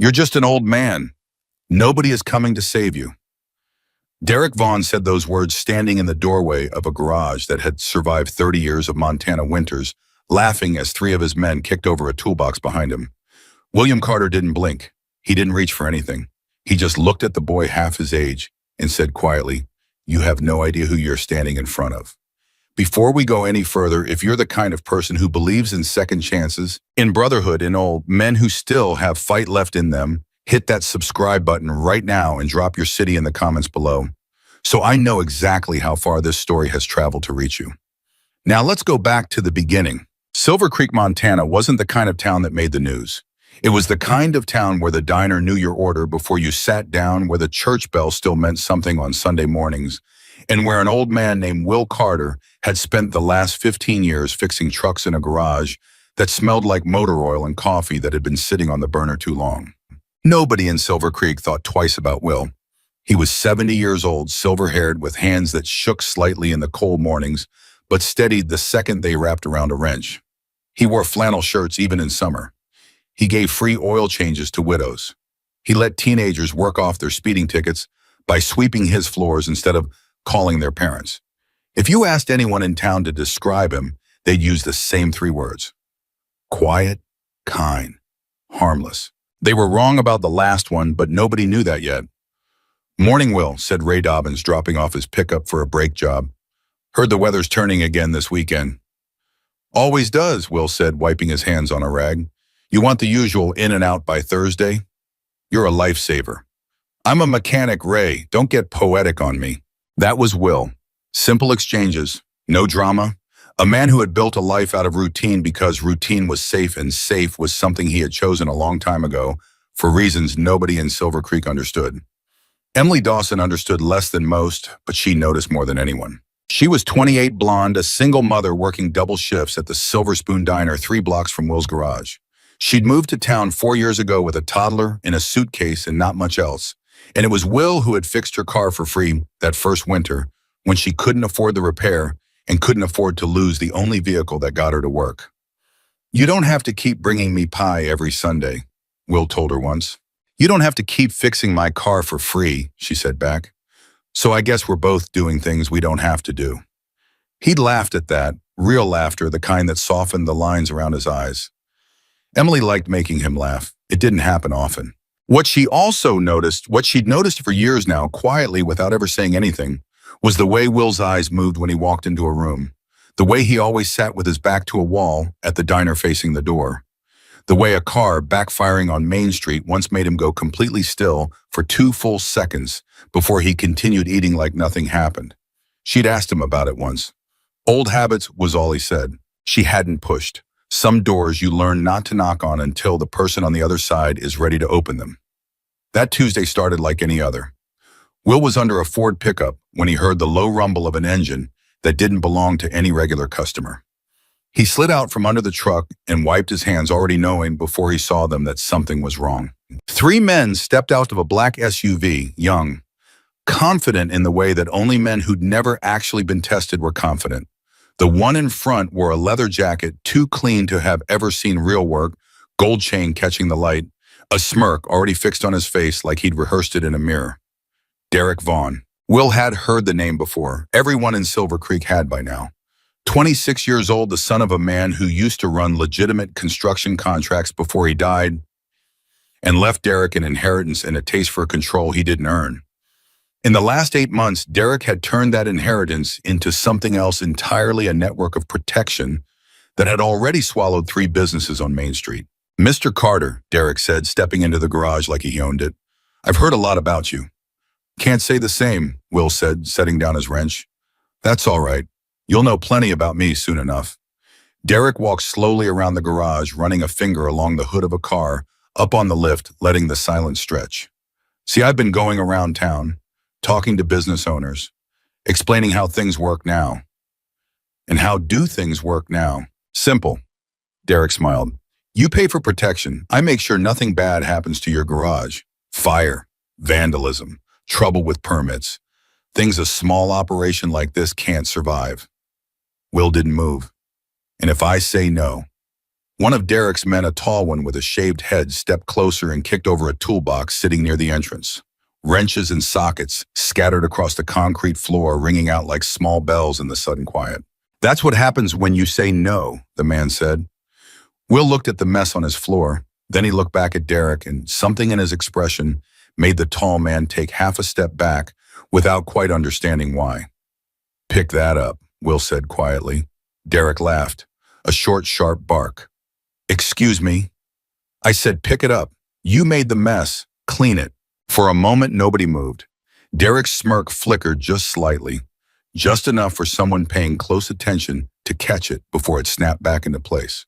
You're just an old man. Nobody is coming to save you. Derek Vaughn said those words standing in the doorway of a garage that had survived 30 years of Montana winters, laughing as three of his men kicked over a toolbox behind him. William Carter didn't blink. He didn't reach for anything. He just looked at the boy half his age and said quietly, "You have no idea who you're standing in front of." Before we go any further, if you're the kind of person who believes in second chances, in brotherhood, in old men who still have fight left in them, hit that subscribe button right now and drop your city in the comments below, so I know exactly how far this story has traveled to reach you. Now let's go back to the beginning. Silver Creek, Montana wasn't the kind of town that made the news. It was the kind of town where the diner knew your order before you sat down, where the church bell still meant something on Sunday mornings, and where an old man named Will Carter had spent the last 15 years fixing trucks in a garage that smelled like motor oil and coffee that had been sitting on the burner too long. Nobody in Silver Creek thought twice about Will. He was 70 years old, silver-haired, with hands that shook slightly in the cold mornings, but steadied the second they wrapped around a wrench. He wore flannel shirts even in summer. He gave free oil changes to widows. He let teenagers work off their speeding tickets by sweeping his floors instead of calling their parents. If you asked anyone in town to describe him, they'd use the same three words: quiet, kind, harmless. They were wrong about the last one, but nobody knew that yet. "Morning, Will," said Ray Dobbins, dropping off his pickup for a brake job. "Heard the weather's turning again this weekend." "Always does," Will said, wiping his hands on a rag. "You want the usual in and out by Thursday? You're a lifesaver." "I'm a mechanic, Ray. Don't get poetic on me." That was Will. Simple exchanges, no drama. A man who had built a life out of routine because routine was safe, and safe was something he had chosen a long time ago for reasons nobody in Silver Creek understood. Emily Dawson understood less than most, but she noticed more than anyone. She was 28, blonde, a single mother working double shifts at the Silver Spoon Diner 3 blocks from Will's garage. She'd moved to town 4 years ago with a toddler in a suitcase and not much else. And it was Will who had fixed her car for free that first winter when she couldn't afford the repair and couldn't afford to lose the only vehicle that got her to work. "You don't have to keep bringing me pie every Sunday," Will told her once. "You don't have to keep fixing my car for free," she said back. "So I guess we're both doing things we don't have to do." He'd laughed at that, real laughter, the kind that softened the lines around his eyes. Emily liked making him laugh. It didn't happen often. What she'd noticed for years now, quietly without ever saying anything, was the way Will's eyes moved when he walked into a room, the way he always sat with his back to a wall at the diner facing the door, the way a car backfiring on Main Street once made him go completely still for 2 full seconds before he continued eating like nothing happened. She'd asked him about it once. Old habits was all he said. She hadn't pushed. Some doors you learn not to knock on until the person on the other side is ready to open them. That Tuesday started like any other. Will was under a Ford pickup when he heard the low rumble of an engine that didn't belong to any regular customer. He slid out from under the truck and wiped his hands, already knowing before he saw them that something was wrong. 3 men stepped out of a black SUV, young, confident in the way that only men who'd never actually been tested were confident. The one in front wore a leather jacket too clean to have ever seen real work, gold chain catching the light, a smirk already fixed on his face like he'd rehearsed it in a mirror. Derek Vaughn. Will had heard the name before. Everyone in Silver Creek had by now. 26 years old, the son of a man who used to run legitimate construction contracts before he died and left Derek an inheritance and a taste for control he didn't earn. In the last 8 months, Derek had turned that inheritance into something else entirely, a network of protection that had already swallowed 3 businesses on Main Street. "Mr. Carter," Derek said, stepping into the garage like he owned it, "I've heard a lot about you." "Can't say the same," Will said, setting down his wrench. "That's all right. You'll know plenty about me soon enough." Derek walked slowly around the garage, running a finger along the hood of a car, up on the lift, letting the silence stretch. "See, I've been going around town, talking to business owners, explaining how things work now. And how do things work now? Simple." Derek smiled. "You pay for protection. I make sure nothing bad happens to your garage. Fire, vandalism, trouble with permits. Things a small operation like this can't survive." Will didn't move. "And if I say no?" One of Derek's men, a tall one with a shaved head, stepped closer and kicked over a toolbox sitting near the entrance. Wrenches and sockets scattered across the concrete floor, ringing out like small bells in the sudden quiet. "That's what happens when you say no," the man said. Will looked at the mess on his floor. Then he looked back at Derek, and something in his expression made the tall man take half a step back without quite understanding why. "Pick that up," Will said quietly. Derek laughed, a short, sharp bark. "Excuse me?" "I said pick it up. You made the mess. Clean it." For a moment, nobody moved. Derek's smirk flickered just slightly, just enough for someone paying close attention to catch it before it snapped back into place.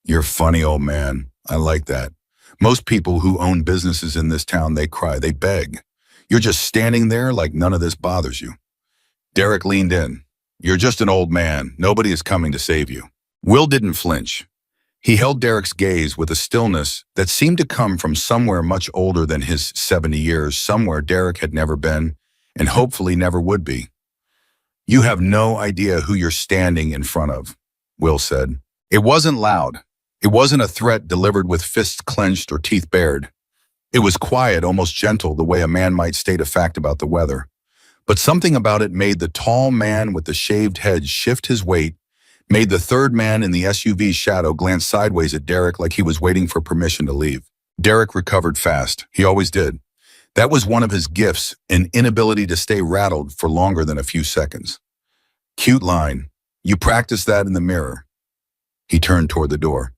"You're funny, old man. I like that. Most people who own businesses in this town, they cry, they beg. You're just standing there like none of this bothers you." Derek leaned in. "You're just an old man. Nobody is coming to save you." Will didn't flinch. He held Derek's gaze with a stillness that seemed to come from somewhere much older than his 70 years, somewhere Derek had never been, and hopefully never would be. "You have no idea who you're standing in front of," Will said. It wasn't loud. It wasn't a threat delivered with fists clenched or teeth bared. It was quiet, almost gentle, the way a man might state a fact about the weather. But something about it made the tall man with the shaved head shift his weight, made the third man in the SUV's shadow glance sideways at Derek like he was waiting for permission to leave. Derek recovered fast. He always did. That was one of his gifts, an inability to stay rattled for longer than a few seconds. "Cute line. You practice that in the mirror." He turned toward the door.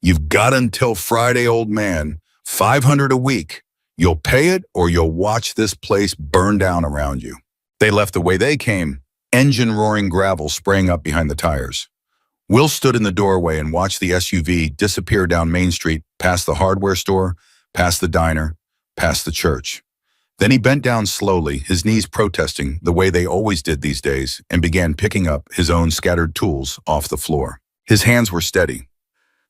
"You've got until Friday, old man. $500 a week. You'll pay it or you'll watch this place burn down around you." They left the way they came, engine roaring, gravel spraying up behind the tires. Will stood in the doorway and watched the SUV disappear down Main Street, past the hardware store, past the diner, past the church. Then he bent down slowly, his knees protesting the way they always did these days, and began picking up his own scattered tools off the floor. His hands were steady.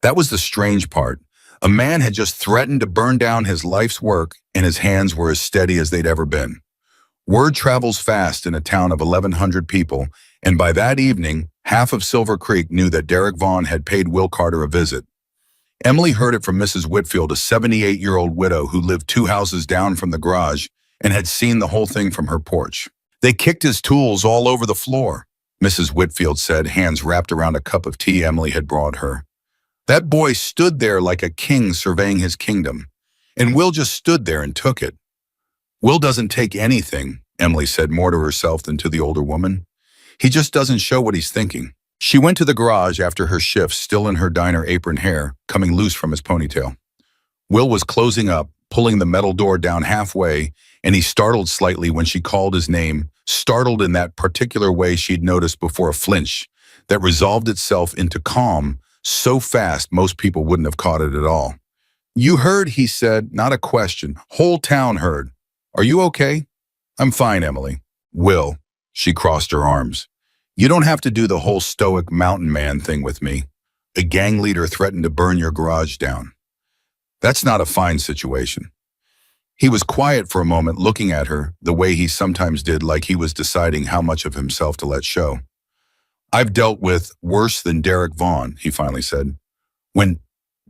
That was the strange part. A man had just threatened to burn down his life's work, and his hands were as steady as they'd ever been. Word travels fast in a town of 1,100 people, and by that evening, half of Silver Creek knew that Derek Vaughn had paid Will Carter a visit. Emily heard it from Mrs. Whitfield, a 78-year-old widow who lived 2 houses down from the garage and had seen the whole thing from her porch. "They kicked his tools all over the floor," Mrs. Whitfield said, hands wrapped around a cup of tea Emily had brought her. "That boy stood there like a king surveying his kingdom, and Will just stood there and took it." "Will doesn't take anything," Emily said more to herself than to the older woman. "He just doesn't show what he's thinking." She went to the garage after her shift, still in her diner apron hair, coming loose from his ponytail. Will was closing up, pulling the metal door down halfway, and he startled slightly when she called his name, startled in that particular way she'd noticed before, a flinch that resolved itself into calm so fast most people wouldn't have caught it at all. "You heard," he said, not a question. "Whole town heard. Are you okay?" "I'm fine, Emily." "Will," she crossed her arms, "you don't have to do the whole stoic mountain man thing with me. A gang leader threatened to burn your garage down. That's not a fine situation." He was quiet for a moment, looking at her the way he sometimes did, like he was deciding how much of himself to let show. "I've dealt with worse than Derek Vaughn," he finally said. "When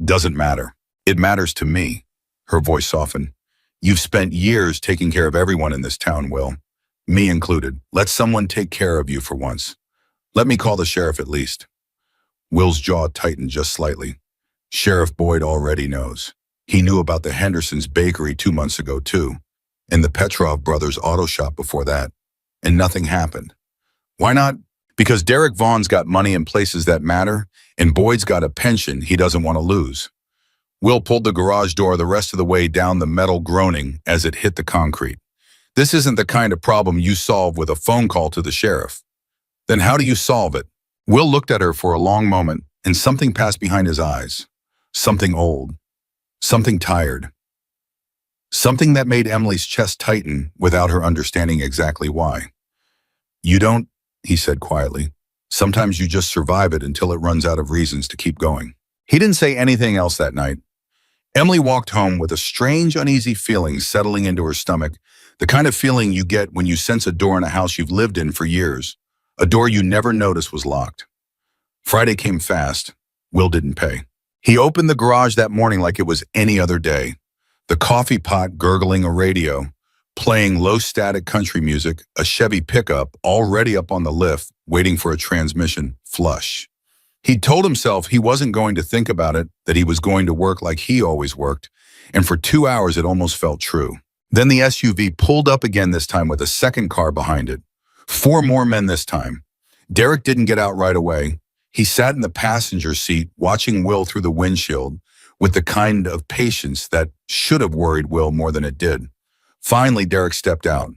doesn't matter. It matters to me." Her voice softened. "You've spent years taking care of everyone in this town, Will. Me included. Let someone take care of you for once. Let me call the sheriff at least." Will's jaw tightened just slightly. Sheriff Boyd already knows. He knew about the Hendersons' bakery 2 months ago, too, and the Petrov brothers' auto shop before that, and nothing happened. Why not? Because Derek Vaughn's got money in places that matter, and Boyd's got a pension he doesn't want to lose. Will pulled the garage door the rest of the way down the metal, groaning as it hit the concrete. "This isn't the kind of problem you solve with a phone call to the sheriff." "Then how do you solve it?" Will looked at her for a long moment, and something passed behind his eyes. Something old. Something tired. Something that made Emily's chest tighten without her understanding exactly why. "You don't," he said quietly. "Sometimes you just survive it until it runs out of reasons to keep going." He didn't say anything else that night. Emily walked home with a strange, uneasy feeling settling into her stomach, the kind of feeling you get when you sense a door in a house you've lived in for years, a door you never noticed was locked. Friday came fast. Will didn't pay. He opened the garage that morning like it was any other day. The coffee pot gurgling a radio, playing low-static country music, a Chevy pickup already up on the lift, waiting for a transmission flush. He told himself he wasn't going to think about it, that he was going to work like he always worked, and for 2 hours it almost felt true. Then the SUV pulled up again, this time with a second car behind it. 4 more men this time. Derek didn't get out right away. He sat in the passenger seat, watching Will through the windshield, with the kind of patience that should have worried Will more than it did. Finally, Derek stepped out.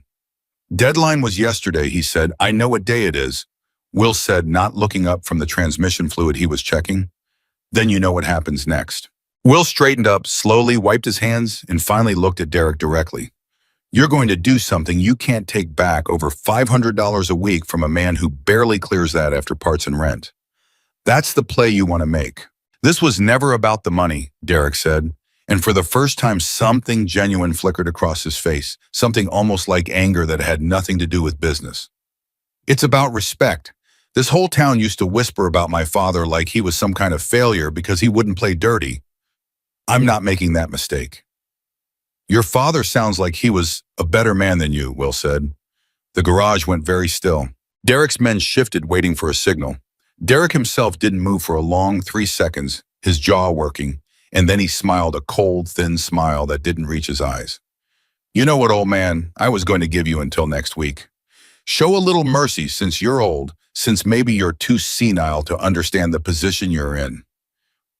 "Deadline was yesterday," he said. "I know what day it is," Will said, not looking up from the transmission fluid he was checking. "Then you know what happens next." Will straightened up, slowly wiped his hands, and finally looked at Derek directly. "You're going to do something you can't take back, over $500 a week from a man who barely clears that after parts and rent. That's the play you want to make." "This was never about the money," Derek said, and for the first time something genuine flickered across his face, something almost like anger that had nothing to do with business. "It's about respect. This whole town used to whisper about my father like he was some kind of failure because he wouldn't play dirty. I'm not making that mistake." "Your father sounds like he was a better man than you," Will said. The garage went very still. Derek's men shifted, waiting for a signal. Derek himself didn't move for a long 3 seconds, his jaw working, and then he smiled, a cold, thin smile that didn't reach his eyes. "You know what, old man, I was going to give you until next week. Show a little mercy since you're old, since maybe you're too senile to understand the position you're in."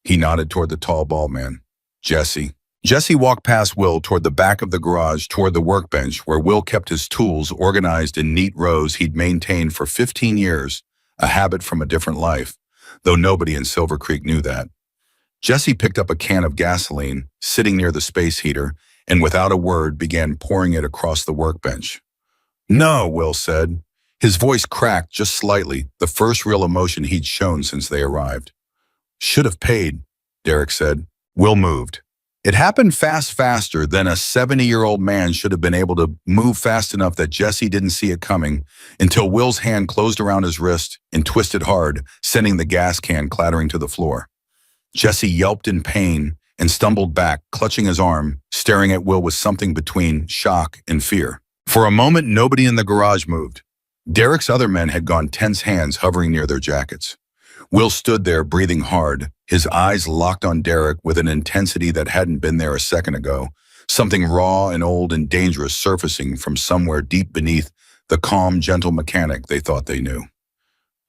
He nodded toward the tall, bald man. "Jesse." Jesse walked past Will toward the back of the garage, toward the workbench where Will kept his tools organized in neat rows he'd maintained for 15 years, a habit from a different life, though nobody in Silver Creek knew that. Jesse picked up a can of gasoline, sitting near the space heater, and without a word began pouring it across the workbench. "No," Will said. His voice cracked just slightly, the first real emotion he'd shown since they arrived. "Should have paid," Derek said. Will moved. It happened faster than a 70-year-old man should have been able to move fast enough that Jesse didn't see it coming until Will's hand closed around his wrist and twisted hard, sending the gas can clattering to the floor. Jesse yelped in pain and stumbled back, clutching his arm, staring at Will with something between shock and fear. For a moment, nobody in the garage moved. Derek's other men had gone tense, hands hovering near their jackets. Will stood there, breathing hard, his eyes locked on Derek with an intensity that hadn't been there a second ago, something raw and old and dangerous surfacing from somewhere deep beneath the calm, gentle mechanic they thought they knew.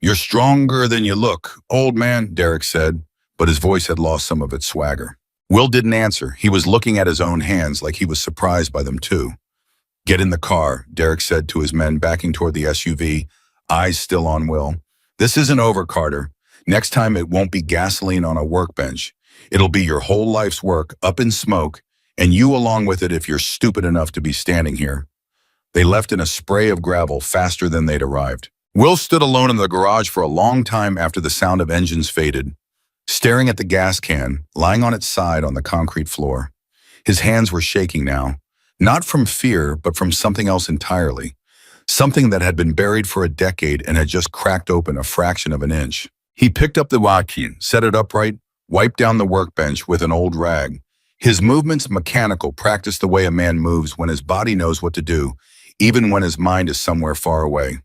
"You're stronger than you look, old man," Derek said, but his voice had lost some of its swagger. Will didn't answer. He was looking at his own hands like he was surprised by them too. "Get in the car," Derek said to his men backing toward the SUV, eyes still on Will. "This isn't over, Carter. Next time it won't be gasoline on a workbench. It'll be your whole life's work up in smoke, and you along with it if you're stupid enough to be standing here." They left in a spray of gravel faster than they'd arrived. Will stood alone in the garage for a long time after the sound of engines faded, staring at the gas can, lying on its side on the concrete floor. His hands were shaking now, not from fear, but from something else entirely, something that had been buried for a decade and had just cracked open a fraction of an inch. He picked up the walkie, set it upright, wiped down the workbench with an old rag. His movements mechanical, practiced the way a man moves when his body knows what to do, even when his mind is somewhere far away.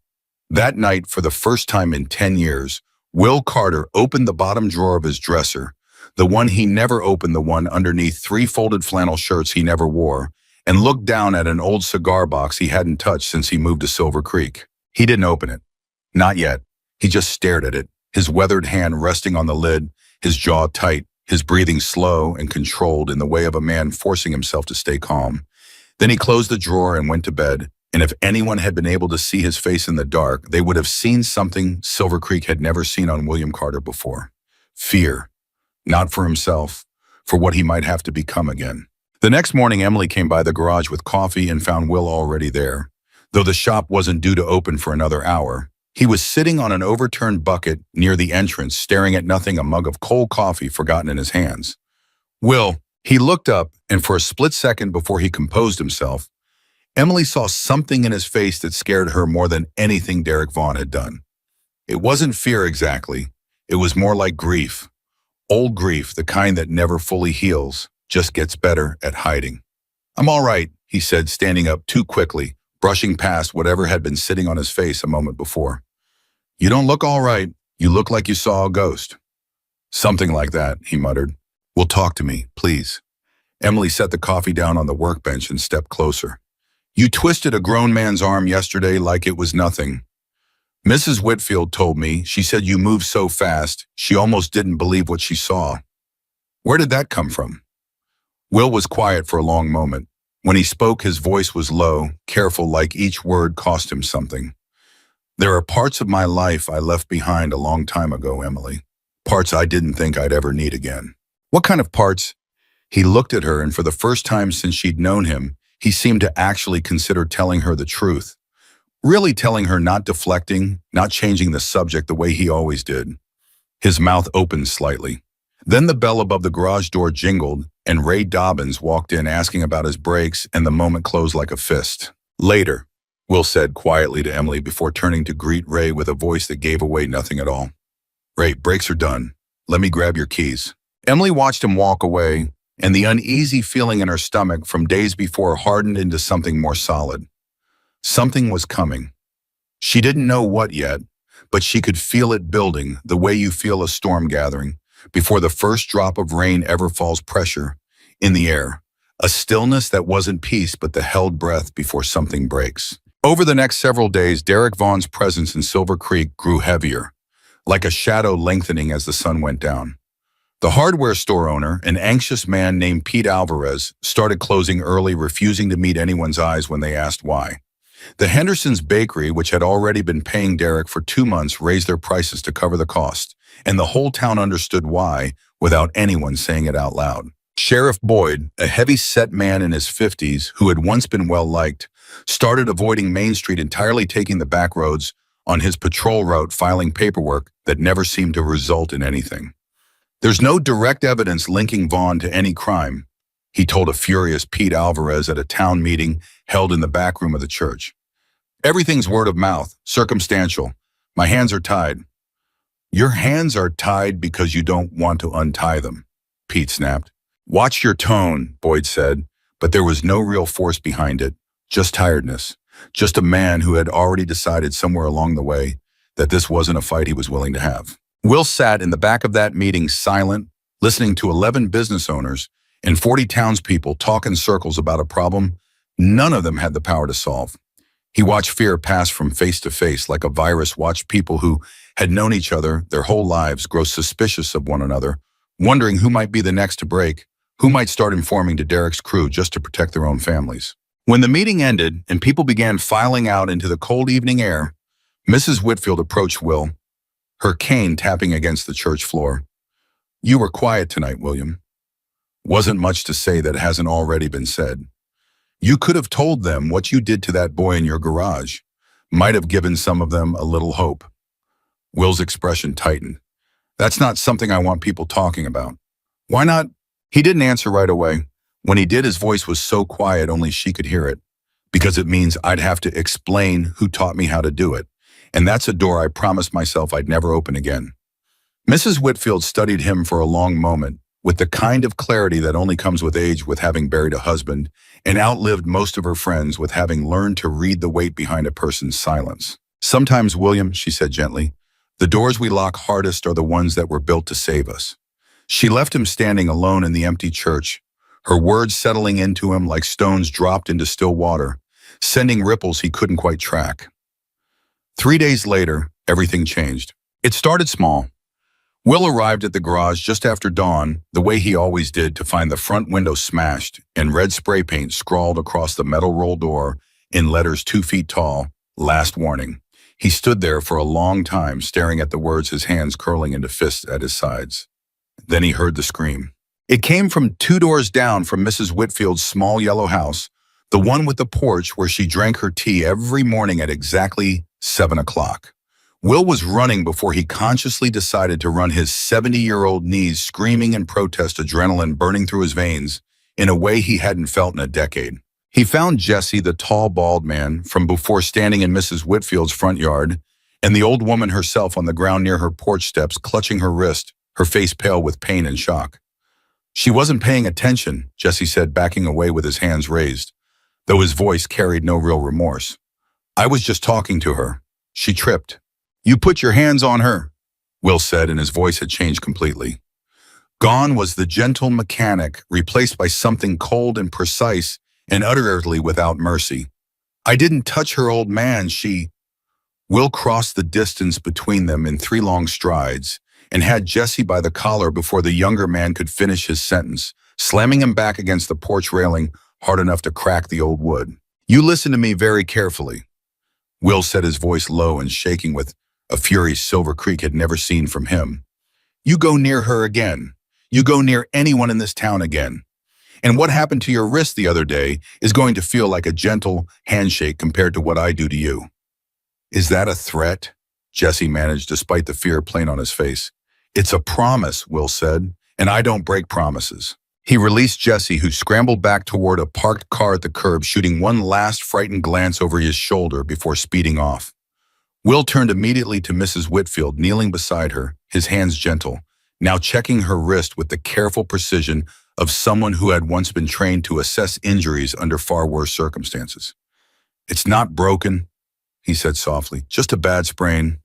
That night, for the first time in 10 years, Will Carter opened the bottom drawer of his dresser, the one he never opened, the one underneath 3 folded flannel shirts he never wore, and looked down at an old cigar box he hadn't touched since he moved to Silver Creek. He didn't open it. Not yet. He just stared at it, his weathered hand resting on the lid, his jaw tight, his breathing slow and controlled in the way of a man forcing himself to stay calm. Then he closed the drawer and went to bed, and if anyone had been able to see his face in the dark, they would have seen something Silver Creek had never seen on William Carter before. Fear. Not for himself, for what he might have to become again. The next morning, Emily came by the garage with coffee and found Will already there. Though the shop wasn't due to open for another hour, he was sitting on an overturned bucket near the entrance, staring at nothing, a mug of cold coffee forgotten in his hands. "Will," he looked up, and for a split second before he composed himself, Emily saw something in his face that scared her more than anything Derek Vaughn had done. It wasn't fear exactly. It was more like grief. Old grief, the kind that never fully heals, just gets better at hiding. I'm all right, he said, standing up too quickly, brushing past whatever had been sitting on his face a moment before. You don't look all right. You look like you saw a ghost. Something like that, he muttered. Will talk to me, please. Emily set the coffee down on the workbench and stepped closer. You twisted a grown man's arm yesterday like it was nothing. Mrs. Whitfield told me, she said you moved so fast, she almost didn't believe what she saw. Where did that come from? Will was quiet for a long moment. When he spoke, his voice was low, careful, like each word cost him something. There are parts of my life I left behind a long time ago, Emily. Parts I didn't think I'd ever need again. What kind of parts? He looked at her, and for the first time since she'd known him, he seemed to actually consider telling her the truth. Really telling her, not deflecting, not changing the subject the way he always did. His mouth opened slightly. Then the bell above the garage door jingled, and Ray Dobbins walked in asking about his brakes, and the moment closed like a fist. Later, Will said quietly to Emily before turning to greet Ray with a voice that gave away nothing at all. Ray, brakes are done. Let me grab your keys. Emily watched him walk away, and the uneasy feeling in her stomach from days before hardened into something more solid. Something was coming. She didn't know what yet, but she could feel it building, the way you feel a storm gathering, before the first drop of rain ever falls. Pressure in the air, a stillness that wasn't peace but the held breath before something breaks. Over the next several days, Derek Vaughn's presence in Silver Creek grew heavier, like a shadow lengthening as the sun went down. The hardware store owner, an anxious man named Pete Alvarez, started closing early, refusing to meet anyone's eyes when they asked why. The Henderson's bakery, which had already been paying Derek for 2 months, raised their prices to cover the cost, and the whole town understood why without anyone saying it out loud. Sheriff Boyd, a heavy-set man in his 50s who had once been well-liked, started avoiding Main Street entirely, taking the back roads on his patrol route, filing paperwork that never seemed to result in anything. There's no direct evidence linking Vaughn to any crime, he told a furious Pete Alvarez at a town meeting held in the back room of the church. Everything's word of mouth, circumstantial. My hands are tied. Your hands are tied because you don't want to untie them, Pete snapped. Watch your tone, Boyd said, but there was no real force behind it, just tiredness, just a man who had already decided somewhere along the way that this wasn't a fight he was willing to have. Will sat in the back of that meeting silent, listening to 11 business owners and 40 townspeople talk in circles about a problem none of them had the power to solve. He watched fear pass from face to face like a virus watched people who had known each other their whole lives grow suspicious of one another, wondering who might be the next to break, who might start informing to Derek's crew just to protect their own families. When the meeting ended and people began filing out into the cold evening air, Mrs. Whitfield approached Will, her cane tapping against the church floor. You were quiet tonight, William. Wasn't much to say that hasn't already been said. You could have told them what you did to that boy in your garage. Might have given some of them a little hope. Will's expression tightened. That's not something I want people talking about. Why not? He didn't answer right away. When he did, his voice was so quiet only she could hear it. Because it means I'd have to explain who taught me how to do it. And that's a door I promised myself I'd never open again. Mrs. Whitfield studied him for a long moment, with the kind of clarity that only comes with age, with having buried a husband, and outlived most of her friends, with having learned to read the weight behind a person's silence. Sometimes, William, she said gently, the doors we lock hardest are the ones that were built to save us. She left him standing alone in the empty church, her words settling into him like stones dropped into still water, sending ripples he couldn't quite track. 3 days later, everything changed. It started small. Will arrived at the garage just after dawn, the way he always did, to find the front window smashed and red spray paint scrawled across the metal roll door in letters 2 feet tall, last warning. He stood there for a long time, staring at the words, his hands curling into fists at his sides. Then he heard the scream. It came from 2 doors down from Mrs. Whitfield's small yellow house, the one with the porch where she drank her tea every morning at exactly 7 o'clock. Will was running before he consciously decided to run, his 70-year-old knees screaming in protest, adrenaline burning through his veins in a way he hadn't felt in a decade. He found Jesse, the tall, bald man, from before, standing in Mrs. Whitfield's front yard, and the old woman herself on the ground near her porch steps, clutching her wrist, her face pale with pain and shock. She wasn't paying attention, Jesse said, backing away with his hands raised, though his voice carried no real remorse. I was just talking to her. She tripped. You put your hands on her, Will said, and his voice had changed completely. Gone was the gentle mechanic, replaced by something cold and precise and utterly without mercy. I didn't touch her, old man, she... Will crossed the distance between them in 3 long strides and had Jesse by the collar before the younger man could finish his sentence, slamming him back against the porch railing hard enough to crack the old wood. You listen to me very carefully, Will said, his voice low and shaking with a fury Silver Creek had never seen from him. You go near her again. You go near anyone in this town again. And what happened to your wrist the other day is going to feel like a gentle handshake compared to what I do to you. Is that a threat? Jesse managed, despite the fear plain on his face. It's a promise, Will said, and I don't break promises. He released Jesse, who scrambled back toward a parked car at the curb, shooting one last frightened glance over his shoulder before speeding off. Will turned immediately to Mrs. Whitfield, kneeling beside her, his hands gentle, now checking her wrist with the careful precision of someone who had once been trained to assess injuries under far worse circumstances. It's not broken, he said softly, just a bad sprain.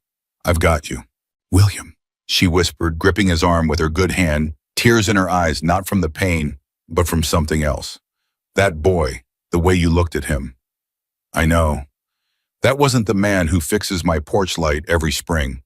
I've got you. William, she whispered, gripping his arm with her good hand, tears in her eyes, not from the pain, but from something else. That boy, the way you looked at him. I know. That wasn't the man who fixes my porch light every spring.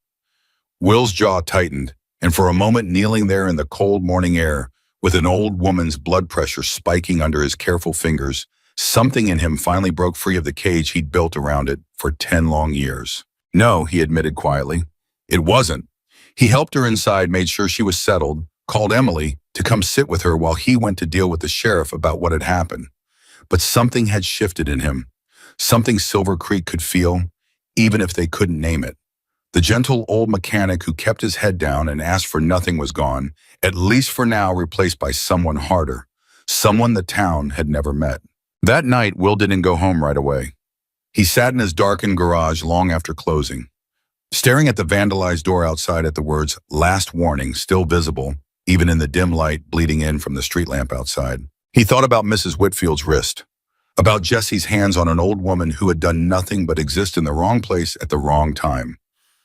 Will's jaw tightened, and for a moment, kneeling there in the cold morning air, with an old woman's blood pressure spiking under his careful fingers, something in him finally broke free of the cage he'd built around it for 10 long years. No, he admitted quietly. It wasn't. He helped her inside, made sure she was settled, called Emily to come sit with her while he went to deal with the sheriff about what had happened. But something had shifted in him, something Silver Creek could feel, even if they couldn't name it. The gentle old mechanic who kept his head down and asked for nothing was gone, at least for now, replaced by someone harder, someone the town had never met. That night, Will didn't go home right away. He sat in his darkened garage long after closing, staring at the vandalized door outside at the words, "Last warning," still visible, even in the dim light bleeding in from the street lamp outside. He thought about Mrs. Whitfield's wrist, about Jesse's hands on an old woman who had done nothing but exist in the wrong place at the wrong time,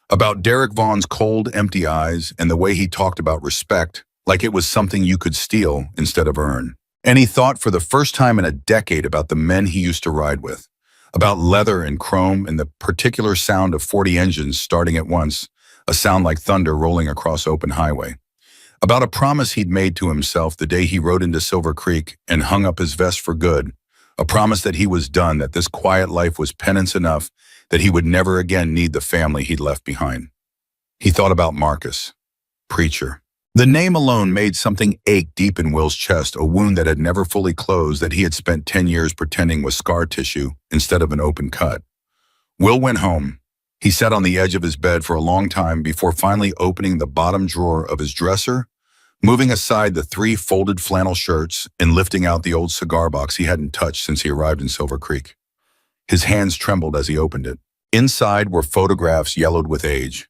about Derek Vaughn's cold, empty eyes and the way he talked about respect like it was something you could steal instead of earn. And he thought for the first time in a decade about the men he used to ride with, about leather and chrome and the particular sound of 40 engines starting at once, a sound like thunder rolling across open highway, about a promise he'd made to himself the day he rode into Silver Creek and hung up his vest for good, a promise that he was done, that this quiet life was penance enough, that he would never again need the family he'd left behind. He thought about Marcus, preacher. The name alone made something ache deep in Will's chest, a wound that had never fully closed that he had spent 10 years pretending was scar tissue instead of an open cut. Will went home. He sat on the edge of his bed for a long time before finally opening the bottom drawer of his dresser, moving aside the 3 folded flannel shirts and lifting out the old cigar box he hadn't touched since he arrived in Silver Creek. His hands trembled as he opened it. Inside were photographs yellowed with age.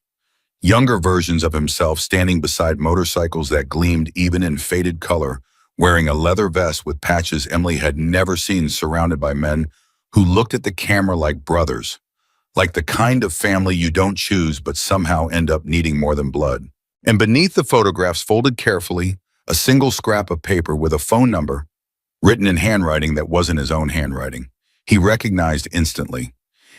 Younger versions of himself standing beside motorcycles that gleamed even in faded color, wearing a leather vest with patches Emily had never seen, surrounded by men who looked at the camera like brothers, like the kind of family you don't choose but somehow end up needing more than blood. And beneath the photographs, folded carefully, a single scrap of paper with a phone number, written in handwriting that wasn't his own handwriting. He recognized instantly.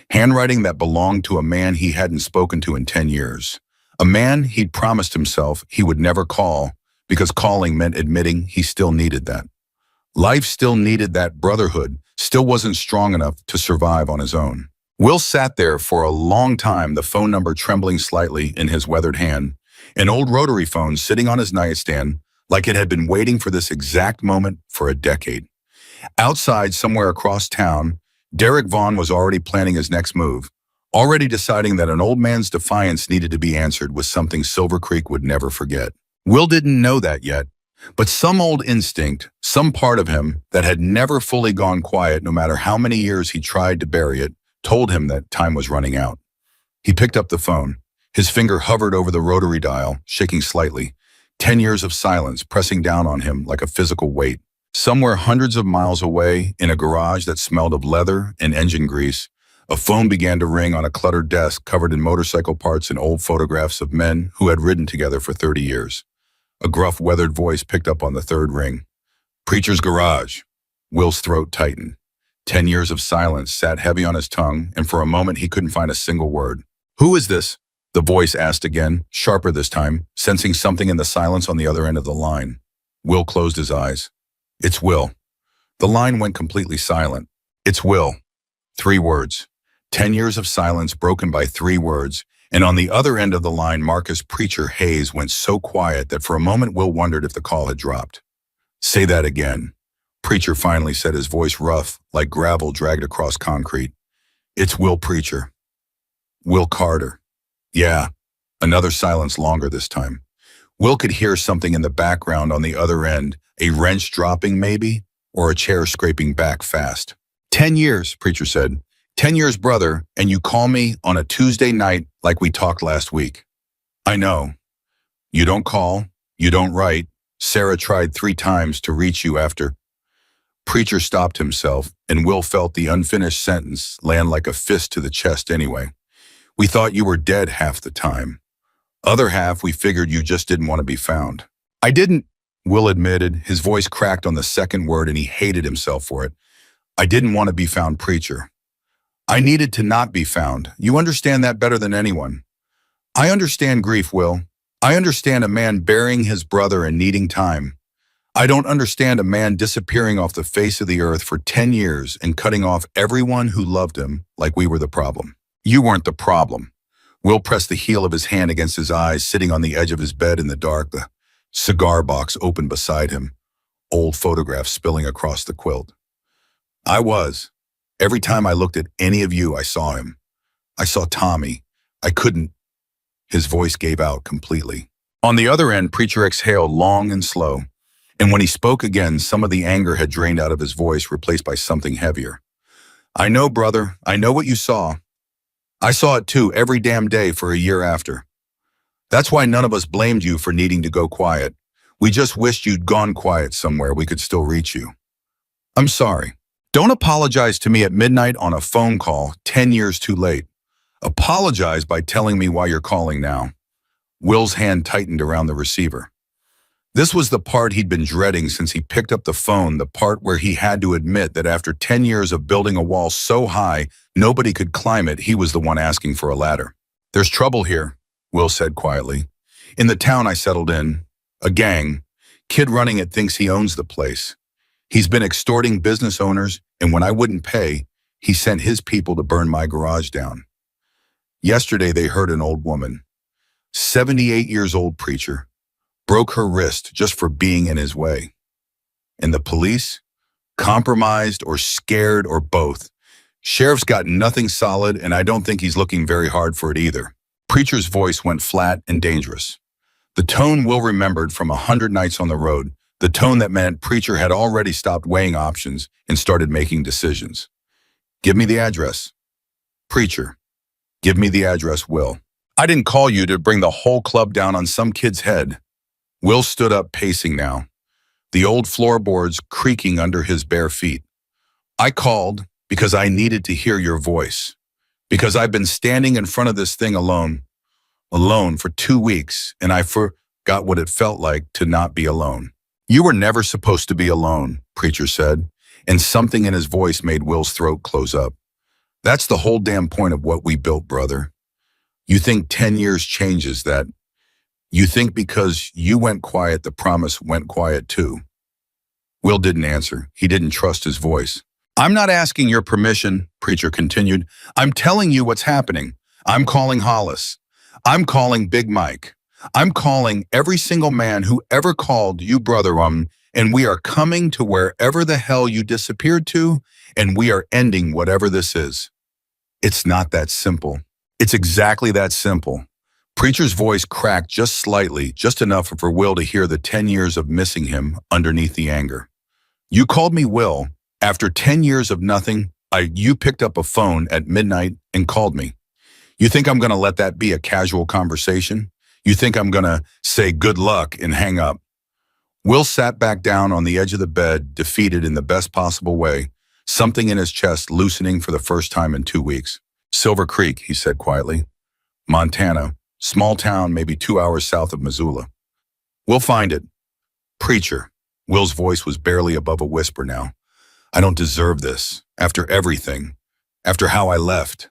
Handwriting that belonged to a man he hadn't spoken to in 10 years. A man he'd promised himself he would never call because calling meant admitting he still needed that. Life still needed that brotherhood, still wasn't strong enough to survive on his own. Will sat there for a long time, the phone number trembling slightly in his weathered hand, an old rotary phone sitting on his nightstand like it had been waiting for this exact moment for a decade. Outside, somewhere across town, Derek Vaughn was already planning his next move, already deciding that an old man's defiance needed to be answered with something Silver Creek would never forget. Will didn't know that yet, but some old instinct, some part of him that had never fully gone quiet no matter how many years he tried to bury it, told him that time was running out. He picked up the phone. His finger hovered over the rotary dial, shaking slightly, 10 years of silence pressing down on him like a physical weight. Somewhere hundreds of miles away, in a garage that smelled of leather and engine grease, a phone began to ring on a cluttered desk covered in motorcycle parts and old photographs of men who had ridden together for 30 years. A gruff, weathered voice picked up on the third ring. Preacher's garage. Will's throat tightened. 10 years of silence sat heavy on his tongue, and for a moment he couldn't find a single word. Who is this? The voice asked again, sharper this time, sensing something in the silence on the other end of the line. Will closed his eyes. It's Will. The line went completely silent. It's Will. 3 words. 10 years of silence broken by 3 words, and on the other end of the line, Marcus Preacher Hayes went so quiet that for a moment Will wondered if the call had dropped. Say that again. Preacher finally said, his voice rough, like gravel dragged across concrete. It's Will Preacher. Will Carter. Yeah. Another silence, longer this time. Will could hear something in the background on the other end, a wrench dropping maybe, or a chair scraping back fast. 10 years, Preacher said. 10 years, brother, and you call me on a Tuesday night like we talked last week. I know. You don't call, you don't write. Sarah tried 3 times to reach you after. Preacher stopped himself, and Will felt the unfinished sentence land like a fist to the chest anyway. We thought you were dead half the time. Other half, we figured you just didn't want to be found. I didn't, Will admitted. His voice cracked on the second word, and he hated himself for it. I didn't want to be found, Preacher. I needed to not be found. You understand that better than anyone. I understand grief, Will. I understand a man burying his brother and needing time. I don't understand a man disappearing off the face of the earth for 10 years and cutting off everyone who loved him like we were the problem. You weren't the problem. Will pressed the heel of his hand against his eyes, sitting on the edge of his bed in the dark, the cigar box open beside him, old photographs spilling across the quilt. I was. Every time I looked at any of you, I saw him. I saw Tommy. I couldn't. His voice gave out completely. On the other end, Preacher exhaled long and slow. And when he spoke again, some of the anger had drained out of his voice, replaced by something heavier. I know, brother. I know what you saw. I saw it too, every damn day for a year after. That's why none of us blamed you for needing to go quiet. We just wished you'd gone quiet somewhere we could still reach you. I'm sorry. Don't apologize to me at midnight on a phone call 10 years too late. Apologize by telling me why you're calling now. Will's hand tightened around the receiver. This was the part he'd been dreading since he picked up the phone, the part where he had to admit that after 10 years of building a wall so high nobody could climb it, he was the one asking for a ladder. There's trouble here, Will said quietly. In the town I settled in, a gang. Kid running it thinks he owns the place. He's been extorting business owners, and when I wouldn't pay, he sent his people to burn my garage down. Yesterday they hurt an old woman, 78 years old, Preacher. Broke her wrist just for being in his way. And the police? Compromised or scared or both. Sheriff's got nothing solid, and I don't think he's looking very hard for it either. Preacher's voice went flat and dangerous. The tone Will remembered from 100 nights on the road, the tone that meant Preacher had already stopped weighing options and started making decisions. Give me the address. Preacher. Give me the address, Will. I didn't call you to bring the whole club down on some kid's head. Will stood up, pacing now, the old floorboards creaking under his bare feet. I called because I needed to hear your voice, because I've been standing in front of this thing alone for 2 weeks, and I forgot what it felt like to not be alone. You were never supposed to be alone, Preacher said, and something in his voice made Will's throat close up. That's the whole damn point of what we built, brother. You think 10 years changes that. You think because you went quiet, the promise went quiet too. Will didn't answer. He didn't trust his voice. I'm not asking your permission, Preacher continued. I'm telling you what's happening. I'm calling HELLS. I'm calling Big Mike. I'm calling every single man who ever called you brother, and we are coming to wherever the hell you disappeared to, and we are ending whatever this is. It's not that simple. It's exactly that simple. Preacher's voice cracked just slightly, just enough for Will to hear the 10 years of missing him underneath the anger. You called me Will. After 10 years of nothing, you picked up a phone at midnight and called me. You think I'm going to let that be a casual conversation? You think I'm gonna say good luck and hang up? Will sat back down on the edge of the bed, defeated in the best possible way, something in his chest loosening for the first time in 2 weeks. Silver Creek, he said quietly. Montana, small town maybe 2 hours south of Missoula. We'll find it. Preacher. Will's voice was barely above a whisper now. I don't deserve this. After everything. After how I left.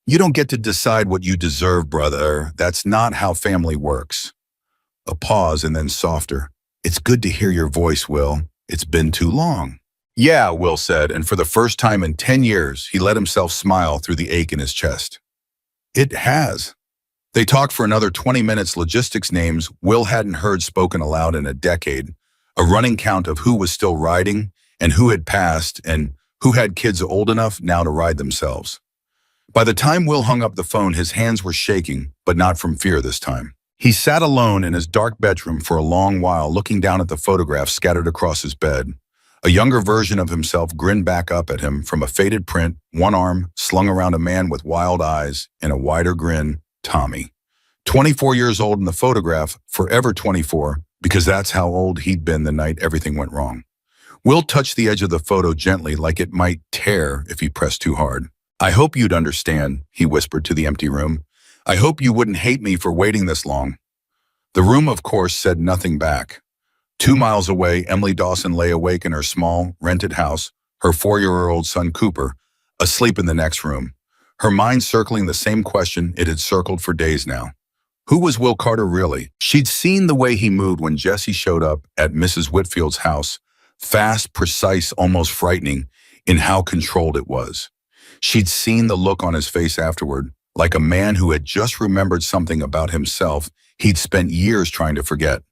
You don't get to decide what you deserve, brother. That's not how family works. A pause and then softer. It's good to hear your voice, Will. It's been too long. Yeah, Will said, and for the first time in 10 years, he let himself smile through the ache in his chest. It has. They talked for another 20 minutes, logistics names Will hadn't heard spoken aloud in a decade, a running count of who was still riding and who had passed and who had kids old enough now to ride themselves. By the time Will hung up the phone, his hands were shaking, but not from fear this time. He sat alone in his dark bedroom for a long while, looking down at the photographs scattered across his bed. A younger version of himself grinned back up at him from a faded print, one arm slung around a man with wild eyes and a wider grin, Tommy. 24 years old in the photograph, forever 24, because that's how old he'd been the night everything went wrong. Will touched the edge of the photo gently, like it might tear if he pressed too hard. I hope you'd understand, he whispered to the empty room. I hope you wouldn't hate me for waiting this long. The room, of course, said nothing back. 2 miles away, Emily Dawson lay awake in her small, rented house, her 4-year-old son Cooper, asleep in the next room, her mind circling the same question it had circled for days now. Who was Will Carter really? She'd seen the way he moved when Jesse showed up at Mrs. Whitfield's house, fast, precise, almost frightening in how controlled it was. She'd seen the look on his face afterward, like a man who had just remembered something about himself he'd spent years trying to forget.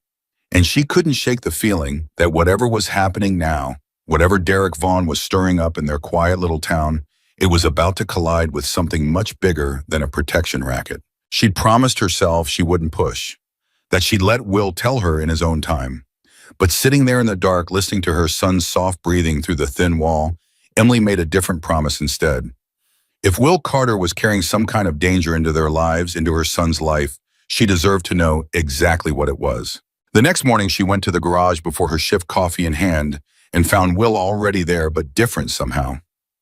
And she couldn't shake the feeling that whatever was happening now, whatever Derek Vaughn was stirring up in their quiet little town, it was about to collide with something much bigger than a protection racket. She'd promised herself she wouldn't push, that she'd let Will tell her in his own time. But sitting there in the dark, listening to her son's soft breathing through the thin wall, Emily made a different promise instead. If Will Carter was carrying some kind of danger into their lives, into her son's life, she deserved to know exactly what it was. The next morning, she went to the garage before her shift, coffee in hand, and found Will already there, but different somehow.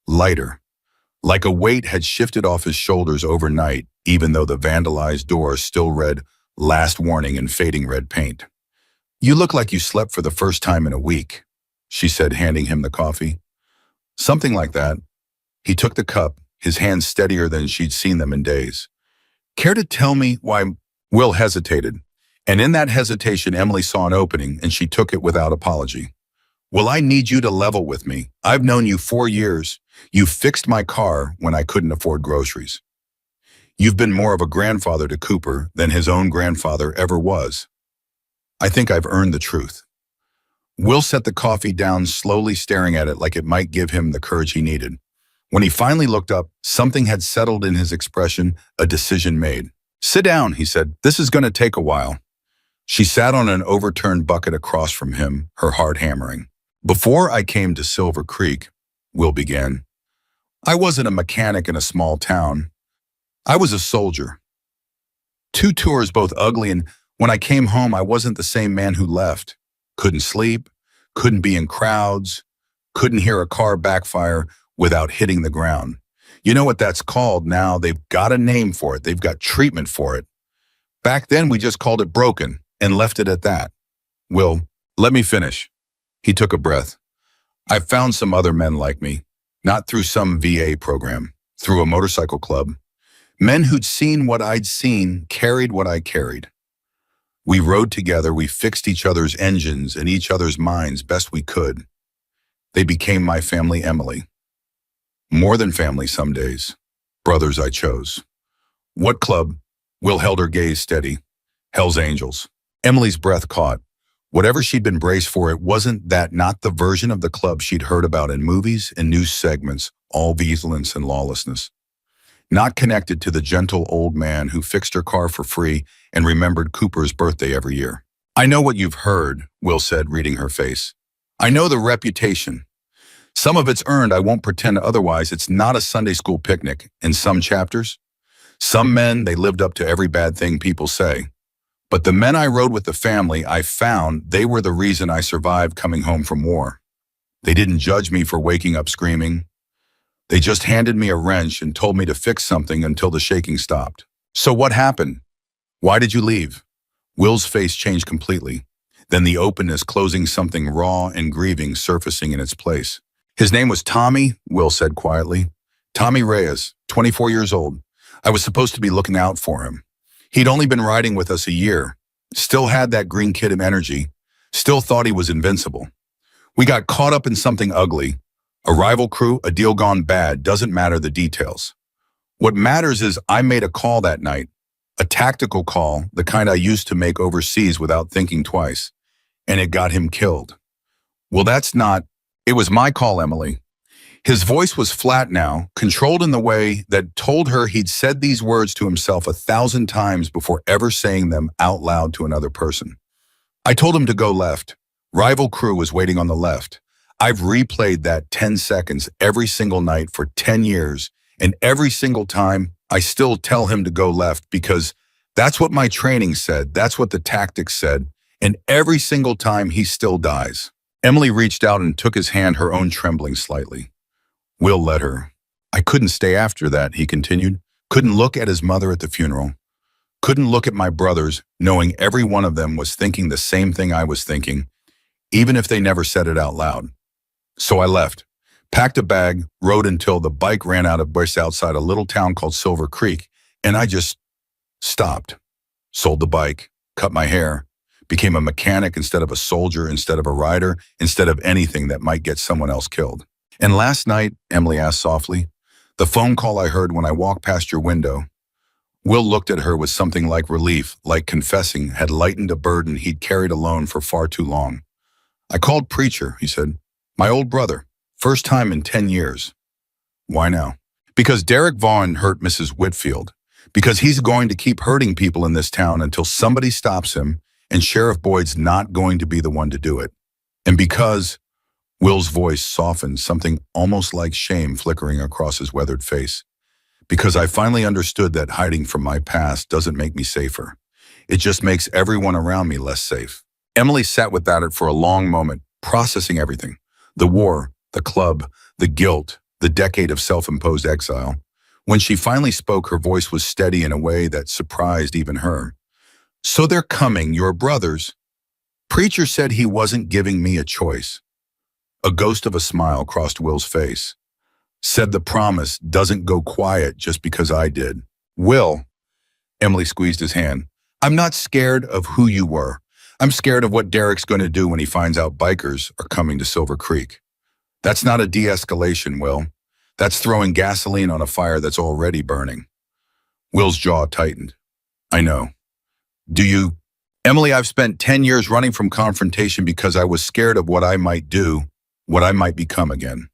Lighter. Like a weight had shifted off his shoulders overnight, even though the vandalized door still read, "Last warning" in fading red paint. You look like you slept for the first time in a week, she said, handing him the coffee. Something like that. He took the cup, his hands steadier than she'd seen them in days. Care to tell me why? Will hesitated, and in that hesitation, Emily saw an opening, and she took it without apology. Well, I need you to level with me. I've known you 4 years. You fixed my car when I couldn't afford groceries. You've been more of a grandfather to Cooper than his own grandfather ever was. I think I've earned the truth. Will set the coffee down, slowly staring at it like it might give him the courage he needed. When he finally looked up, something had settled in his expression, a decision made. Sit down, he said. This is going to take a while. She sat on an overturned bucket across from him, her heart hammering. Before I came to Silver Creek, Will began, I wasn't a mechanic in a small town. I was a soldier. 2 tours, both ugly, and when I came home, I wasn't the same man who left. Couldn't sleep, couldn't be in crowds, couldn't hear a car backfire without hitting the ground. You know what that's called now? They've got a name for it. They've got treatment for it. Back then, we just called it broken and left it at that. Will, let me finish. He took a breath. I found some other men like me, not through some VA program, through a motorcycle club. Men who'd seen what I'd seen, carried what I carried. We rode together, we fixed each other's engines and each other's minds best we could. They became my family, Emily. More than family some days. Brothers I chose. What club? Will held her gaze steady. HELLS Angels. Emily's breath caught. Whatever she'd been braced for, it wasn't that, not the version of the club she'd heard about in movies and news segments, all violence and lawlessness. Not connected to the gentle old man who fixed her car for free and remembered Cooper's birthday every year. I know what you've heard, Will said, reading her face. I know the reputation. Some of it's earned, I won't pretend otherwise. It's not a Sunday school picnic. In some chapters, some men, they lived up to every bad thing people say. But the men I rode with the family, I found they were the reason I survived coming home from war. They didn't judge me for waking up screaming. They just handed me a wrench and told me to fix something until the shaking stopped. So what happened? Why did you leave? Will's face changed completely. Then the openness closing, something raw and grieving surfacing in its place. His name was Tommy, Will said quietly. Tommy Reyes, 24 years old. I was supposed to be looking out for him. He'd only been riding with us a year. Still had that green kid energy. Still thought he was invincible. We got caught up in something ugly. A rival crew, a deal gone bad, doesn't matter the details. What matters is I made a call that night. A tactical call, the kind I used to make overseas without thinking twice. And it got him killed. Well, it was my call, Emily. His voice was flat now, controlled in the way that told her he'd said these words to himself 1,000 times before ever saying them out loud to another person. I told him to go left. Rival crew was waiting on the left. I've replayed that 10 seconds every single night for 10 years, and every single time I still tell him to go left because that's what my training said, that's what the tactics said, and every single time he still dies. Emily reached out and took his hand, her own trembling slightly. Will let her. I couldn't stay after that, he continued. Couldn't look at his mother at the funeral. Couldn't look at my brothers, knowing every one of them was thinking the same thing I was thinking, even if they never said it out loud. So I left, packed a bag, rode until the bike ran out of gas outside a little town called Silver Creek, and I just stopped. Sold the bike, cut my hair, became a mechanic instead of a soldier, instead of a rider, instead of anything that might get someone else killed. And last night, Emily asked softly, the phone call I heard when I walked past your window. Will looked at her with something like relief, like confessing had lightened a burden he'd carried alone for far too long. I called Preacher, he said. My old brother. First time in 10 years. Why now? Because Derek Vaughn hurt Mrs. Whitfield. Because he's going to keep hurting people in this town until somebody stops him, and Sheriff Boyd's not going to be the one to do it. And because Will's voice softened, something almost like shame flickering across his weathered face. Because I finally understood that hiding from my past doesn't make me safer. It just makes everyone around me less safe. Emily sat with that for a long moment, processing everything. The war, the club, the guilt, the decade of self-imposed exile. When she finally spoke, her voice was steady in a way that surprised even her. So they're coming, your brothers. Preacher said he wasn't giving me a choice. A ghost of a smile crossed Will's face. Said the promise doesn't go quiet just because I did. Will, Emily squeezed his hand. I'm not scared of who you were. I'm scared of what Derek's going to do when he finds out bikers are coming to Silver Creek. That's not a de-escalation, Will. That's throwing gasoline on a fire that's already burning. Will's jaw tightened. I know. Do you? Emily, I've spent 10 years running from confrontation because I was scared of what I might do, what I might become again.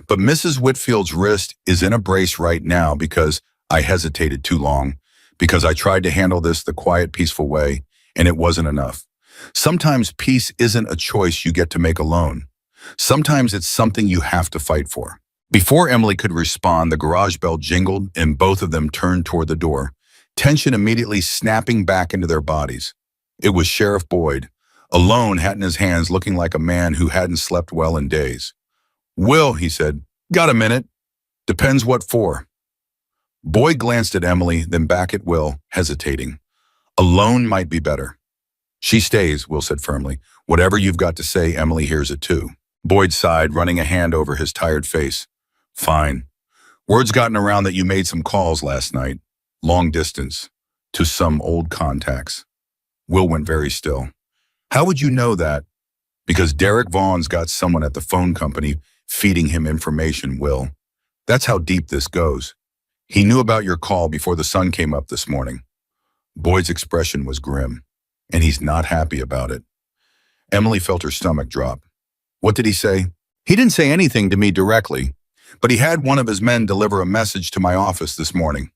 But Mrs. Whitfield's wrist is in a brace right now because I hesitated too long, because I tried to handle this the quiet, peaceful way, and it wasn't enough. Sometimes peace isn't a choice you get to make alone. Sometimes it's something you have to fight for. Before Emily could respond, the garage bell jingled and both of them turned toward the door, tension immediately snapping back into their bodies. It was Sheriff Boyd, alone, hat in his hands, looking like a man who hadn't slept well in days. Will, he said, got a minute? Depends what for. Boyd glanced at Emily, then back at Will, hesitating. Alone might be better. She stays, Will said firmly. Whatever you've got to say, Emily hears it too. Boyd sighed, running a hand over his tired face. Fine. Word's gotten around that you made some calls last night, long distance, to some old contacts. Will went very still. How would you know that? Because Derek Vaughn's got someone at the phone company feeding him information, Will. That's how deep this goes. He knew about your call before the sun came up this morning. Boyd's expression was grim, and he's not happy about it. Emily felt her stomach drop. What did he say? He didn't say anything to me directly, but he had one of his men deliver a message to my office this morning.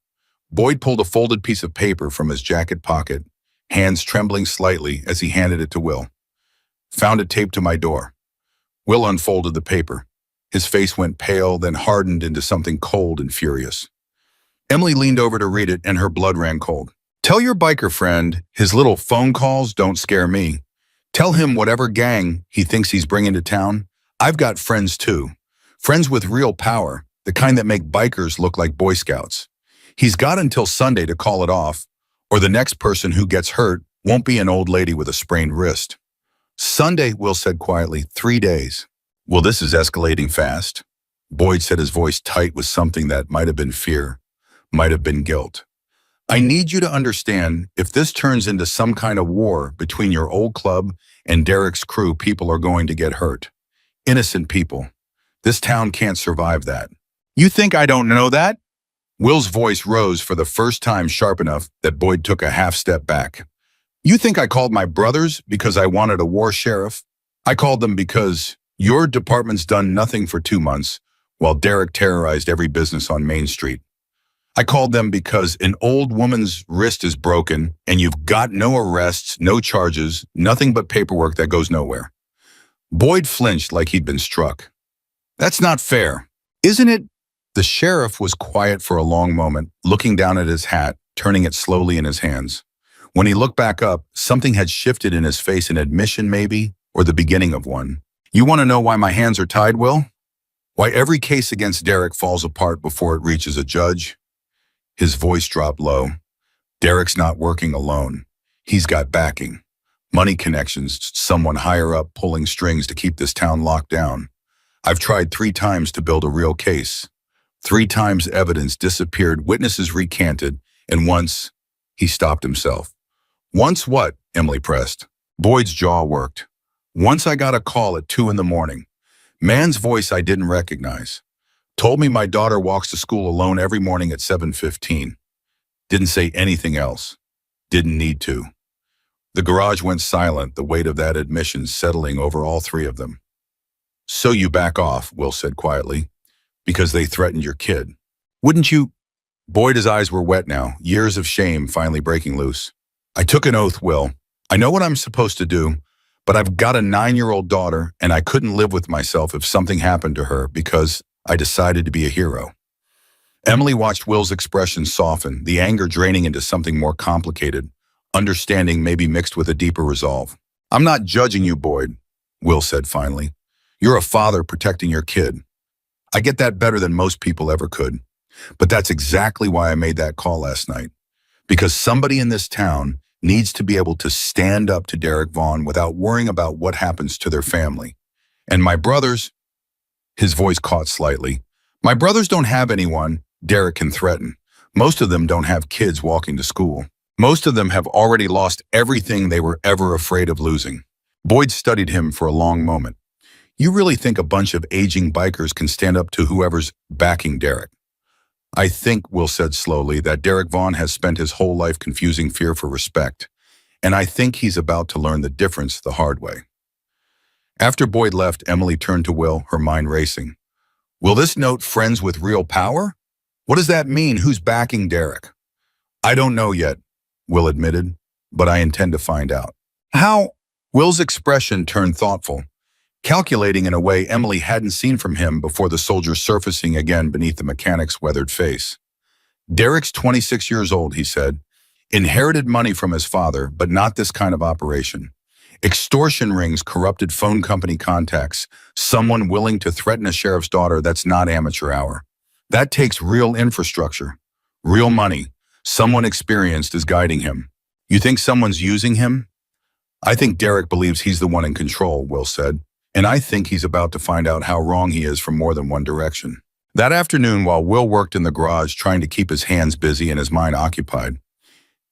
Boyd pulled a folded piece of paper from his jacket pocket, hands trembling slightly as he handed it to Will. Found it taped to my door. Will unfolded the paper. His face went pale, then hardened into something cold and furious. Emily leaned over to read it, and her blood ran cold. Tell your biker friend his little phone calls don't scare me. Tell him whatever gang he thinks he's bringing to town. I've got friends too. Friends with real power, the kind that make bikers look like Boy Scouts. He's got until Sunday to call it off, or the next person who gets hurt won't be an old lady with a sprained wrist. Sunday, Will said quietly, 3 days. Well, this is escalating fast. Boyd said, his voice tight with something that might have been fear, might have been guilt. I need you to understand, if this turns into some kind of war between your old club and Derek's crew, people are going to get hurt. Innocent people. This town can't survive that. You think I don't know that? Will's voice rose for the first time sharp enough that Boyd took a half step back. You think I called my brothers because I wanted a war sheriff? I called them because your department's done nothing for 2 months while Derek terrorized every business on Main Street. I called them because an old woman's wrist is broken and you've got no arrests, no charges, nothing but paperwork that goes nowhere. Boyd flinched like he'd been struck. That's not fair, isn't it? The sheriff was quiet for a long moment, looking down at his hat, turning it slowly in his hands. When he looked back up, something had shifted in his face, an admission maybe, or the beginning of one. You want to know why my hands are tied, Will? Why every case against Derek falls apart before it reaches a judge? His voice dropped low. Derek's not working alone. He's got backing. Money connections, someone higher up pulling strings to keep this town locked down. I've tried 3 times to build a real case. 3 times evidence disappeared, witnesses recanted, and once he stopped himself. Once what? Emily pressed. Boyd's jaw worked. Once I got a call at 2 in the morning. Man's voice I didn't recognize. Told me my daughter walks to school alone every morning at 7:15. Didn't say anything else. Didn't need to. The garage went silent, the weight of that admission settling over all 3 of them. So you back off, Will said quietly, because they threatened your kid. Wouldn't you? Boyd's eyes were wet now, years of shame finally breaking loose. I took an oath, Will. I know what I'm supposed to do, but I've got a 9-year-old daughter and I couldn't live with myself if something happened to her because I decided to be a hero. Emily watched Will's expression soften, the anger draining into something more complicated, understanding maybe mixed with a deeper resolve. I'm not judging you, Boyd, Will said finally. You're a father protecting your kid. I get that better than most people ever could. But that's exactly why I made that call last night. Because somebody in this town needs to be able to stand up to Derek Vaughn without worrying about what happens to their family. And my brothers, his voice caught slightly, my brothers don't have anyone Derek can threaten. Most of them don't have kids walking to school. Most of them have already lost everything they were ever afraid of losing. Boyd studied him for a long moment. You really think a bunch of aging bikers can stand up to whoever's backing Derek? I think, Will said slowly, that Derek Vaughn has spent his whole life confusing fear for respect, and I think he's about to learn the difference the hard way. After Boyd left, Emily turned to Will, her mind racing. Will this note friends with real power? What does that mean? Who's backing Derek? I don't know yet, Will admitted, but I intend to find out. How? Will's expression turned thoughtful, calculating in a way Emily hadn't seen from him before the soldier surfacing again beneath the mechanic's weathered face. Derek's 26 years old, he said. Inherited money from his father, but not this kind of operation. Extortion rings, corrupted phone company contacts, someone willing to threaten a sheriff's daughter, that's not amateur hour. That takes real infrastructure, real money. Someone experienced is guiding him. You think someone's using him? I think Derek believes he's the one in control, Will said, and I think he's about to find out how wrong he is from more than one direction. That afternoon, while Will worked in the garage trying to keep his hands busy and his mind occupied,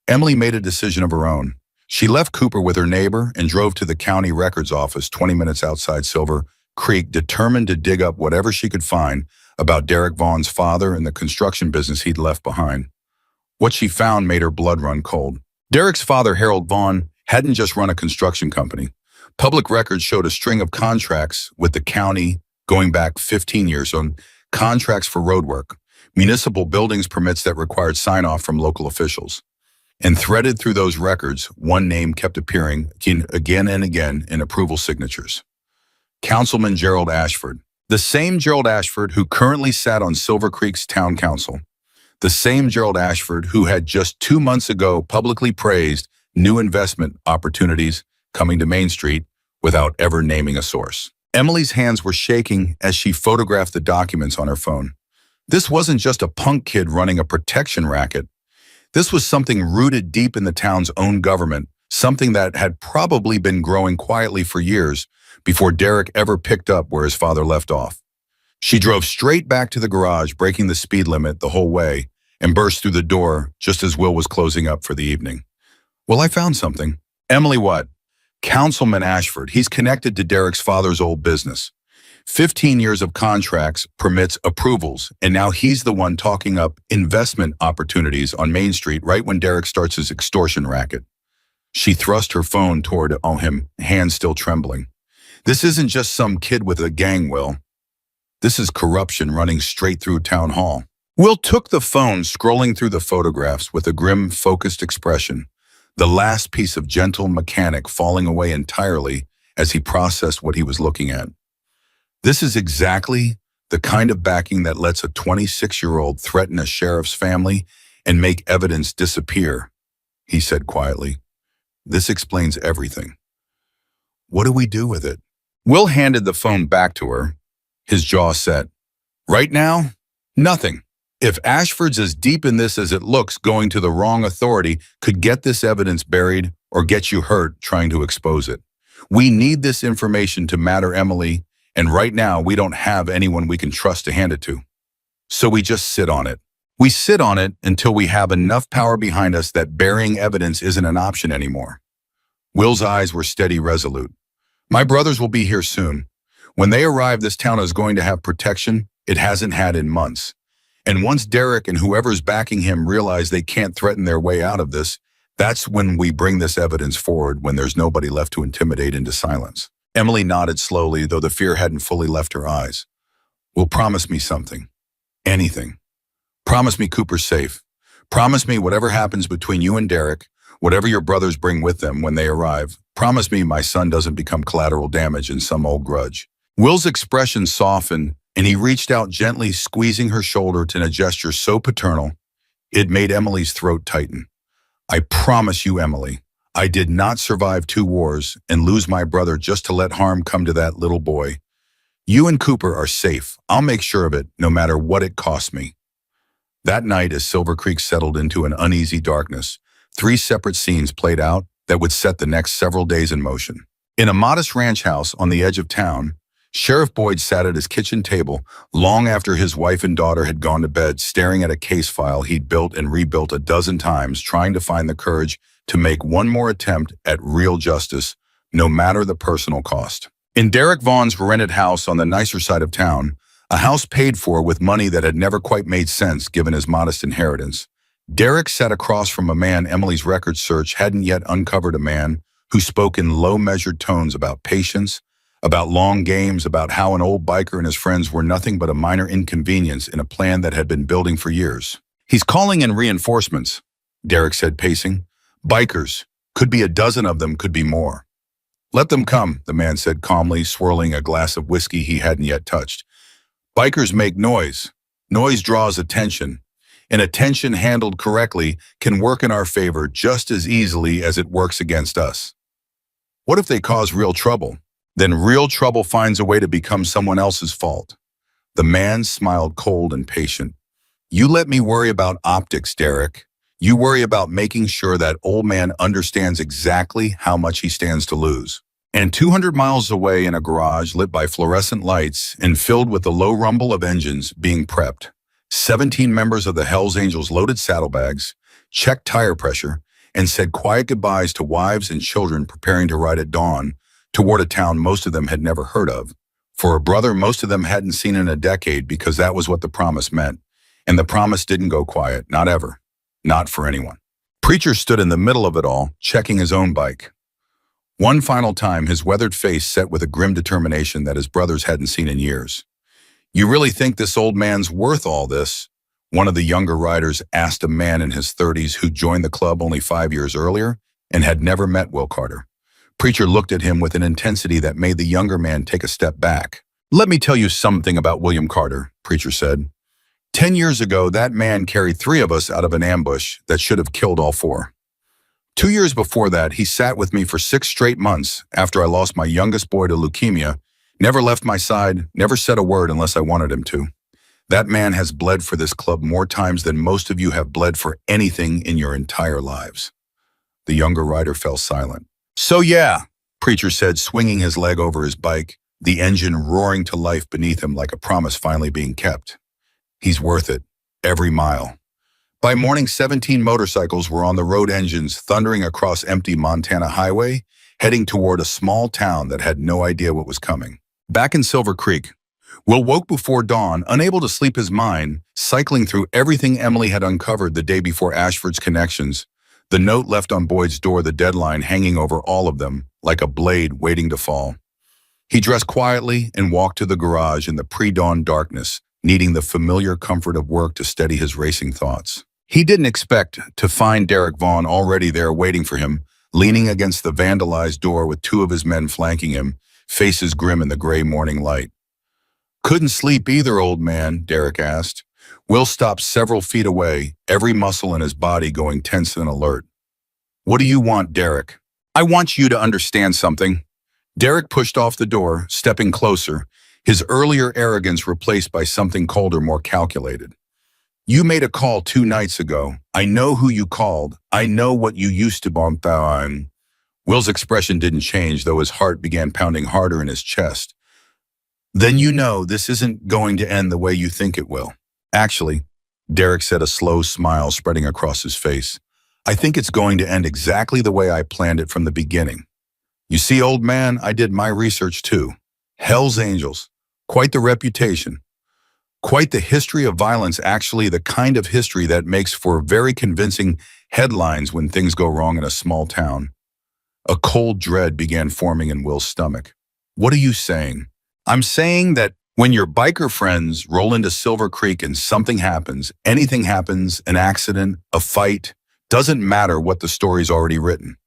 Emily made a decision of her own. She left Cooper with her neighbor and drove to the county records office 20 minutes outside Silver Creek, determined to dig up whatever she could find about Derek Vaughn's father and the construction business he'd left behind. What she found made her blood run cold. Derek's father, Harold Vaughn, hadn't just run a construction company. Public records showed a string of contracts with the county going back 15 years on contracts for roadwork, municipal buildings permits that required sign-off from local officials. And threaded through those records, one name kept appearing again and again in approval signatures. Councilman Gerald Ashford, the same Gerald Ashford who currently sat on Silver Creek's town council. The same Gerald Ashford who had just 2 months ago publicly praised new investment opportunities coming to Main Street without ever naming a source. Emily's hands were shaking as she photographed the documents on her phone. This wasn't just a punk kid running a protection racket. This was something rooted deep in the town's own government, something that had probably been growing quietly for years before Derek ever picked up where his father left off. She drove straight back to the garage, breaking the speed limit the whole way, and burst through the door just as Will was closing up for the evening. "Well, I found something." "Emily, what?" "Councilman Ashford. He's connected to Derek's father's old business. 15 years of contracts, permits, approvals, and now he's the one talking up investment opportunities on Main Street right when Derek starts his extortion racket." She thrust her phone toward him, hands still trembling. "This isn't just some kid with a gang, Will. This is corruption running straight through town hall." Will took the phone, scrolling through the photographs with a grim, focused expression, the last piece of gentle mechanic falling away entirely as he processed what he was looking at. "This is exactly the kind of backing that lets a 26-year-old threaten a sheriff's family and make evidence disappear," he said quietly. "This explains everything. What do we do with it?" Will handed the phone back to her, his jaw set. "Right now, nothing. If Ashford's as deep in this as it looks, going to the wrong authority could get this evidence buried or get you hurt trying to expose it. We need this information to matter, Emily, and right now we don't have anyone we can trust to hand it to. So we just sit on it. We sit on it until we have enough power behind us that burying evidence isn't an option anymore." Will's eyes were steady, resolute. "My brothers will be here soon. When they arrive, this town is going to have protection it hasn't had in months. And once Derek and whoever's backing him realize they can't threaten their way out of this, that's when we bring this evidence forward, when there's nobody left to intimidate into silence." Emily nodded slowly, though the fear hadn't fully left her eyes. "Will, promise me something. Anything. Promise me Cooper's safe. Promise me whatever happens between you and Derek, whatever your brothers bring with them when they arrive, promise me my son doesn't become collateral damage in some old grudge." Will's expression softened, and he reached out gently, squeezing her shoulder in a gesture so paternal, it made Emily's throat tighten. "I promise you, Emily, I did not survive 2 wars and lose my brother just to let harm come to that little boy. You and Cooper are safe. I'll make sure of it, no matter what it costs me." That night, as Silver Creek settled into an uneasy darkness, 3 separate scenes played out that would set the next several days in motion. In a modest ranch house on the edge of town, Sheriff Boyd sat at his kitchen table long after his wife and daughter had gone to bed, staring at a case file he'd built and rebuilt a dozen times, trying to find the courage to make one more attempt at real justice, no matter the personal cost. In Derek Vaughn's rented house on the nicer side of town, a house paid for with money that had never quite made sense given his modest inheritance, Derek sat across from a man Emily's record search hadn't yet uncovered, a man who spoke in low, measured tones about patience, about long games, about how an old biker and his friends were nothing but a minor inconvenience in a plan that had been building for years. "He's calling in reinforcements," Derek said, pacing. "Bikers. Could be a dozen of them, could be more." "Let them come," the man said calmly, swirling a glass of whiskey he hadn't yet touched. "Bikers make noise. Noise draws attention. And attention handled correctly can work in our favor just as easily as it works against us. What if they cause real trouble? Then real trouble finds a way to become someone else's fault." The man smiled, cold and patient. "You let me worry about optics, Derek. You worry about making sure that old man understands exactly how much he stands to lose." And 200 miles away, in a garage lit by fluorescent lights and filled with the low rumble of engines being prepped, 17 members of the Hells Angels loaded saddlebags, checked tire pressure, and said quiet goodbyes to wives and children preparing to ride at dawn toward a town most of them had never heard of, for a brother most of them hadn't seen in a decade, because that was what the promise meant. And the promise didn't go quiet, not ever, not for anyone. Preacher stood in the middle of it all, checking his own bike. One final time, his weathered face set with a grim determination that his brothers hadn't seen in years. "You really think this old man's worth all this?" one of the younger riders asked a man in his 30s who joined the club only 5 years earlier and had never met Will Carter. Preacher looked at him with an intensity that made the younger man take a step back. "Let me tell you something about William Carter," Preacher said. 10 years ago, that man carried three of us out of an ambush that should have killed all four. 2 years before that, he sat with me for 6 straight months after I lost my youngest boy to leukemia, never left my side, never said a word unless I wanted him to. That man has bled for this club more times than most of you have bled for anything in your entire lives. The younger rider fell silent. So yeah, Preacher said, swinging his leg over his bike, the engine roaring to life beneath him like a promise finally being kept. He's worth it, every mile. By morning, 17 motorcycles were on the road, engines thundering across empty Montana highway, heading toward a small town that had no idea what was coming. Back in Silver Creek, Will woke before dawn, unable to sleep his mind, cycling through everything Emily had uncovered the day before Ashford's connections, the note left on Boyd's door, the deadline hanging over all of them, like a blade waiting to fall. He dressed quietly and walked to the garage in the pre-dawn darkness, needing the familiar comfort of work to steady his racing thoughts. He didn't expect to find Derek Vaughn already there waiting for him, leaning against the vandalized door with two of his men flanking him, faces grim in the gray morning light. Couldn't sleep either, old man, Derek asked. Will stopped several feet away, every muscle in his body going tense and alert. What do you want, Derek? I want you to understand something. Derek pushed off the door, stepping closer, his earlier arrogance replaced by something colder, more calculated. You made a call 2 nights ago. I know who you called. I know what you used to bump on. Will's expression didn't change, though his heart began pounding harder in his chest. Then you know this isn't going to end the way you think it will. Actually, Derek said, a slow smile spreading across his face. I think it's going to end exactly the way I planned it from the beginning. You see, old man, I did my research too. Hell's Angels. Quite the reputation. Quite the history of violence, actually the kind of history that makes for very convincing headlines when things go wrong in a small town. A cold dread began forming in Will's stomach. What are you saying? I'm saying that when your biker friends roll into Silver Creek and something happens, anything happens, an accident, a fight, doesn't matter what the story's already written.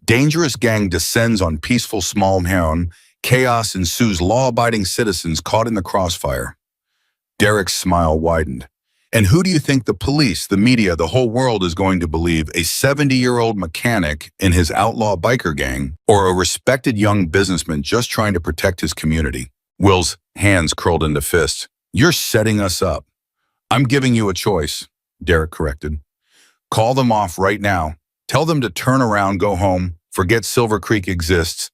Dangerous gang descends on peaceful small town, chaos ensues, law-abiding citizens caught in the crossfire. Derek's smile widened. And who do you think the police, the media, the whole world is going to believe? A 70-year-old mechanic in his outlaw biker gang, or a respected young businessman just trying to protect his community? Will's hands curled into fists. You're setting us up. I'm giving you a choice, Derek corrected. Call them off right now. Tell them to turn around, go home, forget Silver Creek exists,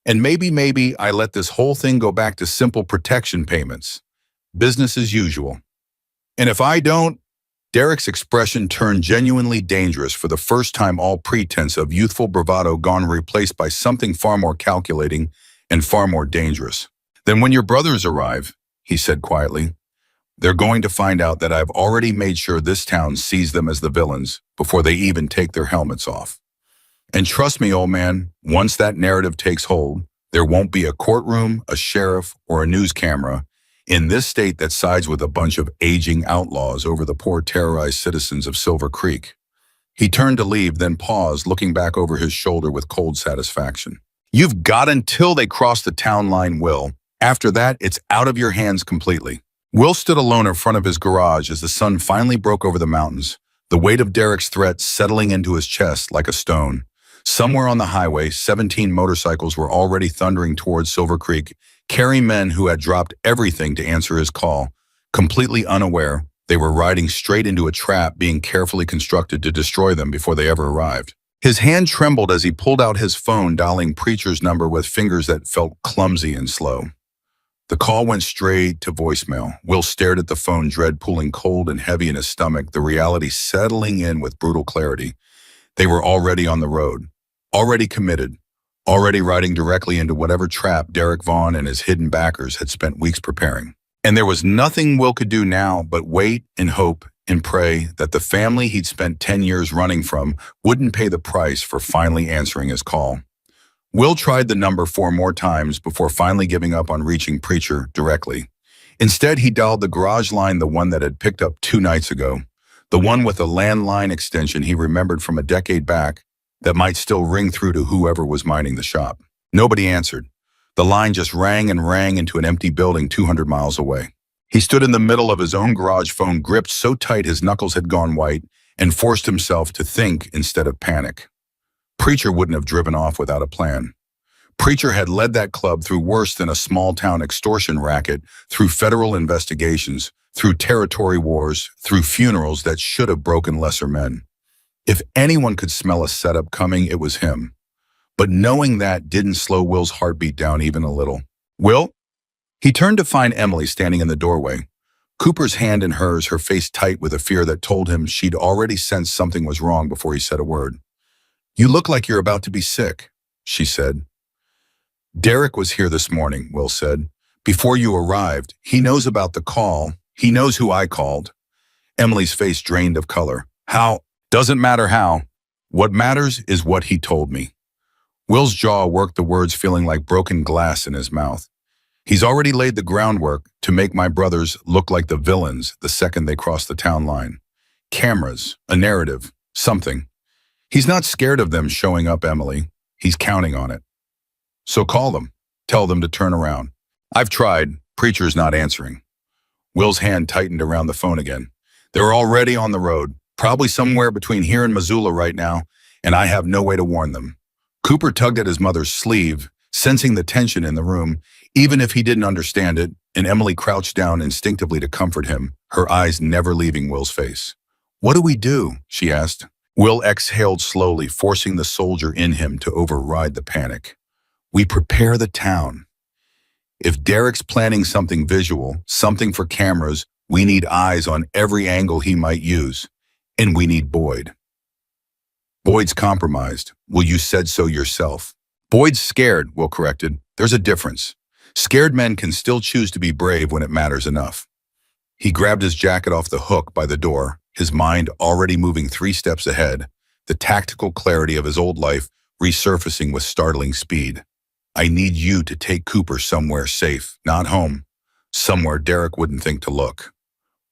and maybe I let this whole thing go back to simple protection payments. Business as usual. And if I don't, Derek's expression turned genuinely dangerous, for the first time all pretense of youthful bravado gone, replaced by something far more calculating and far more dangerous. Then when your brothers arrive, he said quietly, they're going to find out that I've already made sure this town sees them as the villains before they even take their helmets off. And trust me, old man, once that narrative takes hold, there won't be a courtroom, a sheriff, or a news camera in this state that sides with a bunch of aging outlaws over the poor terrorized citizens of Silver Creek. He turned to leave, then paused, looking back over his shoulder with cold satisfaction. You've got until they cross the town line, Will. After that, it's out of your hands completely. Will stood alone in front of his garage as the sun finally broke over the mountains, the weight of Derek's threat settling into his chest like a stone. Somewhere on the highway, 17 motorcycles were already thundering towards Silver Creek, carrying men who had dropped everything to answer his call. Completely unaware, they were riding straight into a trap being carefully constructed to destroy them before they ever arrived. His hand trembled as he pulled out his phone, dialing Preacher's number with fingers that felt clumsy and slow. The call went straight to voicemail. Will stared at the phone, dread pooling cold and heavy in his stomach, the reality settling in with brutal clarity. They were already on the road, already committed, already riding directly into whatever trap Derek Vaughn and his hidden backers had spent weeks preparing. And there was nothing Will could do now but wait and hope and pray that the family he'd spent 10 years running from wouldn't pay the price for finally answering his call. Will tried the number 4 more times before finally giving up on reaching Preacher directly. Instead, he dialed the garage line, the one that had picked up 2 nights ago, the one with a landline extension he remembered from a decade back that might still ring through to whoever was minding the shop. Nobody answered. The line just rang and rang into an empty building 200 miles away. He stood in the middle of his own garage, phone gripped so tight his knuckles had gone white, and forced himself to think instead of panic. Preacher wouldn't have driven off without a plan. Preacher had led that club through worse than a small-town extortion racket, through federal investigations, through territory wars, through funerals that should have broken lesser men. If anyone could smell a setup coming, it was him. But knowing that didn't slow Will's heartbeat down even a little. Will? He turned to find Emily standing in the doorway. Cooper's hand in hers, her face tight with a fear that told him she'd already sensed something was wrong before he said a word. "You look like you're about to be sick," she said. "Derek was here this morning," Will said. "Before you arrived. He knows about the call. He knows who I called." Emily's face drained of color. "How?" "Doesn't matter how. What matters is what he told me." Will's jaw worked, the words feeling like broken glass in his mouth. "He's already laid the groundwork to make my brothers look like the villains the second they cross the town line. Cameras, a narrative, something. He's not scared of them showing up, Emily. He's counting on it. So call them. Tell them to turn around." "I've tried." Preacher's not answering. Will's hand tightened around the phone again. "They're already on the road, probably somewhere between here and Missoula right now, and I have no way to warn them." Cooper tugged at his mother's sleeve, sensing the tension in the room, even if he didn't understand it, and Emily crouched down instinctively to comfort him, her eyes never leaving Will's face. "What do we do?" she asked. Will exhaled slowly, forcing the soldier in him to override the panic. "We prepare the town. If Derek's planning something visual, something for cameras, we need eyes on every angle he might use. And we need Boyd." "Boyd's compromised. Well, you said so yourself." "Boyd's scared," Will corrected. "There's a difference. Scared men can still choose to be brave when it matters enough." He grabbed his jacket off the hook by the door, his mind already moving 3 steps ahead, the tactical clarity of his old life resurfacing with startling speed. "I need you to take Cooper somewhere safe, not home. Somewhere Derek wouldn't think to look."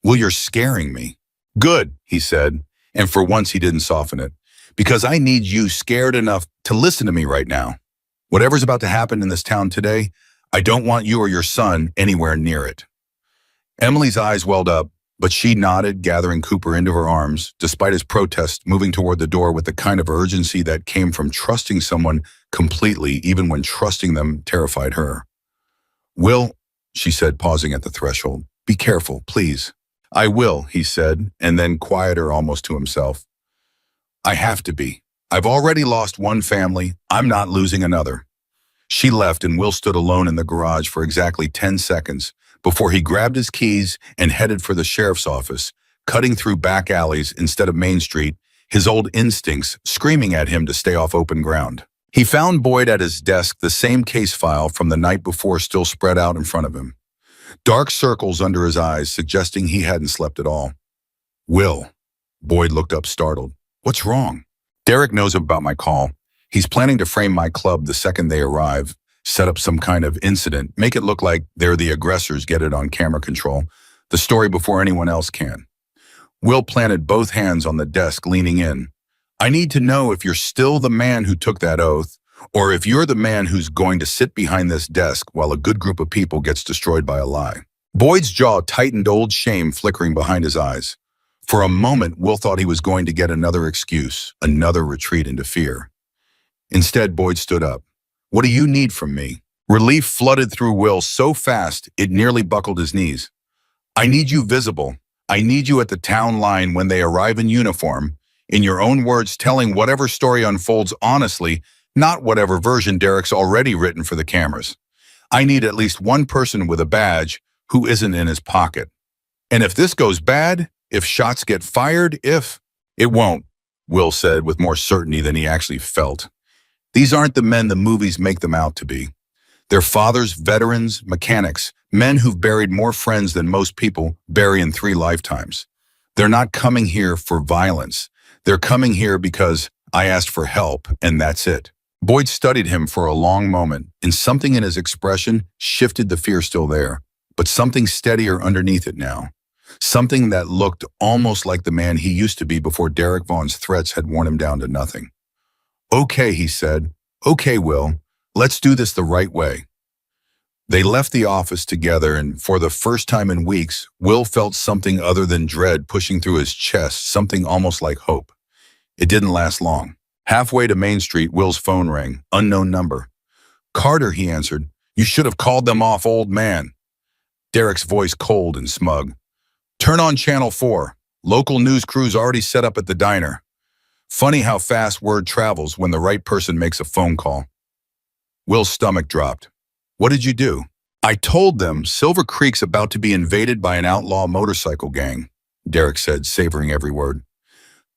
"Well, you're scaring me." "Good," he said, and for once he didn't soften it. "Because I need you scared enough to listen to me right now. Whatever's about to happen in this town today, I don't want you or your son anywhere near it." Emily's eyes welled up, but she nodded, gathering Cooper into her arms, despite his protest, moving toward the door with the kind of urgency that came from trusting someone completely, even when trusting them terrified her. "Will," she said, pausing at the threshold, "be careful, please." "I will," he said, and then quieter almost to himself. "I have to be. I've already lost one family. I'm not losing another." She left, and Will stood alone in the garage for exactly 10 seconds before he grabbed his keys and headed for the sheriff's office, cutting through back alleys instead of Main Street, his old instincts screaming at him to stay off open ground. He found Boyd at his desk, the same case file from the night before still spread out in front of him. Dark circles under his eyes, suggesting he hadn't slept at all. "Will." Boyd looked up startled. "What's wrong?" "Derek knows about my call. He's planning to frame my club the second they arrive, set up some kind of incident, make it look like they're the aggressors, get it on camera control, the story before anyone else can." Will planted both hands on the desk, leaning in. "I need to know if you're still the man who took that oath, or if you're the man who's going to sit behind this desk while a good group of people gets destroyed by a lie." Boyd's jaw tightened, old shame flickering behind his eyes. For a moment, Will thought he was going to get another excuse, another retreat into fear. Instead, Boyd stood up. "What do you need from me?" Relief flooded through Will so fast it nearly buckled his knees. "I need you visible. I need you at the town line when they arrive in uniform, in your own words, telling whatever story unfolds honestly, not whatever version Derek's already written for the cameras. I need at least one person with a badge who isn't in his pocket. And if this goes bad, if shots get fired, if..." "It won't," Will said with more certainty than he actually felt. "These aren't the men the movies make them out to be. They're fathers, veterans, mechanics, men who've buried more friends than most people bury in 3 lifetimes. They're not coming here for violence. They're coming here because I asked for help, and that's it." Boyd studied him for a long moment, and something in his expression shifted the fear still there, but something steadier underneath it now. Something that looked almost like the man he used to be before Derek Vaughn's threats had worn him down to nothing. "Okay," he said. "Okay, Will. Let's do this the right way." They left the office together, and for the first time in weeks, Will felt something other than dread pushing through his chest, something almost like hope. It didn't last long. Halfway to Main Street, Will's phone rang. Unknown number. "Carter," he answered. "You should have called them off, old man." Derek's voice cold and smug. "Turn on Channel 4. Local news crew's already set up at the diner." Funny how fast word travels when the right person makes a phone call. Will's stomach dropped. "What did you do?" "I told them Silver Creek's about to be invaded by an outlaw motorcycle gang," Derek said, savoring every word.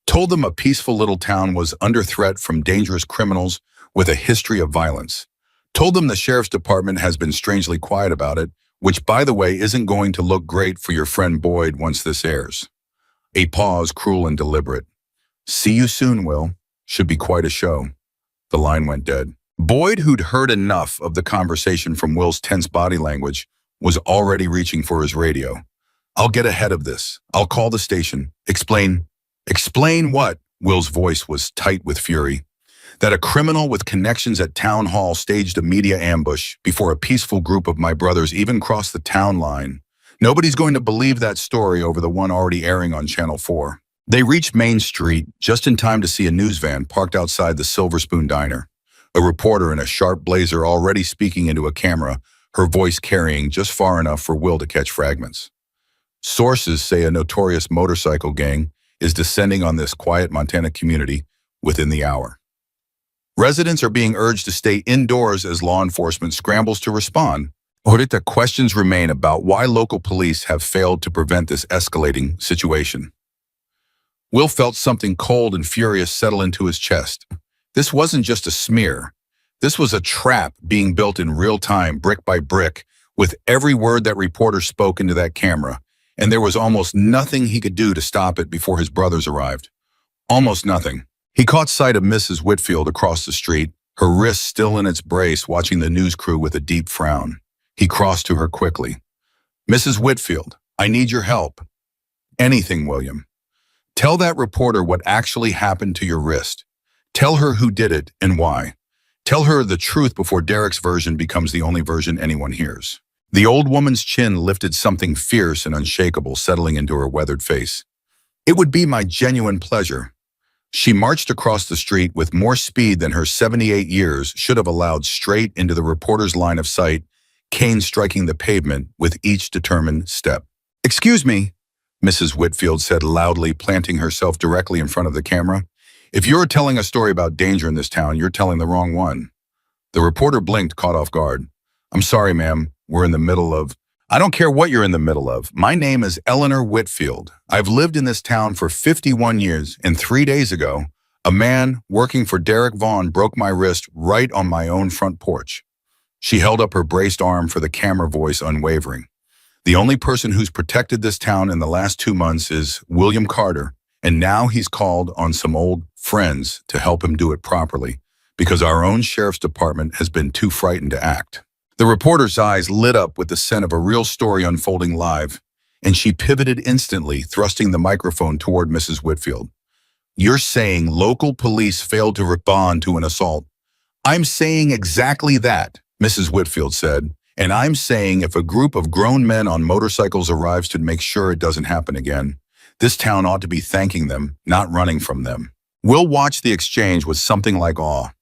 "Told them a peaceful little town was under threat from dangerous criminals with a history of violence. Told them the sheriff's department has been strangely quiet about it, which, by the way, isn't going to look great for your friend Boyd once this airs." A pause, cruel and deliberate. "See you soon, Will. Should be quite a show." The line went dead. Boyd, who'd heard enough of the conversation from Will's tense body language, was already reaching for his radio. "I'll get ahead of this. I'll call the station. Explain." "Explain what?" Will's voice was tight with fury. "That a criminal with connections at town hall staged a media ambush before a peaceful group of my brothers even crossed the town line. Nobody's going to believe that story over the one already airing on Channel 4. They reached Main Street just in time to see a news van parked outside the Silver Spoon Diner. A reporter in a sharp blazer already speaking into a camera, her voice carrying just far enough for Will to catch fragments. "Sources say a notorious motorcycle gang is descending on this quiet Montana community within the hour. Residents are being urged to stay indoors as law enforcement scrambles to respond. Ahorita questions remain about why local police have failed to prevent this escalating situation." Will felt something cold and furious settle into his chest. This wasn't just a smear. This was a trap being built in real time, brick by brick, with every word that reporter spoke into that camera, and there was almost nothing he could do to stop it before his brothers arrived. Almost nothing. He caught sight of Mrs. Whitfield across the street, her wrist still in its brace, watching the news crew with a deep frown. He crossed to her quickly. "Mrs. Whitfield, I need your help." "Anything, William. Tell that reporter what actually happened to your wrist. Tell her who did it and why. Tell her the truth before Derek's version becomes the only version anyone hears." The old woman's chin lifted, something fierce and unshakable settling into her weathered face. "It would be my genuine pleasure." She marched across the street with more speed than her 78 years should have allowed, straight into the reporter's line of sight, cane striking the pavement with each determined step. "Excuse me," Mrs. Whitfield said loudly, planting herself directly in front of the camera. "If you're telling a story about danger in this town, you're telling the wrong one." The reporter blinked, caught off guard. "I'm sorry, ma'am. We're in the middle of—" "I don't care what you're in the middle of. My name is Eleanor Whitfield. I've lived in this town for 51 years, and 3 days ago, a man working for Derek Vaughn broke my wrist right on my own front porch." She held up her braced arm for the camera, voice unwavering. "The only person who's protected this town in the last 2 months is William Carter, and now he's called on some old friends to help him do it properly, because our own sheriff's department has been too frightened to act." The reporter's eyes lit up with the scent of a real story unfolding live, and she pivoted instantly, thrusting the microphone toward Mrs. Whitfield. "You're saying local police failed to respond to an assault?" "I'm saying exactly that," Mrs. Whitfield said, "and I'm saying if a group of grown men on motorcycles arrives to make sure it doesn't happen again, this town ought to be thanking them, not running from them." Will watched the exchange with something like awe.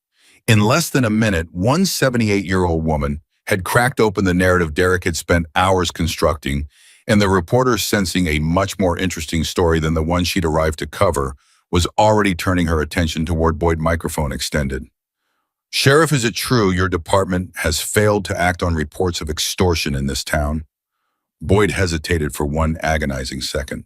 In less than a minute, one 78-year-old woman had cracked open the narrative Derek had spent hours constructing, and the reporter, sensing a much more interesting story than the one she'd arrived to cover, was already turning her attention toward Boyd, microphone extended. "Sheriff, is it true your department has failed to act on reports of extortion in this town?" Boyd hesitated for one agonizing second.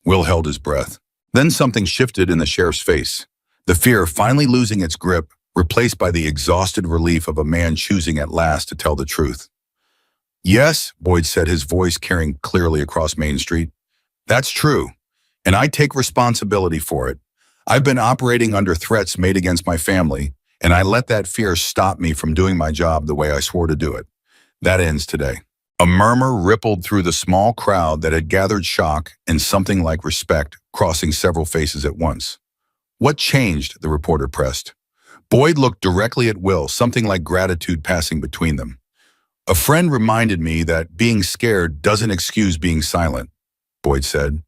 Will held his breath. Then something shifted in the sheriff's face, the fear finally losing its grip, replaced by the exhausted relief of a man choosing at last to tell the truth. "Yes," Boyd said, his voice carrying clearly across Main Street. "That's true, and I take responsibility for it. I've been operating under threats made against my family, and I let that fear stop me from doing my job the way I swore to do it. That ends today." A murmur rippled through the small crowd that had gathered, shock and something like respect crossing several faces at once. "What changed?" the reporter pressed. Boyd looked directly at Will, something like gratitude passing between them. A friend reminded me that being scared doesn't excuse being silent, Boyd said.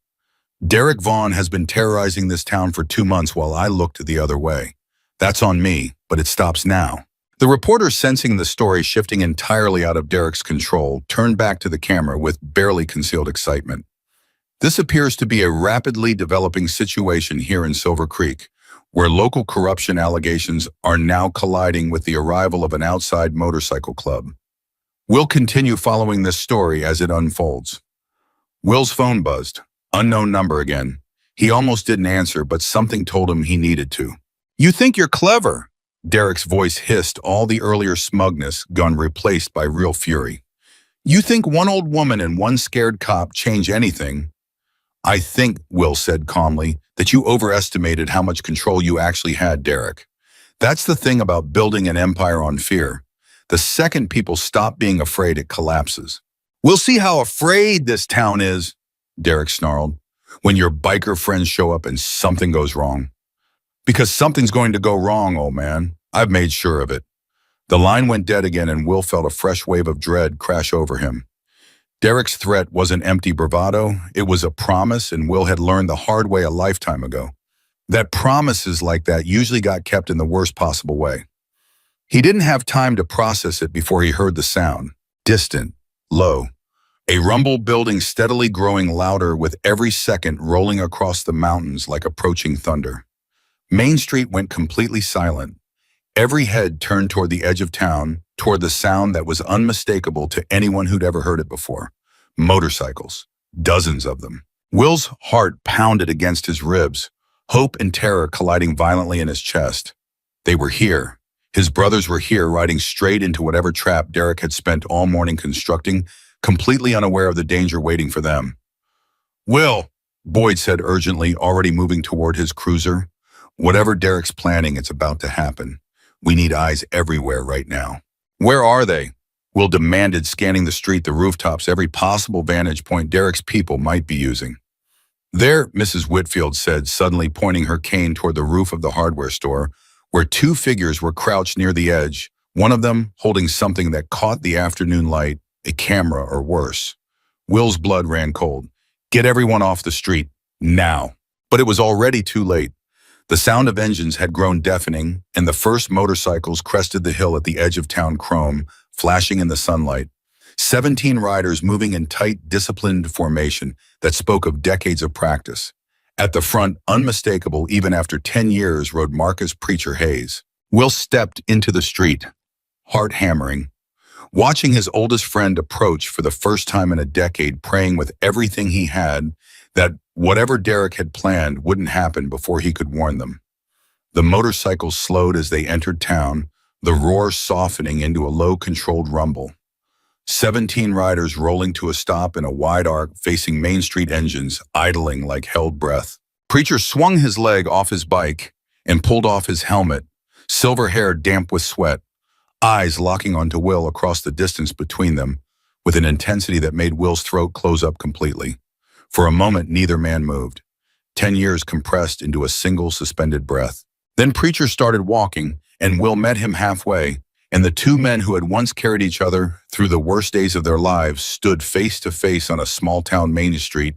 Derek Vaughn has been terrorizing this town for 2 months while I looked the other way. That's on me, but it stops now. The reporter, sensing the story shifting entirely out of Derek's control, turned back to the camera with barely concealed excitement. This appears to be a rapidly developing situation here in Silver Creek, where local corruption allegations are now colliding with the arrival of an outside motorcycle club. We'll continue following this story as it unfolds. Will's phone buzzed. Unknown number again. He almost didn't answer, but something told him he needed to. "You think you're clever?" Derek's voice hissed, all the earlier smugness gone replaced by real fury. "You think one old woman and one scared cop change anything?" "I think," Will said calmly, "that you overestimated how much control you actually had, Derek. That's the thing about building an empire on fear. The second people stop being afraid, it collapses." "We'll see how afraid this town is," Derek snarled, "when your biker friends show up and something goes wrong." "Because something's going to go wrong, old man. I've made sure of it." The line went dead again, and Will felt a fresh wave of dread crash over him. Derek's threat wasn't empty bravado, it was a promise, and Will had learned the hard way a lifetime ago. That promises like that usually got kept in the worst possible way. He didn't have time to process it before he heard the sound. Distant, low. A rumble building, steadily growing louder with every second, rolling across the mountains like approaching thunder. Main Street went completely silent. Every head turned toward the edge of town, toward the sound that was unmistakable to anyone who'd ever heard it before. Motorcycles. Dozens of them. Will's heart pounded against his ribs, hope and terror colliding violently in his chest. They were here. His brothers were here, riding straight into whatever trap Derek had spent all morning constructing, completely unaware of the danger waiting for them. "Will," Boyd said urgently, already moving toward his cruiser. "Whatever Derek's planning, it's about to happen. We need eyes everywhere right now." "Where are they?" Will demanded, scanning the street, the rooftops, every possible vantage point Derek's people might be using. "There," Mrs. Whitfield said, suddenly pointing her cane toward the roof of the hardware store, where two figures were crouched near the edge, one of them holding something that caught the afternoon light, a camera or worse. Will's blood ran cold. "Get everyone off the street, now." But it was already too late. The sound of engines had grown deafening, and the first motorcycles crested the hill at the edge of town, chrome, flashing in the sunlight. 17 riders moving in tight, disciplined formation that spoke of decades of practice. At the front, unmistakable even after 10 years, rode Marcus Preacher Hayes. Will stepped into the street, heart hammering, watching his oldest friend approach for the first time in a decade, praying with everything he had that whatever Derek had planned wouldn't happen before he could warn them. The motorcycles slowed as they entered town, the roar softening into a low, controlled rumble. 17 riders rolling to a stop in a wide arc, facing Main Street engines, idling like held breath. Preacher swung his leg off his bike and pulled off his helmet, silver hair damp with sweat, eyes locking onto Will across the distance between them, with an intensity that made Will's throat close up completely. For a moment, neither man moved. 10 years compressed into a single suspended breath. Then Preacher started walking, and Will met him halfway, and the two men who had once carried each other through the worst days of their lives stood face to face on a small-town Main Street,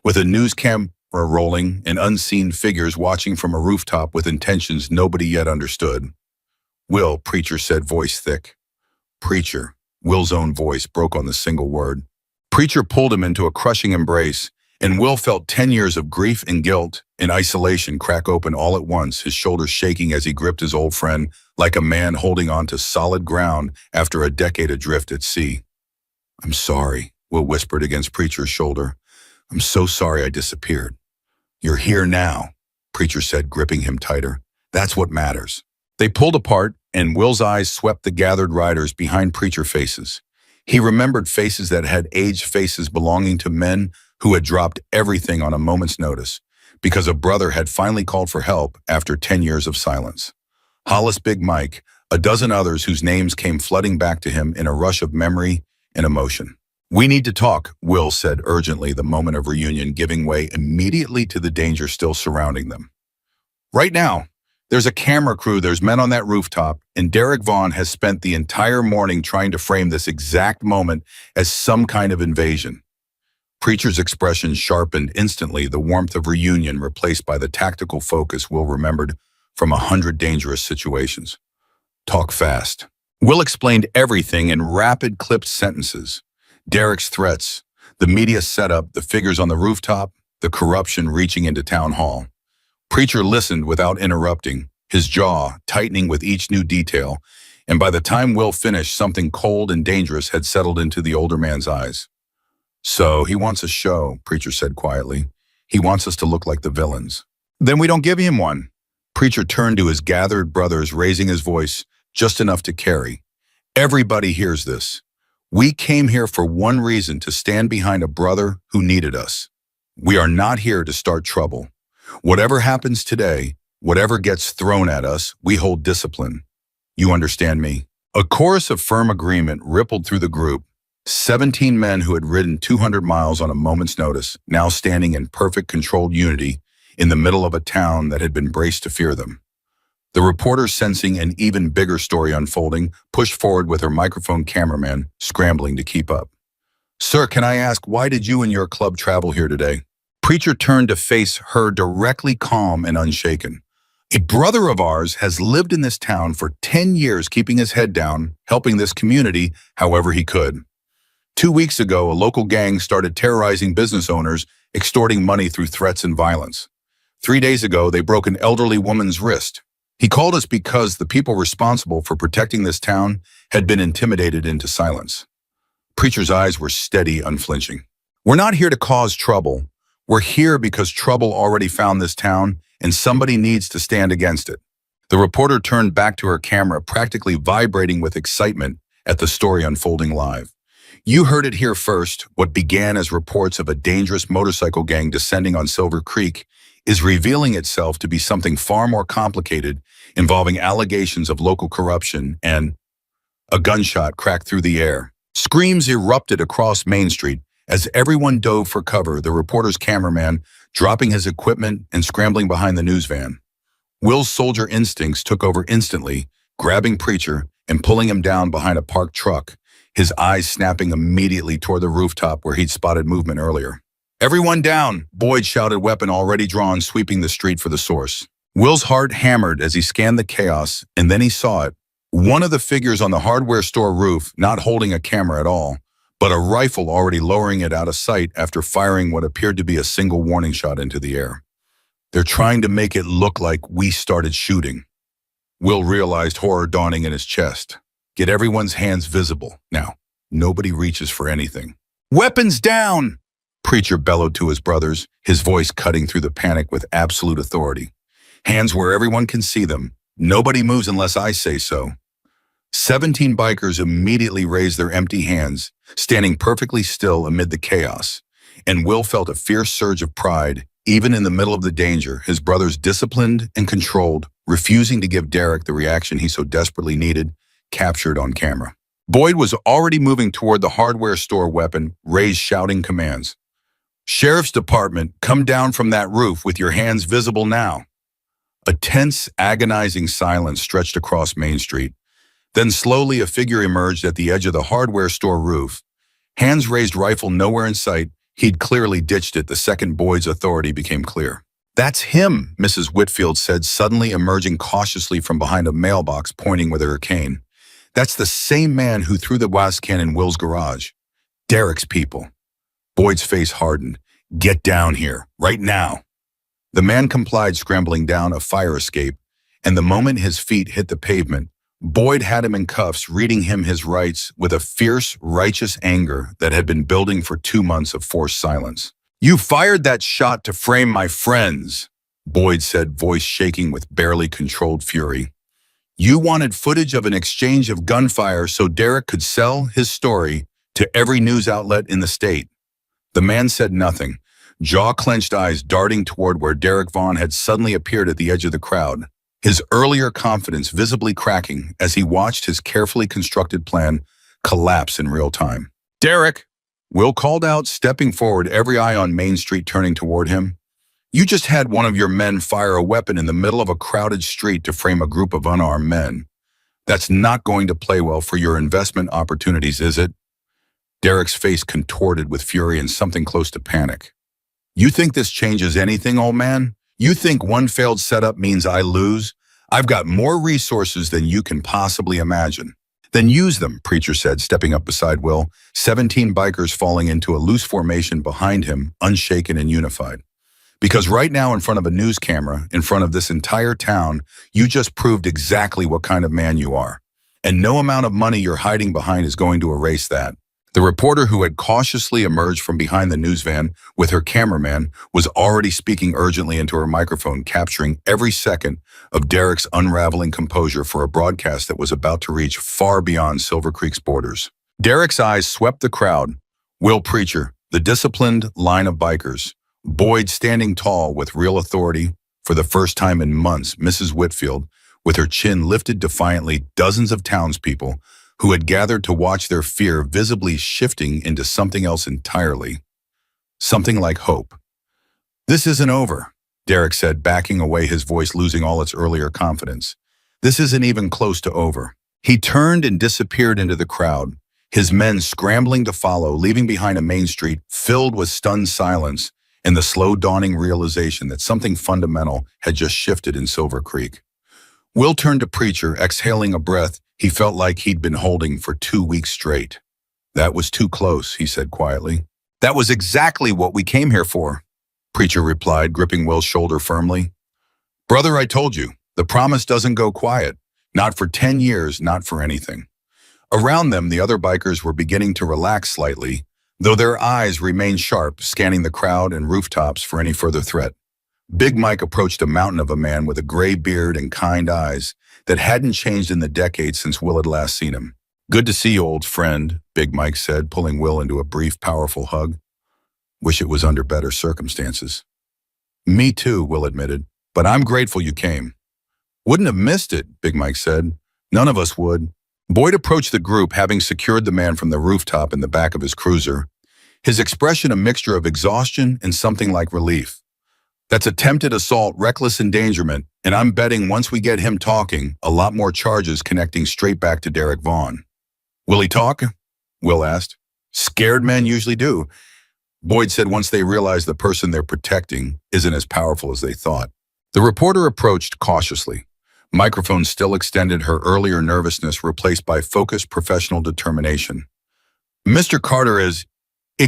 with a news camera rolling and unseen figures watching from a rooftop with intentions nobody yet understood. "Will," Preacher said, voice thick. "Preacher." Will's own voice broke on the single word. Preacher pulled him into a crushing embrace, and Will felt 10 years of grief and guilt and isolation crack open all at once, his shoulders shaking as he gripped his old friend like a man holding on to solid ground after a decade adrift at sea. "I'm sorry," Will whispered against Preacher's shoulder. "I'm so sorry I disappeared." "You're here now," Preacher said, gripping him tighter. "That's what matters." They pulled apart, and Will's eyes swept the gathered riders behind Preacher faces. He remembered faces that had aged, faces belonging to men who had dropped everything on a moment's notice, because a brother had finally called for help after 10 years of silence. Hollis, Big Mike, a dozen others whose names came flooding back to him in a rush of memory and emotion. "We need to talk," Will said urgently, the moment of reunion giving way immediately to the danger still surrounding them. "Right now." There's a camera crew, there's men on that rooftop, and Derek Vaughn has spent the entire morning trying to frame this exact moment as some kind of invasion. Preacher's expression sharpened instantly, the warmth of reunion replaced by the tactical focus Will remembered from 100 dangerous situations. Talk fast. Will explained everything in rapid, clipped sentences. Derek's threats, the media setup, the figures on the rooftop, the corruption reaching into town hall. Preacher listened without interrupting, his jaw tightening with each new detail, and by the time Will finished, something cold and dangerous had settled into the older man's eyes. So he wants a show, Preacher said quietly. He wants us to look like the villains. Then we don't give him one. Preacher turned to his gathered brothers, raising his voice just enough to carry. Everybody hears this. We came here for one reason, to stand behind a brother who needed us. We are not here to start trouble. Whatever happens today, whatever gets thrown at us, we hold discipline. You understand me? A chorus of firm agreement rippled through the group. 17 men who had ridden 200 miles on a moment's notice, now standing in perfect controlled unity in the middle of a town that had been braced to fear them. The reporter, sensing an even bigger story unfolding, pushed forward with her microphone, cameraman scrambling to keep up. Sir, can I ask, why did you and your club travel here today? Preacher turned to face her directly, calm and unshaken. A brother of ours has lived in this town for 10 years, keeping his head down, helping this community however he could. 2 weeks ago, a local gang started terrorizing business owners, extorting money through threats and violence. 3 days ago, they broke an elderly woman's wrist. He called us because the people responsible for protecting this town had been intimidated into silence. Preacher's eyes were steady, unflinching. We're not here to cause trouble. We're here because trouble already found this town, and somebody needs to stand against it. The reporter turned back to her camera, practically vibrating with excitement at the story unfolding live. You heard it here first. What began as reports of a dangerous motorcycle gang descending on Silver Creek is revealing itself to be something far more complicated, involving allegations of local corruption and a gunshot cracked through the air. Screams erupted across Main Street as everyone dove for cover, the reporter's cameraman dropping his equipment and scrambling behind the news van. Will's soldier instincts took over instantly, grabbing Preacher and pulling him down behind a parked truck, his eyes snapping immediately toward the rooftop where he'd spotted movement earlier. Everyone down, Boyd shouted, weapon already drawn, sweeping the street for the source. Will's heart hammered as he scanned the chaos, and then he saw it. One of the figures on the hardware store roof, not holding a camera at all, but a rifle already lowering it out of sight after firing what appeared to be a single warning shot into the air. They're trying to make it look like we started shooting. Will realized, horror dawning in his chest. Get everyone's hands visible. Now, nobody reaches for anything. Weapons down! Preacher bellowed to his brothers, his voice cutting through the panic with absolute authority. Hands where everyone can see them. Nobody moves unless I say so. 17 bikers immediately raised their empty hands, standing perfectly still amid the chaos. And Will felt a fierce surge of pride, even in the middle of the danger, his brothers disciplined and controlled, refusing to give Derek the reaction he so desperately needed, captured on camera. Boyd was already moving toward the hardware store, weapon raised, shouting commands. Sheriff's Department, come down from that roof with your hands visible now. A tense, agonizing silence stretched across Main Street. Then slowly a figure emerged at the edge of the hardware store roof. Hands raised, rifle nowhere in sight. He'd clearly ditched it the second Boyd's authority became clear. That's him, Mrs. Whitfield said, suddenly emerging cautiously from behind a mailbox, pointing with her cane. That's the same man who threw the gas can in Will's garage. Derek's people. Boyd's face hardened. Get down here, right now. The man complied, scrambling down a fire escape, and the moment his feet hit the pavement, Boyd had him in cuffs, reading him his rights with a fierce, righteous anger that had been building for 2 months of forced silence. You fired that shot to frame my friends, Boyd said, voice shaking with barely controlled fury. You wanted footage of an exchange of gunfire so Derek could sell his story to every news outlet in the state. The man said nothing, jaw-clenched eyes darting toward where Derek Vaughn had suddenly appeared at the edge of the crowd, his earlier confidence visibly cracking as he watched his carefully constructed plan collapse in real time. Derek, Will called out, stepping forward, every eye on Main Street turning toward him. You just had one of your men fire a weapon in the middle of a crowded street to frame a group of unarmed men. That's not going to play well for your investment opportunities, is it? Derek's face contorted with fury and something close to panic. You think this changes anything, old man? You think one failed setup means I lose? I've got more resources than you can possibly imagine. Then use them, Preacher said, stepping up beside Will, 17 bikers falling into a loose formation behind him, unshaken and unified. Because right now in front of a news camera, in front of this entire town, you just proved exactly what kind of man you are. And no amount of money you're hiding behind is going to erase that. The reporter who had cautiously emerged from behind the news van with her cameraman was already speaking urgently into her microphone, capturing every second of Derek's unraveling composure for a broadcast that was about to reach far beyond Silver Creek's borders. Derek's eyes swept the crowd. Will Preacher, the disciplined line of bikers, Boyd standing tall with real authority for the first time in months, Mrs. Whitfield, with her chin lifted defiantly, dozens of townspeople who had gathered to watch their fear visibly shifting into something else entirely. Something like hope. This isn't over, Derek said, backing away, his voice losing all its earlier confidence. This isn't even close to over. He turned and disappeared into the crowd, his men scrambling to follow, leaving behind a main street filled with stunned silence and the slow dawning realization that something fundamental had just shifted in Silver Creek. Will turned to Preacher, exhaling a breath he felt like he'd been holding for 2 weeks straight. That was too close, he said quietly. That was exactly what we came here for, Preacher replied, gripping Will's shoulder firmly. Brother, I told you, the promise doesn't go quiet. Not for 10 years, not for anything. Around them, the other bikers were beginning to relax slightly, though their eyes remained sharp, scanning the crowd and rooftops for any further threat. Big Mike approached a mountain of a man with a gray beard and kind eyes that hadn't changed in the decades since Will had last seen him. Good to see you, old friend, Big Mike said, pulling Will into a brief, powerful hug. Wish it was under better circumstances. Me too, Will admitted, but I'm grateful you came. Wouldn't have missed it, Big Mike said. None of us would. Boyd approached the group, having secured the man from the rooftop in the back of his cruiser, his expression a mixture of exhaustion and something like relief. That's attempted assault, reckless endangerment, and I'm betting once we get him talking, a lot more charges connecting straight back to Derek Vaughn. Will he talk? Will asked. Scared men usually do. Boyd said once they realize the person they're protecting isn't as powerful as they thought. The reporter approached cautiously. Microphone still extended, her earlier nervousness replaced by focused professional determination. Mr. Carter,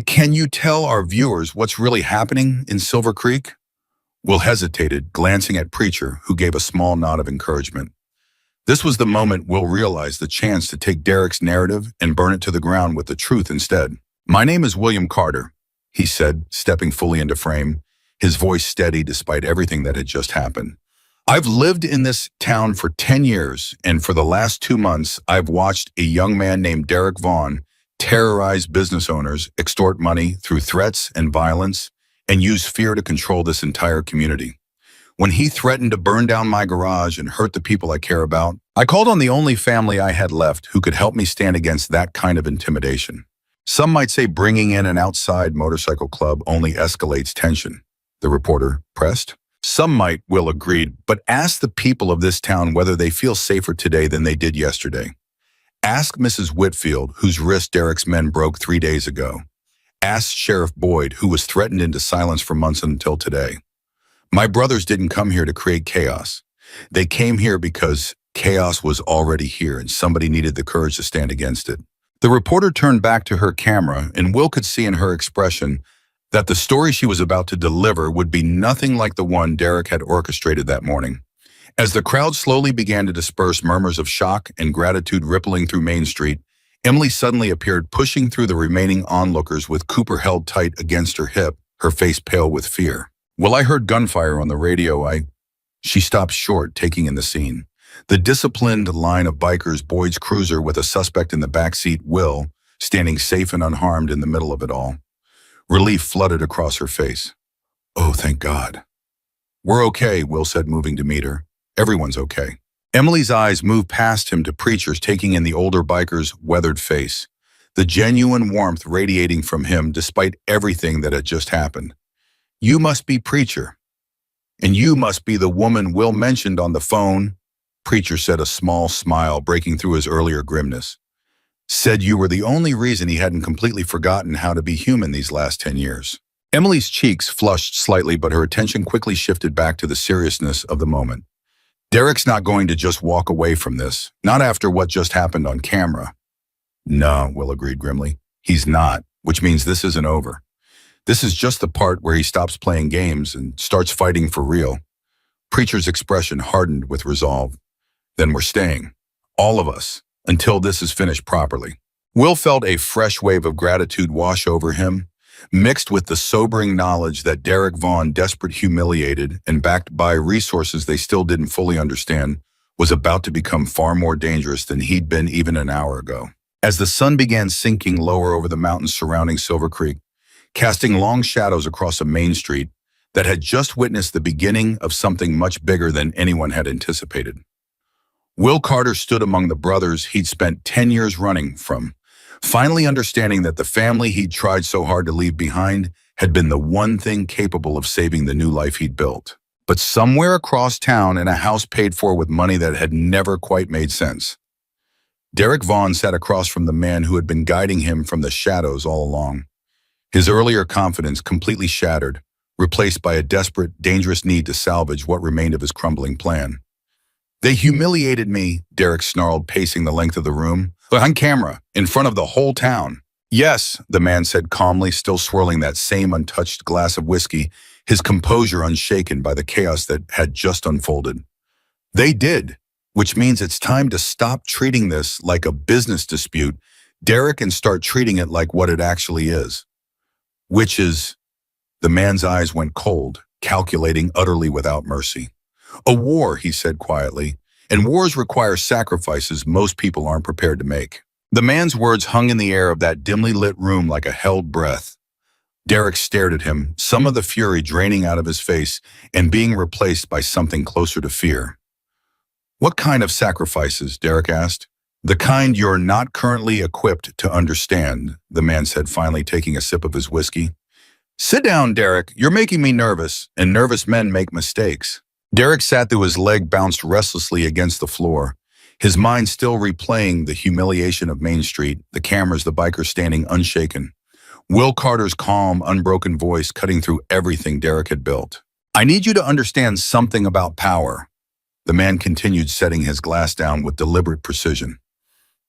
can you tell our viewers what's really happening in Silver Creek? Will hesitated, glancing at Preacher, who gave a small nod of encouragement. This was the moment Will realized the chance to take Derek's narrative and burn it to the ground with the truth instead. My name is William Carter, he said, stepping fully into frame, his voice steady despite everything that had just happened. I've lived in this town for 10 years, and for the last 2 months, I've watched a young man named Derek Vaughn terrorize business owners, extort money through threats and violence, and use fear to control this entire community. When he threatened to burn down my garage and hurt the people I care about, I called on the only family I had left who could help me stand against that kind of intimidation. Some might say bringing in an outside motorcycle club only escalates tension, the reporter pressed. Some might, Will agreed, but ask the people of this town whether they feel safer today than they did yesterday. Ask Mrs. Whitfield, whose wrist Derek's men broke 3 days ago. Ask Sheriff Boyd, who was threatened into silence for months until today. My brothers didn't come here to create chaos. They came here because chaos was already here and somebody needed the courage to stand against it. The reporter turned back to her camera, and Will could see in her expression that the story she was about to deliver would be nothing like the one Derek had orchestrated that morning. As the crowd slowly began to disperse, murmurs of shock and gratitude rippling through Main Street, Emily suddenly appeared, pushing through the remaining onlookers with Cooper held tight against her hip, her face pale with fear. Well, I heard gunfire on the radio. She stopped short, taking in the scene. The disciplined line of bikers, Boyd's cruiser with a suspect in the back seat, Will, standing safe and unharmed in the middle of it all. Relief flooded across her face. Oh, thank God. We're okay, Will said, moving to meet her. Everyone's okay. Emily's eyes moved past him to Preacher's, taking in the older biker's weathered face, the genuine warmth radiating from him despite everything that had just happened. You must be Preacher. And you must be the woman Will mentioned on the phone, Preacher said, a small smile breaking through his earlier grimness. Said you were the only reason he hadn't completely forgotten how to be human these last 10 years. Emily's cheeks flushed slightly, but her attention quickly shifted back to the seriousness of the moment. Derek's not going to just walk away from this, not after what just happened on camera. No, Will agreed grimly. He's not, which means this isn't over. This is just the part where he stops playing games and starts fighting for real. Preacher's expression hardened with resolve. Then we're staying. All of us. Until this is finished properly. Will felt a fresh wave of gratitude wash over him, mixed with the sobering knowledge that Derek Vaughn, desperate, humiliated, and backed by resources they still didn't fully understand, was about to become far more dangerous than he'd been even an hour ago. As the sun began sinking lower over the mountains surrounding Silver Creek, casting long shadows across a main street that had just witnessed the beginning of something much bigger than anyone had anticipated. Will Carter stood among the brothers he'd spent 10 years running from, finally understanding that the family he'd tried so hard to leave behind had been the one thing capable of saving the new life he'd built. But somewhere across town, in a house paid for with money that had never quite made sense, Derek Vaughn sat across from the man who had been guiding him from the shadows all along. His earlier confidence completely shattered, replaced by a desperate, dangerous need to salvage what remained of his crumbling plan. They humiliated me, Derek snarled, pacing the length of the room. On camera, in front of the whole town. Yes, the man said calmly, still swirling that same untouched glass of whiskey, his composure unshaken by the chaos that had just unfolded. They did, which means it's time to stop treating this like a business dispute, Derek, and start treating it like what it actually is. Which is, the man's eyes went cold, calculating utterly without mercy. A war, he said quietly, and wars require sacrifices most people aren't prepared to make. The man's words hung in the air of that dimly lit room like a held breath. Derek stared at him, some of the fury draining out of his face and being replaced by something closer to fear. What kind of sacrifices? Derek asked. The kind you're not currently equipped to understand, the man said, finally taking a sip of his whiskey. Sit down, Derek. You're making me nervous, and nervous men make mistakes. Derek sat though his leg bounced restlessly against the floor, his mind still replaying the humiliation of Main Street, the cameras, the bikers standing unshaken. Will Carter's calm, unbroken voice cutting through everything Derek had built. I need you to understand something about power. The man continued, setting his glass down with deliberate precision.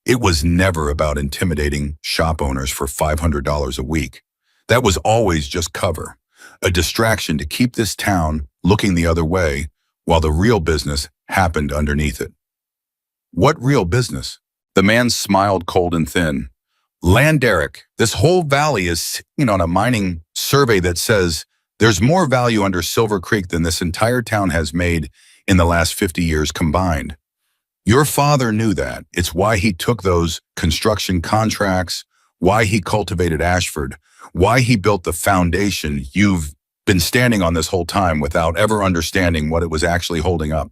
It was never about intimidating shop owners for $500 a week. That was always just cover, a distraction to keep this town looking the other way, while the real business happened underneath it. What real business? The man smiled cold and thin. Land, Derek. This whole valley is sitting on a mining survey that says there's more value under Silver Creek than this entire town has made in the last 50 years combined. Your father knew that. It's why he took those construction contracts, why he cultivated Ashford, why he built the foundation you've been standing on this whole time without ever understanding what it was actually holding up.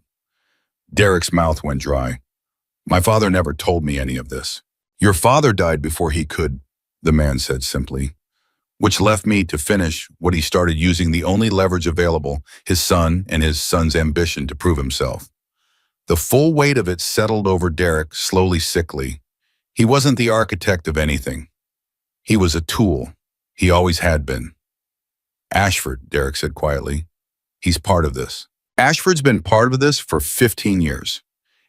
Derek's mouth went dry. My father never told me any of this. Your father died before he could, the man said simply, which left me to finish what he started, using the only leverage available, his son and his son's ambition to prove himself. The full weight of it settled over Derek, slowly sickly. He wasn't the architect of anything. He was a tool. He always had been. Ashford, Derek said quietly. He's part of this. Ashford's been part of this for 15 years.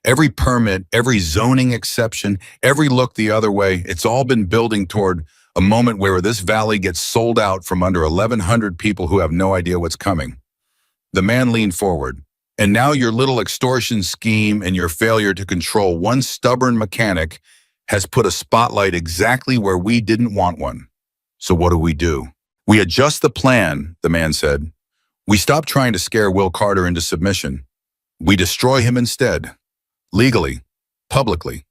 Every permit, every zoning exception, every look the other way, it's all been building toward a moment where this valley gets sold out from under 1,100 people who have no idea what's coming. The man leaned forward. And now your little extortion scheme and your failure to control one stubborn mechanic has put a spotlight exactly where we didn't want one. So what do? We adjust the plan, the man said. We stop trying to scare Will Carter into submission. We destroy him instead. Legally, publicly.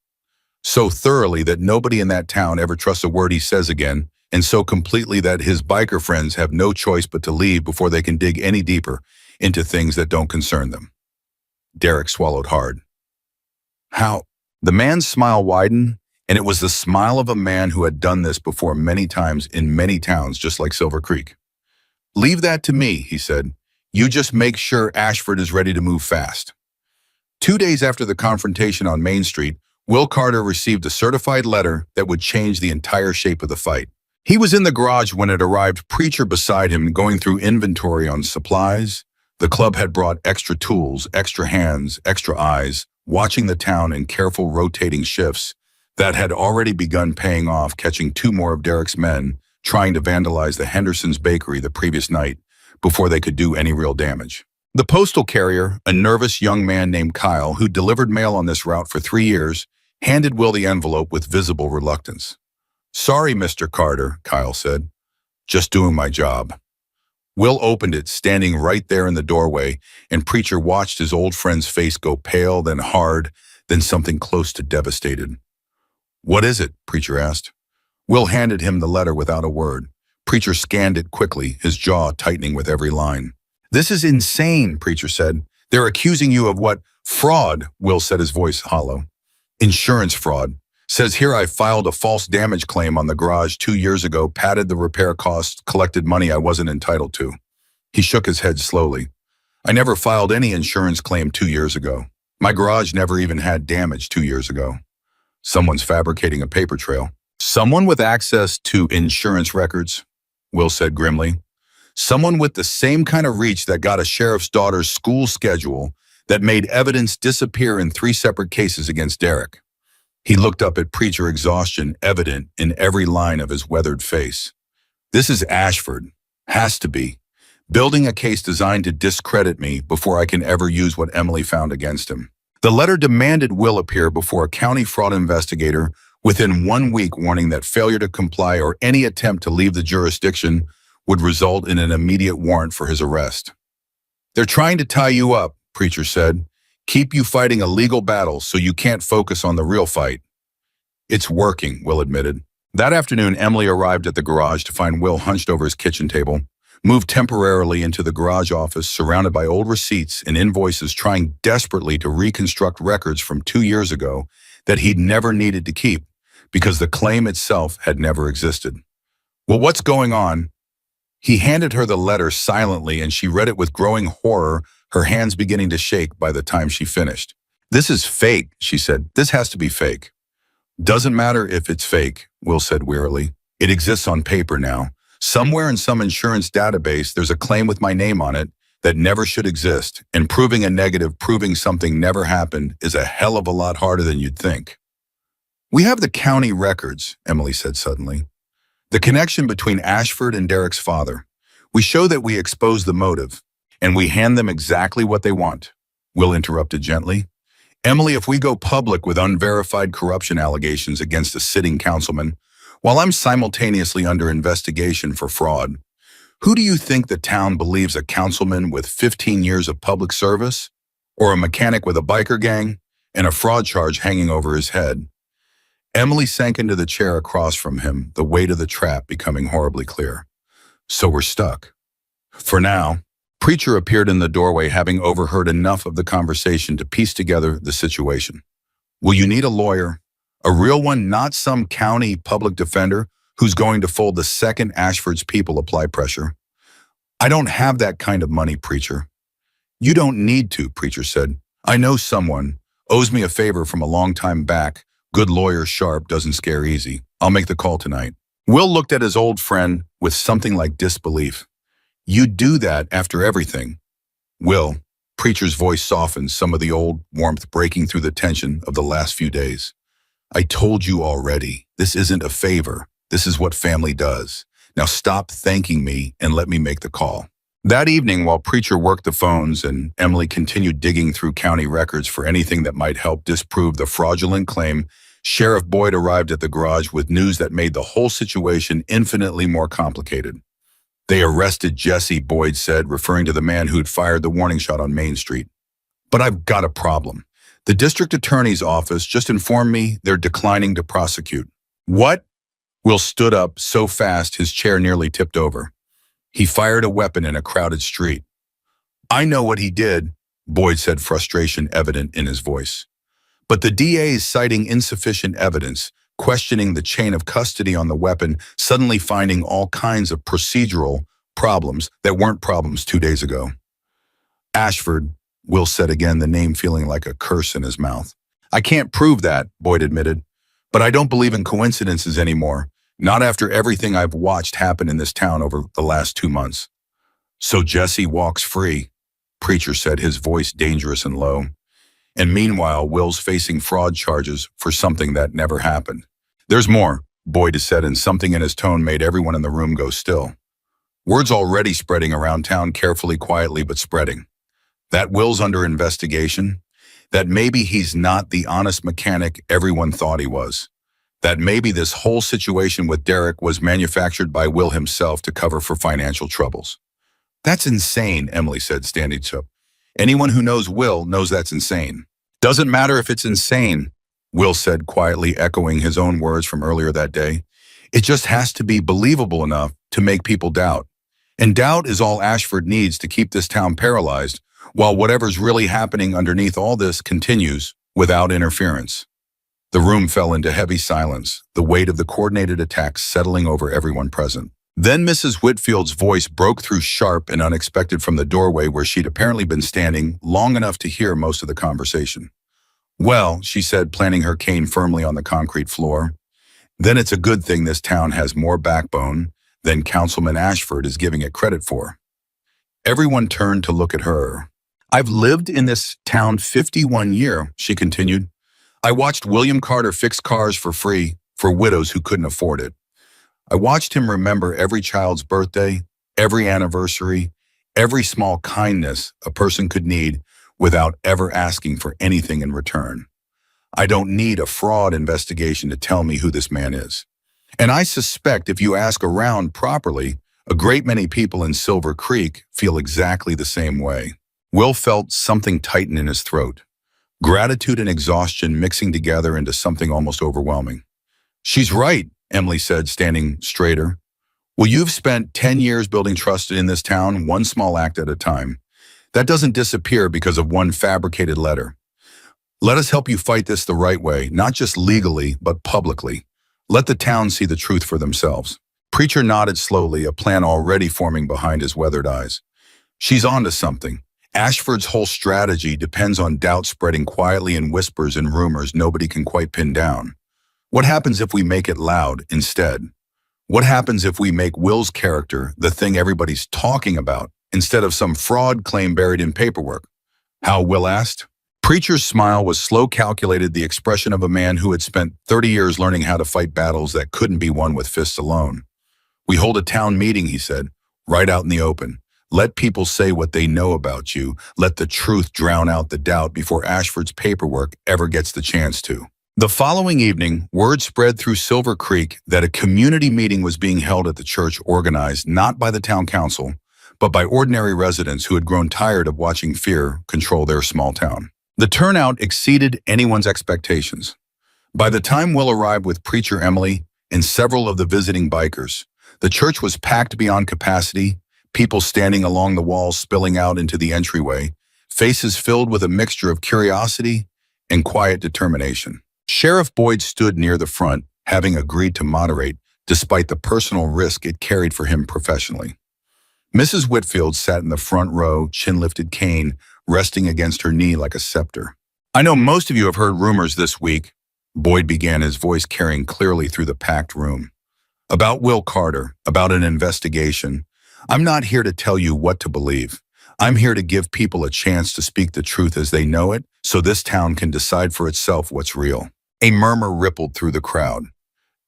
So thoroughly that nobody in that town ever trusts a word he says again, and so completely that his biker friends have no choice but to leave before they can dig any deeper into things that don't concern them. Derek swallowed hard. How? The man's smile widened, and it was the smile of a man who had done this before many times in many towns just like Silver Creek. Leave that to me, he said. You just make sure Ashford is ready to move fast." 2 days after the confrontation on Main Street, Will Carter received a certified letter that would change the entire shape of the fight. He was in the garage when it arrived, Preacher beside him going through inventory on supplies. The club had brought extra tools, extra hands, extra eyes, watching the town in careful rotating shifts that had already begun paying off, catching 2 more of Derek's men trying to vandalize the Henderson's bakery the previous night before they could do any real damage. The postal carrier, a nervous young man named Kyle, who delivered mail on this route for 3 years, handed Will the envelope with visible reluctance. "Sorry, Mr. Carter," Kyle said. "Just doing my job." Will opened it, standing right there in the doorway, and Preacher watched his old friend's face go pale, then hard, then something close to devastated. "What is it?" Preacher asked. Will handed him the letter without a word. Preacher scanned it quickly, his jaw tightening with every line. "This is insane," Preacher said. "They're accusing you of what?" "Fraud," Will said, his voice hollow. "Insurance fraud. Says here I filed a false damage claim on the garage 2 years ago, padded the repair costs, collected money I wasn't entitled to." He shook his head slowly. "I never filed any insurance claim 2 years ago. My garage never even had damage 2 years ago." "Someone's fabricating a paper trail." "Someone with access to insurance records," Will said grimly. "Someone with the same kind of reach that got a sheriff's daughter's school schedule that made evidence disappear in 3 separate cases against Derek." He looked up at Preacher, exhaustion evident in every line of his weathered face. "This is Ashford. Has to be. Building a case designed to discredit me before I can ever use what Emily found against him." The letter demanded Will appear before a county fraud investigator within 1 week, warning that failure to comply or any attempt to leave the jurisdiction would result in an immediate warrant for his arrest. "They're trying to tie you up," Preacher said. "Keep you fighting a legal battle so you can't focus on the real fight." "It's working," Will admitted. That afternoon, Emily arrived at the garage to find Will hunched over his kitchen table, moved temporarily into the garage office, surrounded by old receipts and invoices, trying desperately to reconstruct records from 2 years ago that he'd never needed to keep because the claim itself had never existed. "Well, what's going on?" He handed her the letter silently, and she read it with growing horror, her hands beginning to shake by the time she finished. "This is fake," she said. "This has to be fake." "Doesn't matter if it's fake," Will said wearily. "It exists on paper now. Somewhere in some insurance database, there's a claim with my name on it that never should exist, and proving a negative, proving something never happened, is a hell of a lot harder than you'd think." "We have the county records," Emily said suddenly. "The connection between Ashford and Derek's father. We show that we expose the motive, and we hand them exactly what they want." Will interrupted gently. "Emily, if we go public with unverified corruption allegations against a sitting councilman, while I'm simultaneously under investigation for fraud, who do you think the town believes, a councilman with 15 years of public service? Or a mechanic with a biker gang and a fraud charge hanging over his head?" Emily sank into the chair across from him, the weight of the trap becoming horribly clear. "So we're stuck." "For now." Preacher appeared in the doorway, having overheard enough of the conversation to piece together the situation. "Will you need a lawyer? A real one, not some county public defender who's going to fold the second Ashford's people apply pressure." "I don't have that kind of money, Preacher." "You don't need to," Preacher said. "I know someone. Owes me a favor from a long time back. Good lawyer sharp, doesn't scare easy. I'll make the call tonight." Will looked at his old friend with something like disbelief. "You'd do that after everything?" "Will," Preacher's voice softened, some of the old warmth breaking through the tension of the last few days. "I told you already, this isn't a favor. This is what family does. Now stop thanking me and let me make the call." That evening, while Preacher worked the phones and Emily continued digging through county records for anything that might help disprove the fraudulent claim, Sheriff Boyd arrived at the garage with news that made the whole situation infinitely more complicated. "They arrested Jesse," Boyd said, referring to the man who'd fired the warning shot on Main Street. "But I've got a problem. The district attorney's office just informed me they're declining to prosecute." "What?" Will stood up so fast his chair nearly tipped over. "He fired a weapon in a crowded street." "I know what he did," Boyd said, frustration evident in his voice. "But the DA is citing insufficient evidence, questioning the chain of custody on the weapon, suddenly finding all kinds of procedural problems that weren't problems 2 days ago." Ashford, Will said again, the name feeling like a curse in his mouth. I can't prove that, Boyd admitted, but I don't believe in coincidences anymore, not after everything I've watched happen in this town over the last 2 months. So Jesse walks free, Preacher said, his voice dangerous and low. And meanwhile, Will's facing fraud charges for something that never happened. There's more, Boyd said, and something in his tone made everyone in the room go still. Word's already spreading around town, carefully, quietly, but spreading. That Will's under investigation, that maybe he's not the honest mechanic everyone thought he was, that maybe this whole situation with Derek was manufactured by Will himself to cover for financial troubles. That's insane, Emily said, standing up. Anyone who knows Will knows that's insane. Doesn't matter if it's insane, Will said quietly, echoing his own words from earlier that day. It just has to be believable enough to make people doubt. And doubt is all Ashford needs to keep this town paralyzed, while whatever's really happening underneath all this continues without interference. The room fell into heavy silence, the weight of the coordinated attack settling over everyone present. Then Mrs. Whitfield's voice broke through, sharp and unexpected, from the doorway where she'd apparently been standing long enough to hear most of the conversation. Well, she said, planting her cane firmly on the concrete floor, then it's a good thing this town has more backbone than Councilman Ashford is giving it credit for. Everyone turned to look at her. I've lived in this town 51 years, she continued. I watched William Carter fix cars for free for widows who couldn't afford it. I watched him remember every child's birthday, every anniversary, every small kindness a person could need without ever asking for anything in return. I don't need a fraud investigation to tell me who this man is. And I suspect if you ask around properly, a great many people in Silver Creek feel exactly the same way. Will felt something tighten in his throat. Gratitude and exhaustion mixing together into something almost overwhelming. She's right, Emily said, standing straighter. Well, you've spent 10 years building trust in this town, one small act at a time. That doesn't disappear because of one fabricated letter. Let us help you fight this the right way, not just legally, but publicly. Let the town see the truth for themselves. Preacher nodded slowly, a plan already forming behind his weathered eyes. She's onto something. Ashford's whole strategy depends on doubt spreading quietly in whispers and rumors nobody can quite pin down. What happens if we make it loud instead? What happens if we make Will's character the thing everybody's talking about instead of some fraud claim buried in paperwork? How, Will asked. Preacher's smile was slow, calculated, the expression of a man who had spent 30 years learning how to fight battles that couldn't be won with fists alone. We hold a town meeting, he said, right out in the open. Let people say what they know about you. Let the truth drown out the doubt before Ashford's paperwork ever gets the chance to. The following evening, word spread through Silver Creek that a community meeting was being held at the church, organized not by the town council, but by ordinary residents who had grown tired of watching fear control their small town. The turnout exceeded anyone's expectations. By the time Will arrived with Preacher Emily and several of the visiting bikers, the church was packed beyond capacity, people standing along the walls spilling out into the entryway, faces filled with a mixture of curiosity and quiet determination. Sheriff Boyd stood near the front, having agreed to moderate, despite the personal risk it carried for him professionally. Mrs. Whitfield sat in the front row, chin-lifted cane resting against her knee like a scepter. I know most of you have heard rumors this week, Boyd began, his voice carrying clearly through the packed room. About Will Carter, about an investigation. I'm not here to tell you what to believe. I'm here to give people a chance to speak the truth as they know it, so this town can decide for itself what's real. A murmur rippled through the crowd.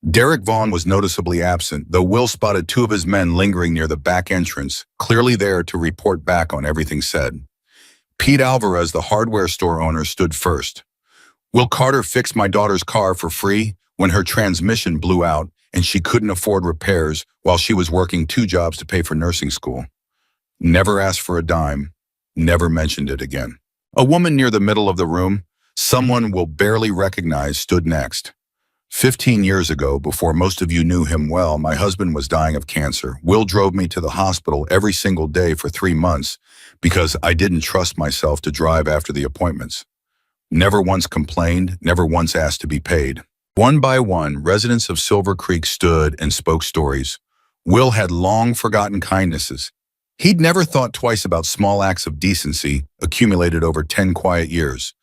Derek Vaughn was noticeably absent, though Will spotted two of his men lingering near the back entrance, clearly there to report back on everything said. Pete Alvarez, the hardware store owner, stood first. Will Carter fixed my daughter's car for free when her transmission blew out and she couldn't afford repairs while she was working 2 jobs to pay for nursing school. Never asked for a dime, never mentioned it again. A woman near the middle of the room, someone Will barely recognize, stood next. 15 years ago, before most of you knew him well, my husband was dying of cancer. Will drove me to the hospital every single day for 3 months because I didn't trust myself to drive after the appointments. Never once complained, never once asked to be paid. One by one, residents of Silver Creek stood and spoke stories. Will had long forgotten kindnesses. He'd never thought twice about small acts of decency accumulated over 10 quiet years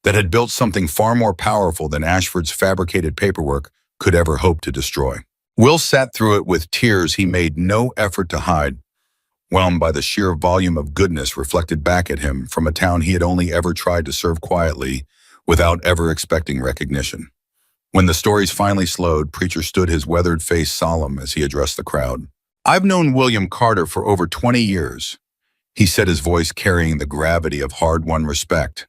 that had built something far more powerful than Ashford's fabricated paperwork could ever hope to destroy. Will sat through it with tears he made no effort to hide, whelmed by the sheer volume of goodness reflected back at him from a town he had only ever tried to serve quietly without ever expecting recognition. When the stories finally slowed, Preacher stood his weathered face solemn as he addressed the crowd. "I've known William Carter for over 20 years," he said, his voice carrying the gravity of hard-won respect.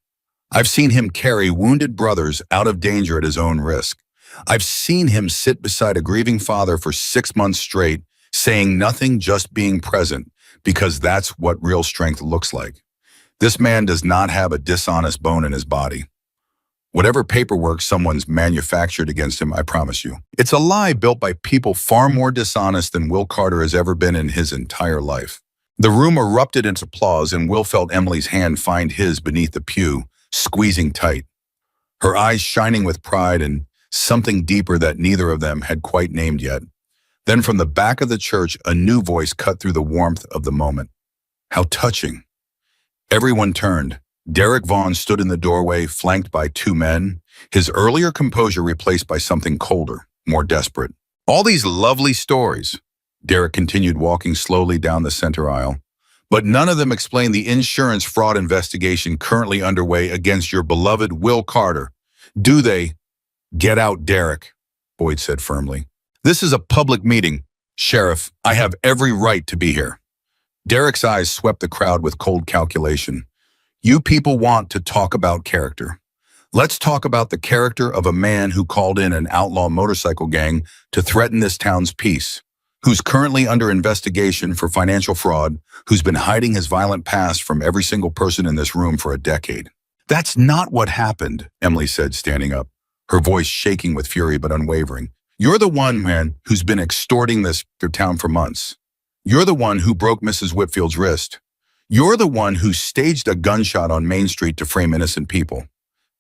"I've seen him carry wounded brothers out of danger at his own risk. I've seen him sit beside a grieving father for 6 months straight, saying nothing, just being present, because that's what real strength looks like. This man does not have a dishonest bone in his body. Whatever paperwork someone's manufactured against him, I promise you, it's a lie built by people far more dishonest than Will Carter has ever been in his entire life." The room erupted into applause, and Will felt Emily's hand find his beneath the pew, squeezing tight, her eyes shining with pride and something deeper that neither of them had quite named yet. Then from the back of the church, a new voice cut through the warmth of the moment. "How touching." Everyone turned. Derek Vaughn stood in the doorway, flanked by two men, his earlier composure replaced by something colder, more desperate. "All these lovely stories," Derek continued, walking slowly down the center aisle, "but none of them explain the insurance fraud investigation currently underway against your beloved Will Carter. Do they?" "Get out, Derek," Boyd said firmly. "This is a public meeting. Sheriff, I have every right to be here." Derek's eyes swept the crowd with cold calculation. "You people want to talk about character. Let's talk about the character of a man who called in an outlaw motorcycle gang to threaten this town's peace, who's currently under investigation for financial fraud, who's been hiding his violent past from every single person in this room for a decade." "That's not what happened," Emily said, standing up, her voice shaking with fury but unwavering. "You're the one, man, who's been extorting this town for months. You're the one who broke Mrs. Whitfield's wrist. You're the one who staged a gunshot on Main Street to frame innocent people."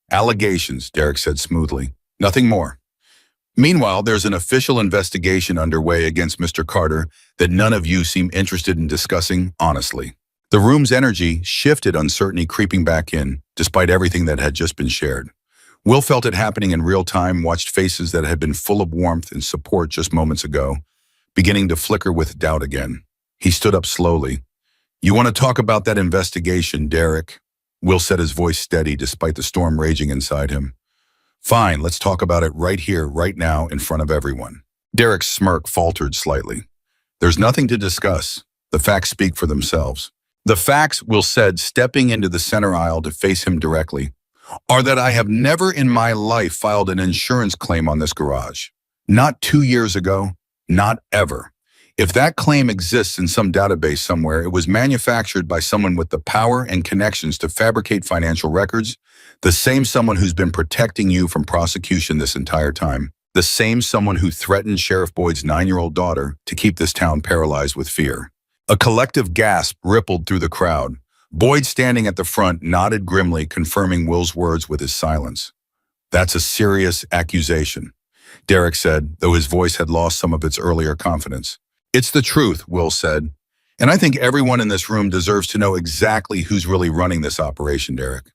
"Allegations," Derek said smoothly. "Nothing more. Meanwhile, there's an official investigation underway against Mr. Carter that none of you seem interested in discussing honestly." The room's energy shifted, uncertainty creeping back in, despite everything that had just been shared. Will felt it happening in real time, watched faces that had been full of warmth and support just moments ago, beginning to flicker with doubt again. He stood up slowly. "You want to talk about that investigation, Derek?" Will said, his voice steady despite the storm raging inside him. "Fine, let's talk about it right here, right now, in front of everyone." Derek's smirk faltered slightly. "There's nothing to discuss. The facts speak for themselves." "The facts," Will said, stepping into the center aisle to face him directly, "are that I have never in my life filed an insurance claim on this garage. Not 2 years ago, not ever. If that claim exists in some database somewhere, it was manufactured by someone with the power and connections to fabricate financial records, the same someone who's been protecting you from prosecution this entire time, the same someone who threatened Sheriff Boyd's 9-year-old daughter to keep this town paralyzed with fear." A collective gasp rippled through the crowd. Boyd, standing at the front, nodded grimly, confirming Will's words with his silence. "That's a serious accusation," Derek said, though his voice had lost some of its earlier confidence. "It's the truth," Will said, "and I think everyone in this room deserves to know exactly who's really running this operation, Derek.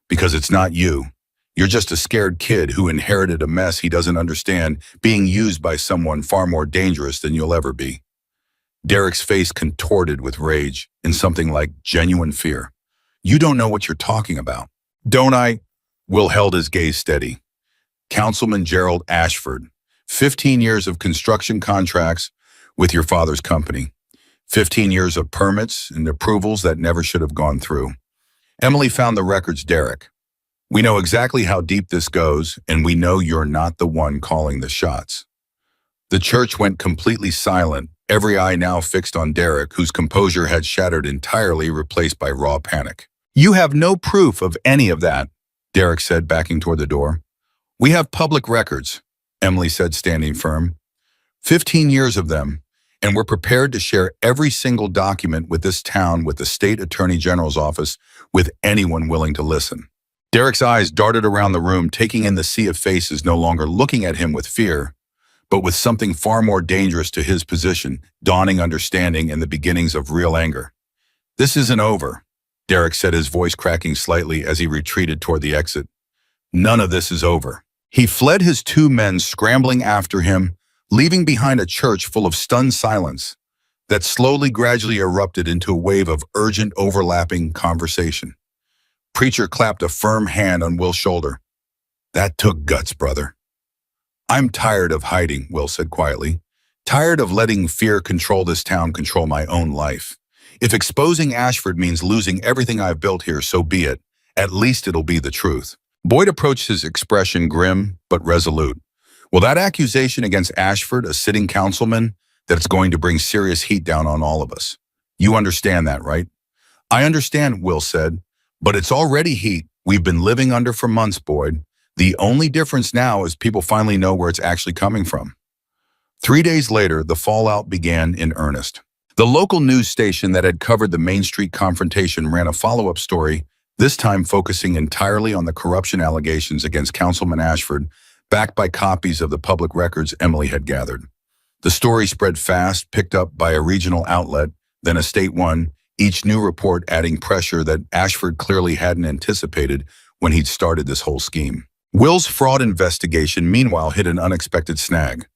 Because it's not you. You're just a scared kid who inherited a mess he doesn't understand, being used by someone far more dangerous than you'll ever be." Derek's face contorted with rage and something like genuine fear. "You don't know what you're talking about." "Don't I?" Will held his gaze steady. "Councilman Gerald Ashford, 15 years of construction contracts with your father's company. 15 years of permits and approvals that never should have gone through. Emily found the records, Derek. We know exactly how deep this goes, and we know you're not the one calling the shots." The church went completely silent, every eye now fixed on Derek, whose composure had shattered entirely, replaced by raw panic. "You have no proof of any of that," Derek said, backing toward the door. "We have public records," Emily said, standing firm. 15 years of them, and we're prepared to share every single document with this town, with the state attorney general's office, with anyone willing to listen. Derek's eyes darted around the room, taking in the sea of faces, no longer looking at him with fear, but with something far more dangerous to his position, dawning understanding and the beginnings of real anger. This isn't over, Derek said, his voice cracking slightly as he retreated toward the exit. None of this is over. He fled, his two men scrambling after him, leaving behind a church full of stunned silence that slowly, gradually erupted into a wave of urgent, overlapping conversation. Preacher clapped a firm hand on Will's shoulder. That took guts, brother. I'm tired of hiding, Will said quietly. Tired of letting fear control this town, control my own life. If exposing Ashford means losing everything I've built here, so be it. At least it'll be the truth. Boyd approached, his expression grim but resolute. Well, that accusation against Ashford, a sitting councilman, that's going to bring serious heat down on all of us. You understand that, right? I understand, Will said, but it's already heat we've been living under for months, Boyd. The only difference now is people finally know where it's actually coming from. 3 days later, the fallout began in earnest. The local news station that had covered the Main Street confrontation ran a follow-up story, this time focusing entirely on the corruption allegations against Councilman Ashford, backed by copies of the public records Emily had gathered. The story spread fast, picked up by a regional outlet, then a state one, each new report adding pressure that Ashford clearly hadn't anticipated when he'd started this whole scheme. Will's fraud investigation, meanwhile, hit an unexpected snag.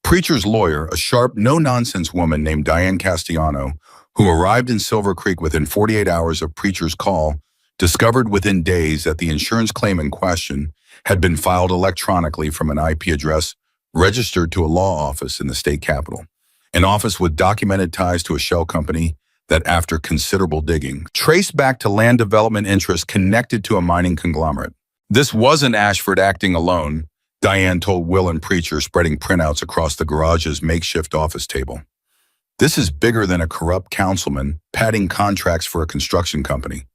Preacher's lawyer, a sharp, no-nonsense woman named Diane Castellano, who arrived in Silver Creek within 48 hours of Preacher's call, discovered within days that the insurance claim in question had been filed electronically from an IP address registered to a law office in the state capital, an office with documented ties to a shell company that, after considerable digging, traced back to land development interests connected to a mining conglomerate. This wasn't Ashford acting alone, Diane told Will and Preacher, spreading printouts across the garage's makeshift office table. This is bigger than a corrupt councilman padding contracts for a construction company.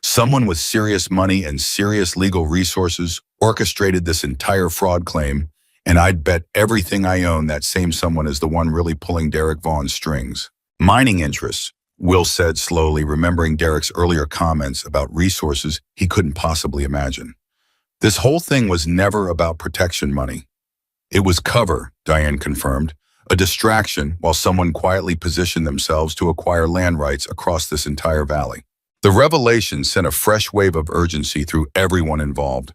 Someone with serious money and serious legal resources orchestrated this entire fraud claim, and I'd bet everything I own that same someone is the one really pulling Derek Vaughn's strings. Mining interests, Will said slowly, remembering Derek's earlier comments about resources he couldn't possibly imagine. This whole thing was never about protection money. It was cover, Diane confirmed, a distraction while someone quietly positioned themselves to acquire land rights across this entire valley. The revelation sent a fresh wave of urgency through everyone involved.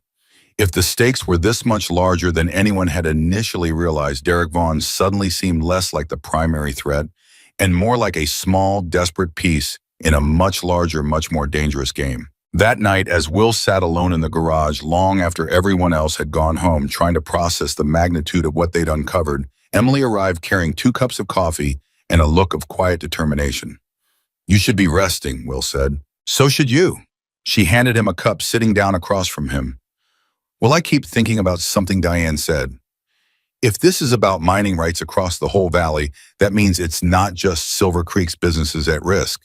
If the stakes were this much larger than anyone had initially realized, Derek Vaughn suddenly seemed less like the primary threat and more like a small, desperate piece in a much larger, much more dangerous game. That night, as Will sat alone in the garage long after everyone else had gone home trying to process the magnitude of what they'd uncovered, Emily arrived carrying 2 cups of coffee and a look of quiet determination. You should be resting, Will said. So should you. She handed him a cup, sitting down across from him. Well, I keep thinking about something Diane said. If this is about mining rights across the whole valley, that means it's not just Silver Creek's businesses at risk.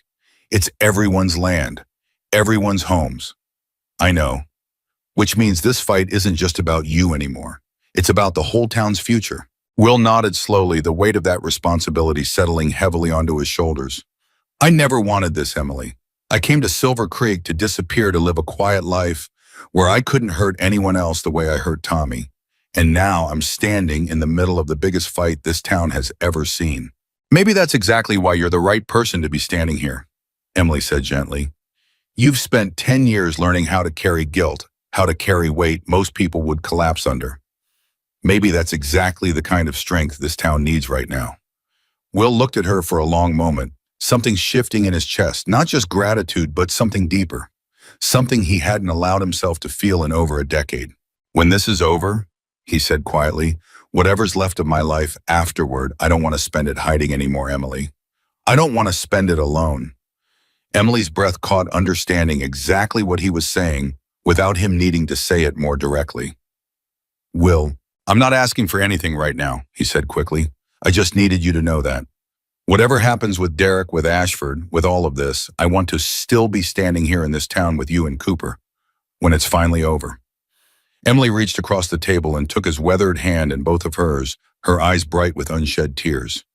It's everyone's land, everyone's homes. I know. Which means this fight isn't just about you anymore. It's about the whole town's future. Will nodded slowly, the weight of that responsibility settling heavily onto his shoulders. I never wanted this, Emily. I came to Silver Creek to disappear, to live a quiet life where I couldn't hurt anyone else the way I hurt Tommy. And now I'm standing in the middle of the biggest fight this town has ever seen. Maybe that's exactly why you're the right person to be standing here, Emily said gently. You've spent 10 years learning how to carry guilt, how to carry weight most people would collapse under. Maybe that's exactly the kind of strength this town needs right now. Will looked at her for a long moment, something shifting in his chest, not just gratitude, but something deeper, something he hadn't allowed himself to feel in over a decade. When this is over, he said quietly, whatever's left of my life afterward, I don't want to spend it hiding anymore, Emily. I don't want to spend it alone. Emily's breath caught, understanding exactly what he was saying without him needing to say it more directly. Will, I'm not asking for anything right now, he said quickly. I just needed you to know that. Whatever happens with Derek, with Ashford, with all of this, I want to still be standing here in this town with you and Cooper when it's finally over. Emily reached across the table and took his weathered hand in both of hers, her eyes bright with unshed tears.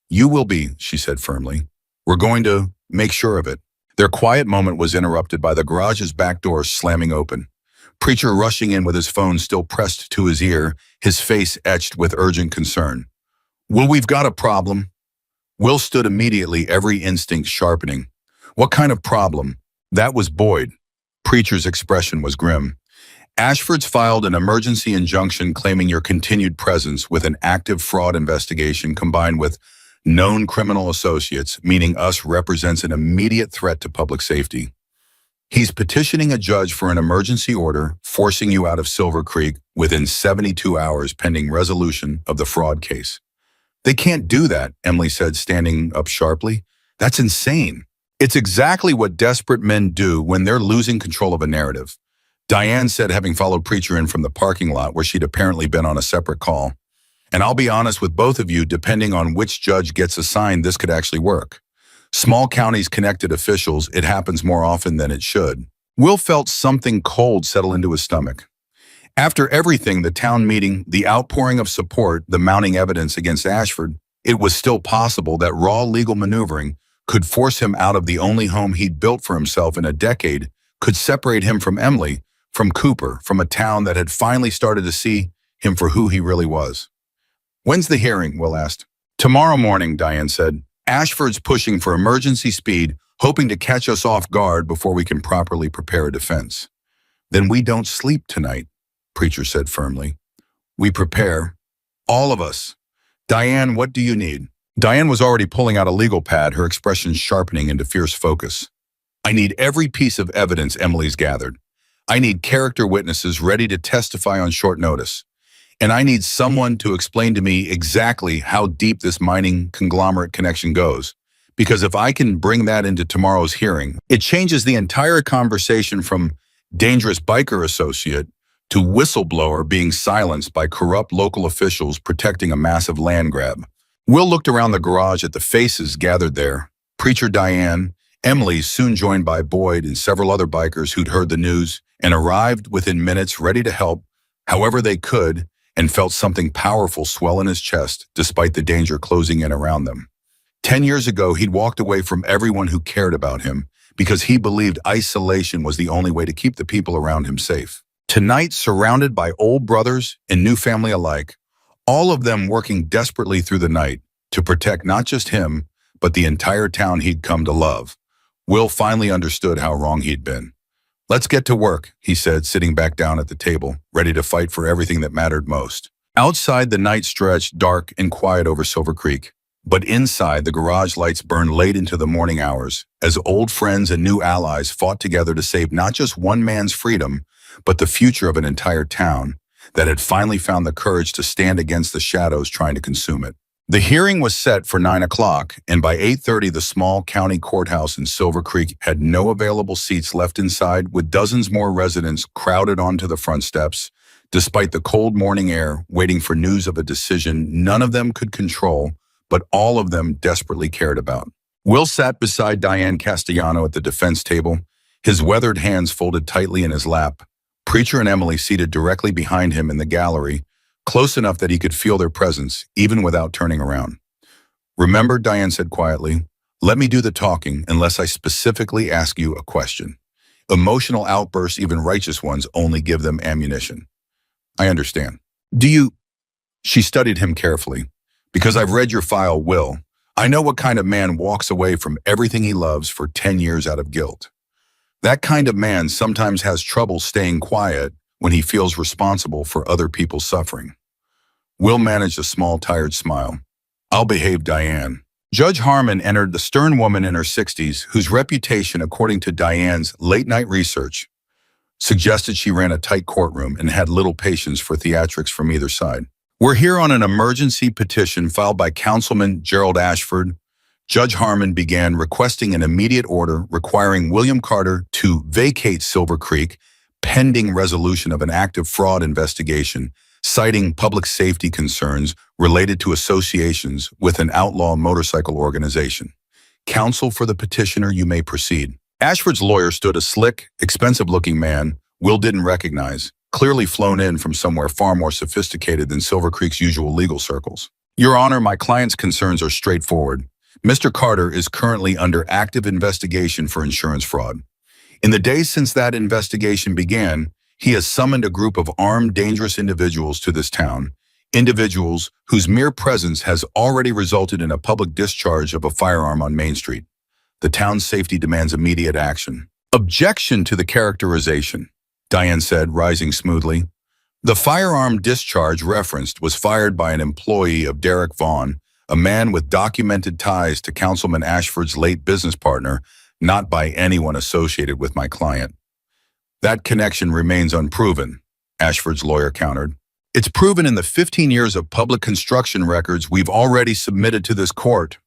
You will be, she said firmly. We're going to make sure of it. Their quiet moment was interrupted by the garage's back door slamming open. Preacher rushing in with his phone still pressed to his ear, his face etched with urgent concern. Will, we've got a problem. Will stood immediately, every instinct sharpening. What kind of problem? That was Boyd. Preacher's expression was grim. Ashford's filed an emergency injunction claiming your continued presence with an active fraud investigation combined with known criminal associates, meaning us represents an immediate threat to public safety. He's petitioning a judge for an emergency order, forcing you out of Silver Creek within 72 hours pending resolution of the fraud case. They can't do that, Emily said, standing up sharply. That's insane. It's exactly what desperate men do when they're losing control of a narrative. Diane said, having followed Preacher in from the parking lot where she'd apparently been on a separate call. And I'll be honest with both of you, depending on which judge gets assigned, this could actually work. Small counties connected officials, it happens more often than it should. Will felt something cold settle into his stomach. After everything, the town meeting, the outpouring of support, the mounting evidence against Ashford, it was still possible that raw legal maneuvering could force him out of the only home he'd built for himself in a decade, could separate him from Emily, from Cooper, from a town that had finally started to see him for who he really was. When's the hearing? Will asked. Tomorrow morning, Diane said. Ashford's pushing for emergency speed, hoping to catch us off guard before we can properly prepare a defense. Then we don't sleep tonight, Preacher said firmly. We prepare. All of us. Diane, what do you need? Diane was already pulling out a legal pad, her expression sharpening into fierce focus. I need every piece of evidence Emily's gathered. I need character witnesses ready to testify on short notice. And I need someone to explain to me exactly how deep this mining conglomerate connection goes. Because if I can bring that into tomorrow's hearing, it changes the entire conversation from dangerous biker associate to whistleblower being silenced by corrupt local officials protecting a massive land grab. Will looked around the garage at the faces gathered there. Preacher Diane, Emily, soon joined by Boyd and several other bikers who'd heard the news and arrived within minutes ready to help however they could, and felt something powerful swell in his chest despite the danger closing in around them. 10 years ago, he'd walked away from everyone who cared about him because he believed isolation was the only way to keep the people around him safe. Tonight, surrounded by old brothers and new family alike, all of them working desperately through the night to protect not just him, but the entire town he'd come to love, Will finally understood how wrong he'd been. Let's get to work, he said, sitting back down at the table, ready to fight for everything that mattered most. Outside, the night stretched dark and quiet over Silver Creek. But inside, the garage lights burned late into the morning hours as old friends and new allies fought together to save not just one man's freedom, but the future of an entire town that had finally found the courage to stand against the shadows trying to consume it. The hearing was set for 9 o'clock, and by 8:30, the small county courthouse in Silver Creek had no available seats left inside, with dozens more residents crowded onto the front steps, despite the cold morning air, waiting for news of a decision none of them could control, but all of them desperately cared about. Will sat beside Diane Castellano at the defense table, his weathered hands folded tightly in his lap. Preacher and Emily seated directly behind him in the gallery, close enough that he could feel their presence, even without turning around. Remember, Diane said quietly, let me do the talking unless I specifically ask you a question. Emotional outbursts, even righteous ones, only give them ammunition. I understand. Do you? She studied him carefully. Because I've read your file, Will. I know what kind of man walks away from everything he loves for 10 years out of guilt. That kind of man sometimes has trouble staying quiet when he feels responsible for other people's suffering. Will managed a small, tired smile. I'll behave, Diane. Judge Harmon entered, the stern woman in her 60s, whose reputation, according to Diane's late-night research, suggested she ran a tight courtroom and had little patience for theatrics from either side. We're here on an emergency petition filed by Councilman Gerald Ashford. Judge Harmon began requesting an immediate order requiring William Carter to vacate Silver Creek pending resolution of an active fraud investigation, citing public safety concerns related to associations with an outlaw motorcycle organization. Counsel for the petitioner, you may proceed. Ashford's lawyer stood, a slick, expensive-looking man Will didn't recognize, clearly flown in from somewhere far more sophisticated than Silver Creek's usual legal circles. Your Honor, my client's concerns are straightforward. Mr. Carter is currently under active investigation for insurance fraud. In the days since that investigation began, he has summoned a group of armed, dangerous individuals to this town, individuals whose mere presence has already resulted in a public discharge of a firearm on Main Street. The town's safety demands immediate action. Objection to the characterization, Diane said, rising smoothly. The firearm discharge referenced was fired by an employee of Derek Vaughn, a man with documented ties to Councilman Ashford's late business partner, not by anyone associated with my client. That connection remains unproven, Ashford's lawyer countered. It's proven in the 15 years of public construction records we've already submitted to this court.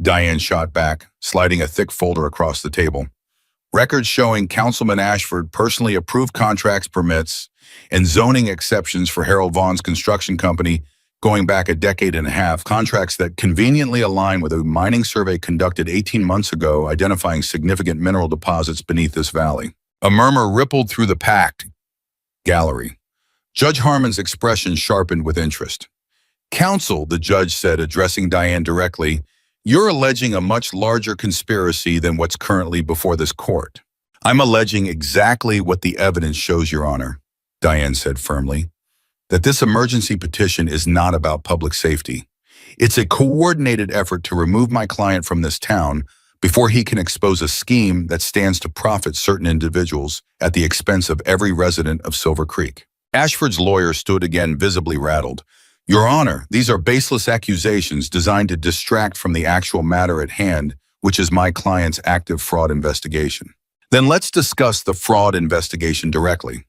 Diane shot back, sliding a thick folder across the table. Records showing Councilman Ashford personally approved contracts, permits, and zoning exceptions for Harold Vaughn's construction company going back a decade and a half, contracts that conveniently align with a mining survey conducted 18 months ago identifying significant mineral deposits beneath this valley. A murmur rippled through the packed gallery. Judge Harmon's expression sharpened with interest. Counsel, the judge said, addressing Diane directly, you're alleging a much larger conspiracy than what's currently before this court. I'm alleging exactly what the evidence shows, Your Honor, Diane said firmly, that this emergency petition is not about public safety. It's a coordinated effort to remove my client from this town before he can expose a scheme that stands to profit certain individuals at the expense of every resident of Silver Creek. Ashford's lawyer stood again, visibly rattled. Your Honor, these are baseless accusations designed to distract from the actual matter at hand, which is my client's active fraud investigation. Then let's discuss the fraud investigation directly,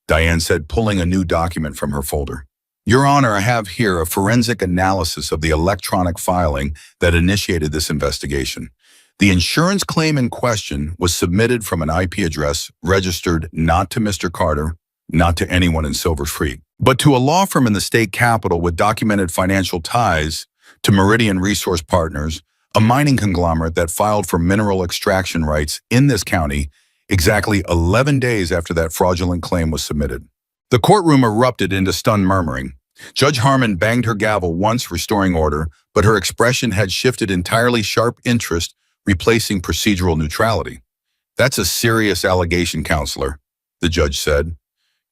Diane said, pulling a new document from her folder. Your Honor, I have here a forensic analysis of the electronic filing that initiated this investigation. The insurance claim in question was submitted from an IP address registered not to Mr. Carter, not to anyone in Silver Creek, but to a law firm in the state capital with documented financial ties to Meridian Resource Partners, a mining conglomerate that filed for mineral extraction rights in this county exactly 11 days after that fraudulent claim was submitted. The courtroom erupted into stunned murmuring. Judge Harmon banged her gavel once, restoring order, but her expression had shifted entirely, sharp interest replacing procedural neutrality. That's a serious allegation, counselor, the judge said.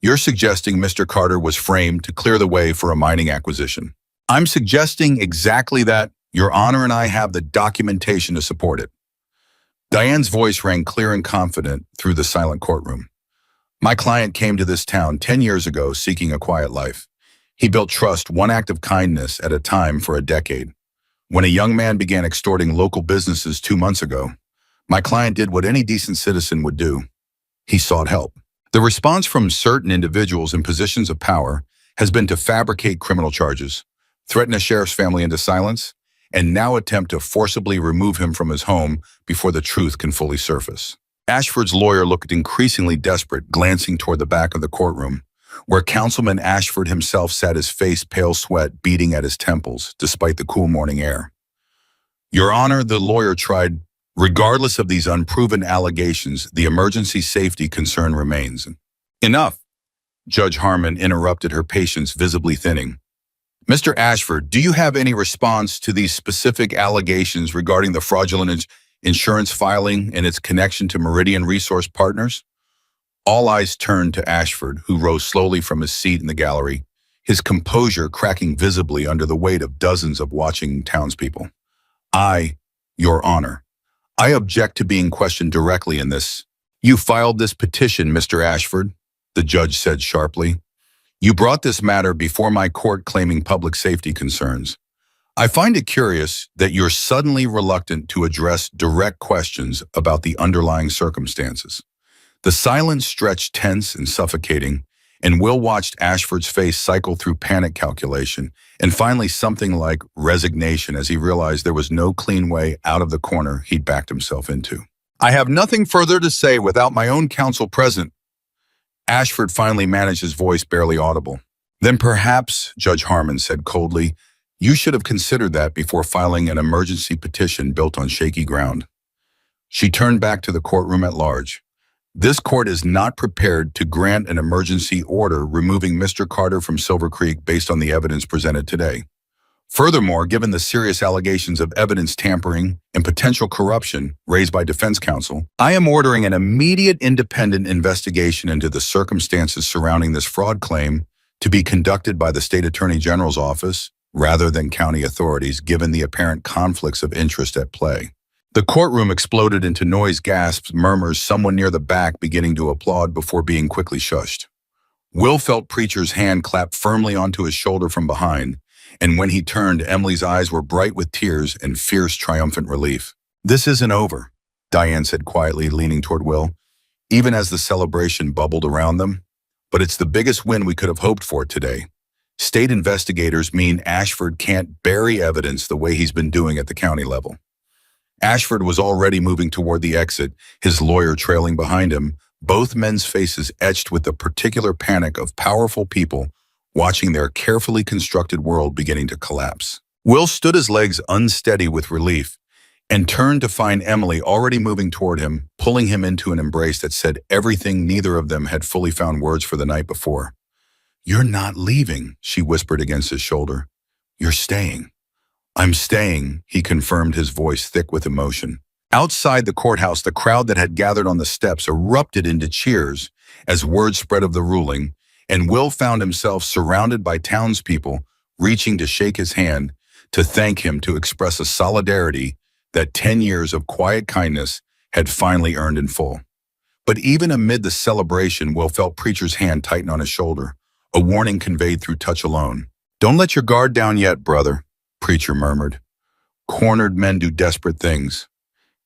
You're suggesting Mr. Carter was framed to clear the way for a mining acquisition. I'm suggesting exactly that. Your Honor, and I have the documentation to support it. Diane's voice rang clear and confident through the silent courtroom. My client came to this town 10 years ago seeking a quiet life. He built trust one act of kindness at a time for a decade. When a young man began extorting local businesses 2 months ago, my client did what any decent citizen would do. He sought help. The response from certain individuals in positions of power has been to fabricate criminal charges, threaten a sheriff's family into silence, and now attempt to forcibly remove him from his home before the truth can fully surface. Ashford's lawyer looked increasingly desperate, glancing toward the back of the courtroom, where Councilman Ashford himself sat, his face pale, sweat beading at his temples despite the cool morning air. Your Honor, the lawyer tried. Regardless of these unproven allegations, the emergency safety concern remains. Enough, Judge Harmon interrupted, her patience visibly thinning. Mr. Ashford, do you have any response to these specific allegations regarding the fraudulent insurance filing and its connection to Meridian Resource Partners? All eyes turned to Ashford, who rose slowly from his seat in the gallery, his composure cracking visibly under the weight of dozens of watching townspeople. Your Honor, I object to being questioned directly in this. You filed this petition, Mr. Ashford, the judge said sharply. You brought this matter before my court claiming public safety concerns. I find it curious that you're suddenly reluctant to address direct questions about the underlying circumstances. The silence stretched tense and suffocating, and Will watched Ashford's face cycle through panic calculation and finally something like resignation as he realized there was no clean way out of the corner he'd backed himself into. I have nothing further to say without my own counsel present. Ashford finally managed, his voice barely audible. Then perhaps, Judge Harmon said coldly, you should have considered that before filing an emergency petition built on shaky ground. She turned back to the courtroom at large. This court is not prepared to grant an emergency order removing Mr. Carter from Silver Creek based on the evidence presented today. Furthermore, given the serious allegations of evidence tampering and potential corruption raised by defense counsel, I am ordering an immediate independent investigation into the circumstances surrounding this fraud claim to be conducted by the State Attorney General's office rather than county authorities, given the apparent conflicts of interest at play. The courtroom exploded into noise, gasps, murmurs, someone near the back beginning to applaud before being quickly shushed. Will felt Preacher's hand clap firmly onto his shoulder from behind, and when he turned, Emily's eyes were bright with tears and fierce, triumphant relief. "This isn't over," Diane said quietly, leaning toward Will, even as the celebration bubbled around them. "But it's the biggest win we could have hoped for today. State investigators mean Ashford can't bury evidence the way he's been doing at the county level." Ashford was already moving toward the exit, his lawyer trailing behind him, both men's faces etched with the particular panic of powerful people watching their carefully constructed world beginning to collapse. Will stood his legs unsteady with relief and turned to find Emily already moving toward him, pulling him into an embrace that said everything neither of them had fully found words for the night before. "You're not leaving," she whispered against his shoulder. "You're staying." "I'm staying," he confirmed, his voice thick with emotion. Outside the courthouse, the crowd that had gathered on the steps erupted into cheers as word spread of the ruling, and Will found himself surrounded by townspeople reaching to shake his hand, to thank him, to express a solidarity that 10 years of quiet kindness had finally earned in full. But even amid the celebration, Will felt Preacher's hand tighten on his shoulder, a warning conveyed through touch alone. "Don't let your guard down yet, brother," Preacher murmured. "Cornered men do desperate things."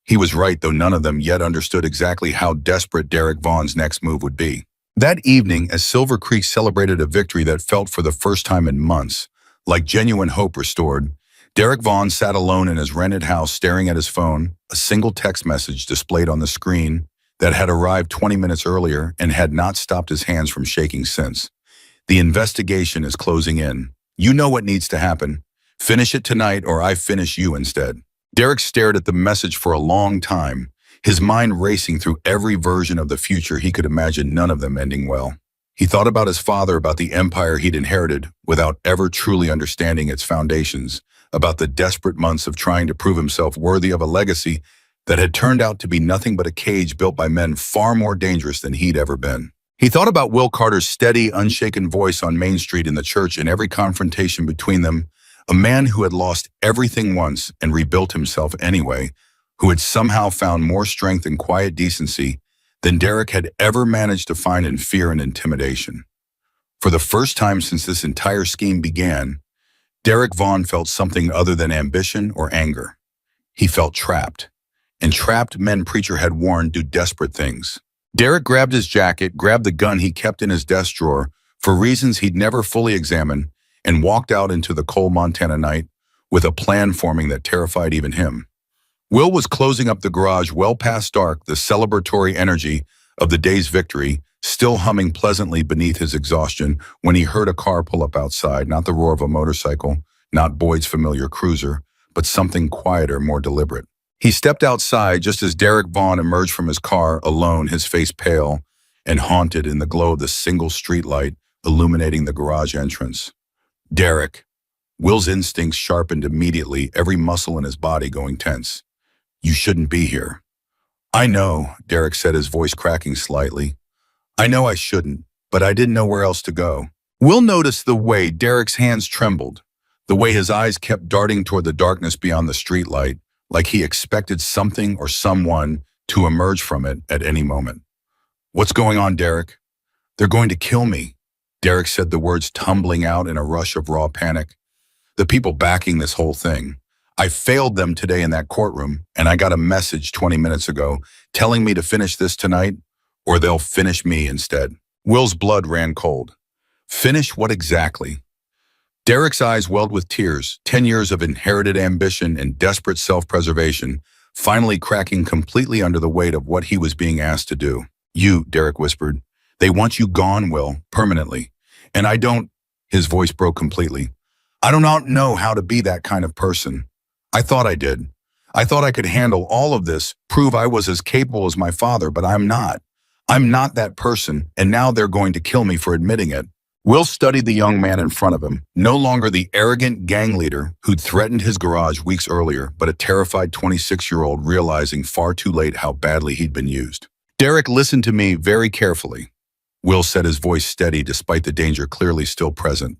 He was right, though none of them yet understood exactly how desperate Derek Vaughn's next move would be. That evening, as Silver Creek celebrated a victory that felt for the first time in months like genuine hope restored, Derek Vaughn sat alone in his rented house staring at his phone, a single text message displayed on the screen that had arrived 20 minutes earlier and had not stopped his hands from shaking since. "The investigation is closing in. You know what needs to happen. Finish it tonight or I finish you instead." Derek stared at the message for a long time, his mind racing through every version of the future he could imagine, none of them ending well. He thought about his father, about the empire he'd inherited without ever truly understanding its foundations, about the desperate months of trying to prove himself worthy of a legacy that had turned out to be nothing but a cage built by men far more dangerous than he'd ever been. He thought about Will Carter's steady, unshaken voice on Main Street, in the church, in every confrontation between them, a man who had lost everything once and rebuilt himself anyway, who had somehow found more strength and quiet decency than Derek had ever managed to find in fear and intimidation. For the first time since this entire scheme began, Derek Vaughn felt something other than ambition or anger. He felt trapped, and trapped men, Preacher had warned, do desperate things. Derek grabbed his jacket, grabbed the gun he kept in his desk drawer for reasons he'd never fully examined, and walked out into the cold Montana night with a plan forming that terrified even him. Will was closing up the garage well past dark, the celebratory energy of the day's victory still humming pleasantly beneath his exhaustion, when he heard a car pull up outside, not the roar of a motorcycle, not Boyd's familiar cruiser, but something quieter, more deliberate. He stepped outside just as Derek Vaughn emerged from his car, alone, his face pale and haunted in the glow of the single streetlight illuminating the garage entrance. "Derek." Will's instincts sharpened immediately, every muscle in his body going tense. "You shouldn't be here." "I know," Derek said, his voice cracking slightly. "I know I shouldn't, but I didn't know where else to go." Will noticed the way Derek's hands trembled, the way his eyes kept darting toward the darkness beyond the streetlight, like he expected something or someone to emerge from it at any moment. "What's going on, Derek?" "They're going to kill me," Derek said, the words tumbling out in a rush of raw panic. "The people backing this whole thing. I failed them today in that courtroom, and I got a message 20 minutes ago telling me to finish this tonight, or they'll finish me instead." Will's blood ran cold. Finish what exactly? Derek's eyes welled with tears, 10 years of inherited ambition and desperate self-preservation, finally cracking completely under the weight of what he was being asked to do. "You," Derek whispered. "They want you gone, Will, permanently. And I don't," his voice broke completely, "I do not know how to be that kind of person. I thought I did. I thought I could handle all of this, prove I was as capable as my father, but I'm not. I'm not that person, and now they're going to kill me for admitting it." Will studied the young man in front of him, no longer the arrogant gang leader who'd threatened his garage weeks earlier, but a terrified 26-year-old realizing far too late how badly he'd been used. "Derek, listen to me very carefully," Will said, his voice steady despite the danger clearly still present.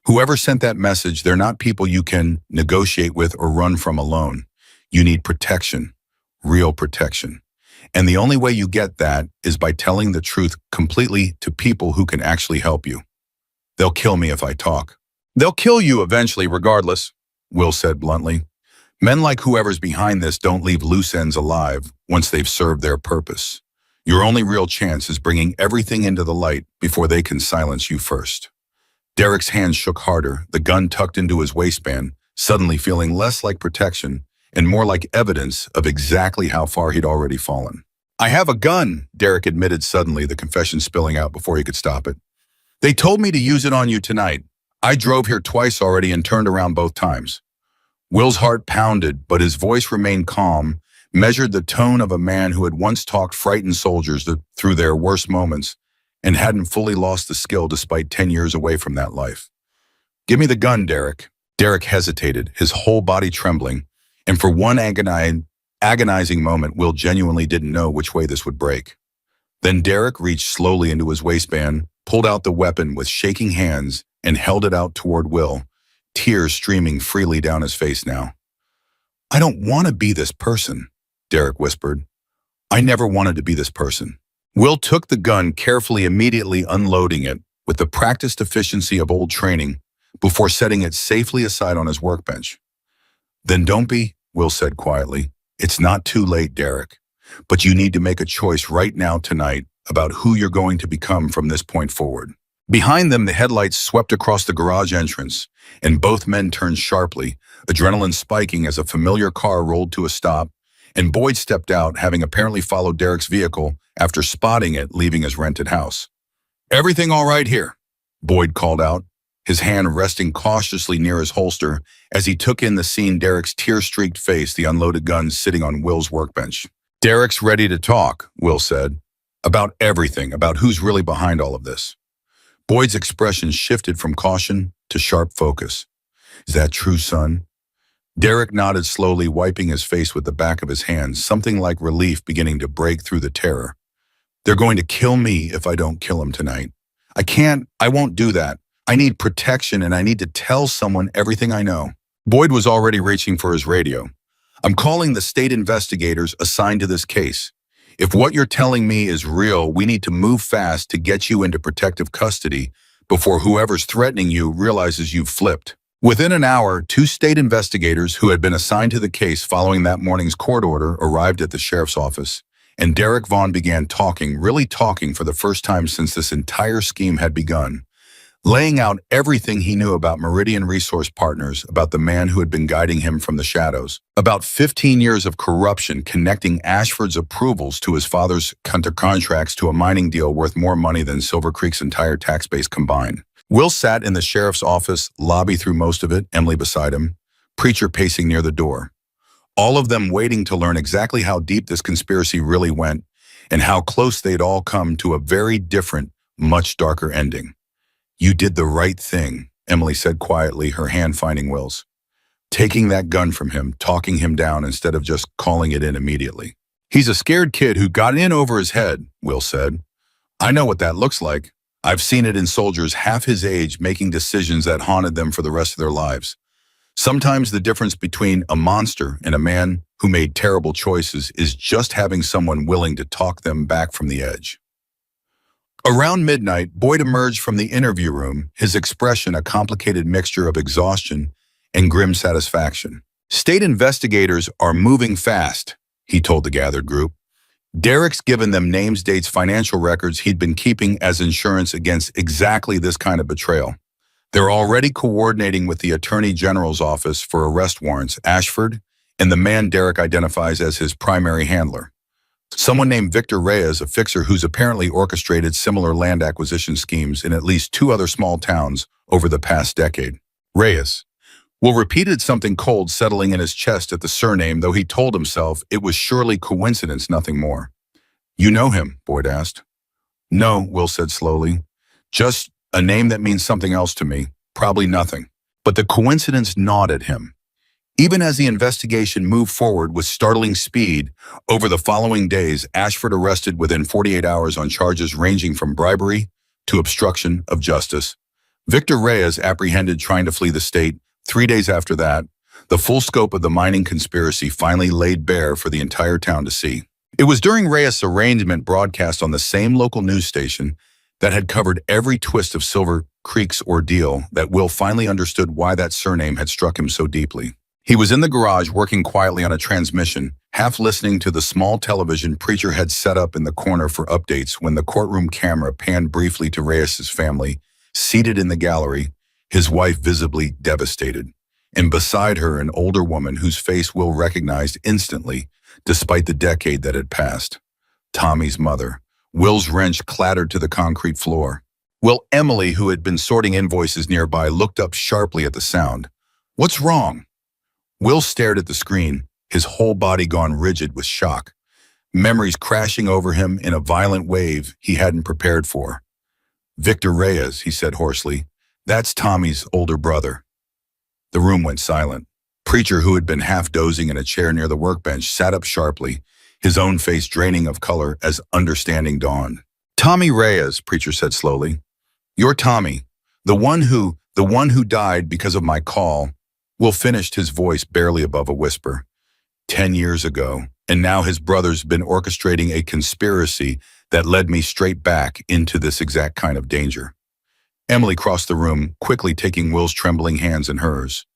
"Whoever sent that message, they're not people you can negotiate with or run from alone. You need protection. real protection. And the only way you get that is by telling the truth completely to people who can actually help you. They'll kill me if I talk. They'll kill you eventually regardless, Will said bluntly. Men like whoever's behind this don't leave loose ends alive once they've served their purpose. Your only real chance is bringing everything into the light before they can silence you first. Derek's hands shook harder, the gun tucked into his waistband, suddenly feeling less like protection and more like evidence of exactly how far he'd already fallen. I have a gun, Derek admitted suddenly, the confession spilling out before he could stop it. They told me to use it on you tonight. I drove here twice already and turned around both times. Will's heart pounded, but his voice remained calm, measured the tone of a man who had once talked frightened soldiers through their worst moments and hadn't fully lost the skill despite 10 years away from that life. Give me the gun, Derek. Derek hesitated, his whole body trembling, and for one agonizing moment, Will genuinely didn't know which way this would break. Then Derek reached slowly into his waistband, pulled out the weapon with shaking hands, and held it out toward Will, tears streaming freely down his face now. I don't want to be this person, Derek whispered. I never wanted to be this person. Will took the gun carefully, immediately unloading it with the practiced efficiency of old training before setting it safely aside on his workbench. Then don't be, Will said quietly. It's not too late, Derek, but you need to make a choice right now tonight about who you're going to become from this point forward. Behind them, the headlights swept across the garage entrance, and both men turned sharply, adrenaline spiking as a familiar car rolled to a stop, and Boyd stepped out, having apparently followed Derek's vehicle after spotting it leaving his rented house. Everything all right here? Boyd called out, his hand resting cautiously near his holster as he took in the scene, Derek's tear-streaked face, the unloaded gun sitting on Will's workbench. Derek's ready to talk, Will said, about everything, about who's really behind all of this. Boyd's expression shifted from caution to sharp focus. Is that true, son? Derek nodded slowly, wiping his face with the back of his hand, something like relief beginning to break through the terror. They're going to kill me if I don't kill him tonight. I won't do that. I need protection and I need to tell someone everything I know. Boyd was already reaching for his radio. I'm calling the state investigators assigned to this case. If what you're telling me is real, we need to move fast to get you into protective custody before whoever's threatening you realizes you've flipped. Within an hour, 2 state investigators who had been assigned to the case following that morning's court order arrived at the sheriff's office, and Derek Vaughn began talking, really talking for the first time since this entire scheme had begun, laying out everything he knew about Meridian Resource Partners, about the man who had been guiding him from the shadows, about 15 years of corruption connecting Ashford's approvals to his father's contracts to a mining deal worth more money than Silver Creek's entire tax base combined. Will sat in the sheriff's office lobby through most of it, Emily beside him, Preacher pacing near the door. All of them waiting to learn exactly how deep this conspiracy really went and how close they'd all come to a very different, much darker ending. You did the right thing, Emily said quietly, her hand finding Will's. Taking that gun from him, talking him down instead of just calling it in immediately. He's a scared kid who got in over his head, Will said. I know what that looks like. I've seen it in soldiers half his age making decisions that haunted them for the rest of their lives. Sometimes the difference between a monster and a man who made terrible choices is just having someone willing to talk them back from the edge. Around midnight, Boyd emerged from the interview room, his expression a complicated mixture of exhaustion and grim satisfaction. State investigators are moving fast, he told the gathered group. Derek's given them names, dates, financial records he'd been keeping as insurance against exactly this kind of betrayal. They're already coordinating with the Attorney General's office for arrest warrants, Ashford, and the man Derek identifies as his primary handler. Someone named Victor Reyes, a fixer who's apparently orchestrated similar land acquisition schemes in at least 2 other small towns over the past decade. Reyes. Will repeated something cold settling in his chest at the surname, though he told himself it was surely coincidence, nothing more. You know him, Boyd asked. No, Will said slowly. Just a name that means something else to me, probably nothing. But the coincidence gnawed at him. Even as the investigation moved forward with startling speed, over the following days, Ashford arrested within 48 hours on charges ranging from bribery to obstruction of justice. Victor Reyes apprehended trying to flee the state. 3 days after that, The full scope of the mining conspiracy finally laid bare for the entire town to see. It was during Reyes' arraignment broadcast on the same local news station that had covered every twist of Silver Creek's ordeal that Will finally understood why that surname had struck him so deeply. He was in the garage working quietly on a transmission, half listening to the small television Preacher had set up in the corner for updates when the courtroom camera panned briefly to Reyes' family, seated in the gallery, his wife visibly devastated, and beside her an older woman whose face Will recognized instantly, despite the decade that had passed. Tommy's mother. Will's wrench clattered to the concrete floor. Emily, who had been sorting invoices nearby, looked up sharply at the sound. "What's wrong?" Will stared at the screen, his whole body gone rigid with shock, memories crashing over him in a violent wave he hadn't prepared for. "Victor Reyes," he said hoarsely. "That's Tommy's older brother." The room went silent. Preacher, who had been half dozing in a chair near the workbench, sat up sharply, his own face draining of color as understanding dawned. "Tommy Reyes," Preacher said slowly. "You're Tommy, the one who died because of my call." Will finished, his voice barely above a whisper. 10 years ago, and now his brother's been orchestrating a conspiracy that led me straight back into this exact kind of danger. Emily crossed the room, quickly taking Will's trembling hands in hers.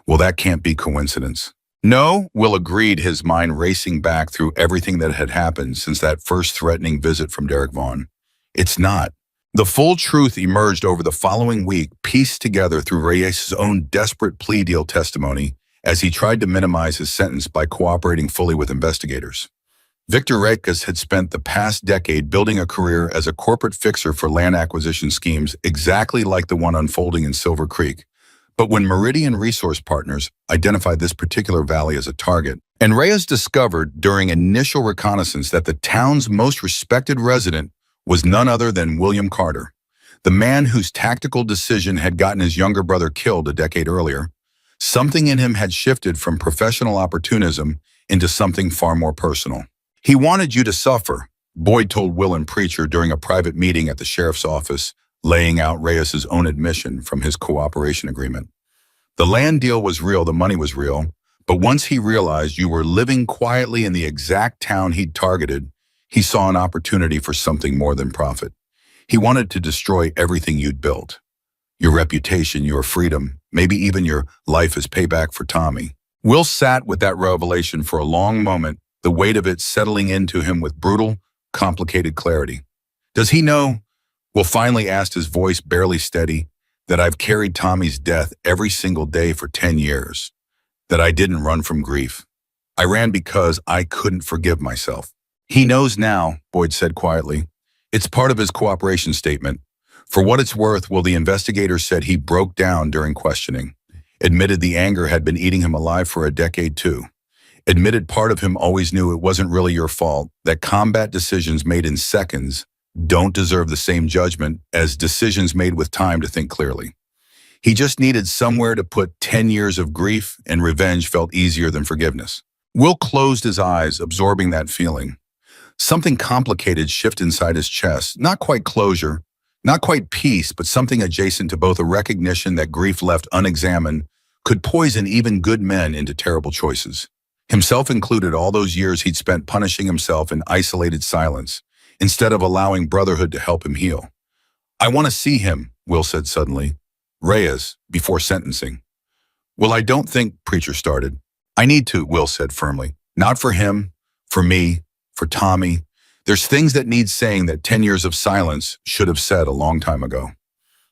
"Well, that can't be coincidence." "No," Will agreed, his mind racing back through everything that had happened since that first threatening visit from Derek Vaughn. "It's not." The full truth emerged over the following week, pieced together through Reyes' own desperate plea deal testimony as he tried to minimize his sentence by cooperating fully with investigators. Victor Reyes had spent the past decade building a career as a corporate fixer for land acquisition schemes exactly like the one unfolding in Silver Creek. But when Meridian Resource Partners identified this particular valley as a target, and Reyes discovered during initial reconnaissance that the town's most respected resident was none other than William Carter, the man whose tactical decision had gotten his younger brother killed a decade earlier, something in him had shifted from professional opportunism into something far more personal. "He wanted you to suffer," Boyd told Will and Preacher during a private meeting at the sheriff's office, laying out Reyes' own admission from his cooperation agreement. "The land deal was real, the money was real, but once he realized you were living quietly in the exact town he'd targeted, he saw an opportunity for something more than profit. He wanted to destroy everything you'd built. Your reputation, your freedom, maybe even your life as payback for Tommy." Will sat with that revelation for a long moment, the weight of it settling into him with brutal, complicated clarity. "Does he know," Will finally asked, his voice barely steady, "that I've carried Tommy's death every single day for 10 years? That I didn't run from grief. I ran because I couldn't forgive myself." "He knows now," Boyd said quietly. "It's part of his cooperation statement. For what it's worth," the investigator said, he broke down during questioning. Admitted the anger had been eating him alive for a decade too. Admitted part of him always knew it wasn't really your fault, that combat decisions made in seconds don't deserve the same judgment as decisions made with time to think clearly. He just needed somewhere to put 10 years of grief, and revenge felt easier than forgiveness. Will closed his eyes, absorbing that feeling. Something complicated shifted inside his chest, not quite closure, not quite peace, but something adjacent to both a recognition that grief left unexamined could poison even good men into terrible choices. Himself included, all those years he'd spent punishing himself in isolated silence, instead of allowing brotherhood to help him heal. "I want to see him," Will said suddenly. "Reyes, before sentencing." "Well, I don't think," Preacher started. "I need to," Will said firmly. "Not for him, for me, for Tommy. There's things that need saying that 10 years of silence should have said a long time ago."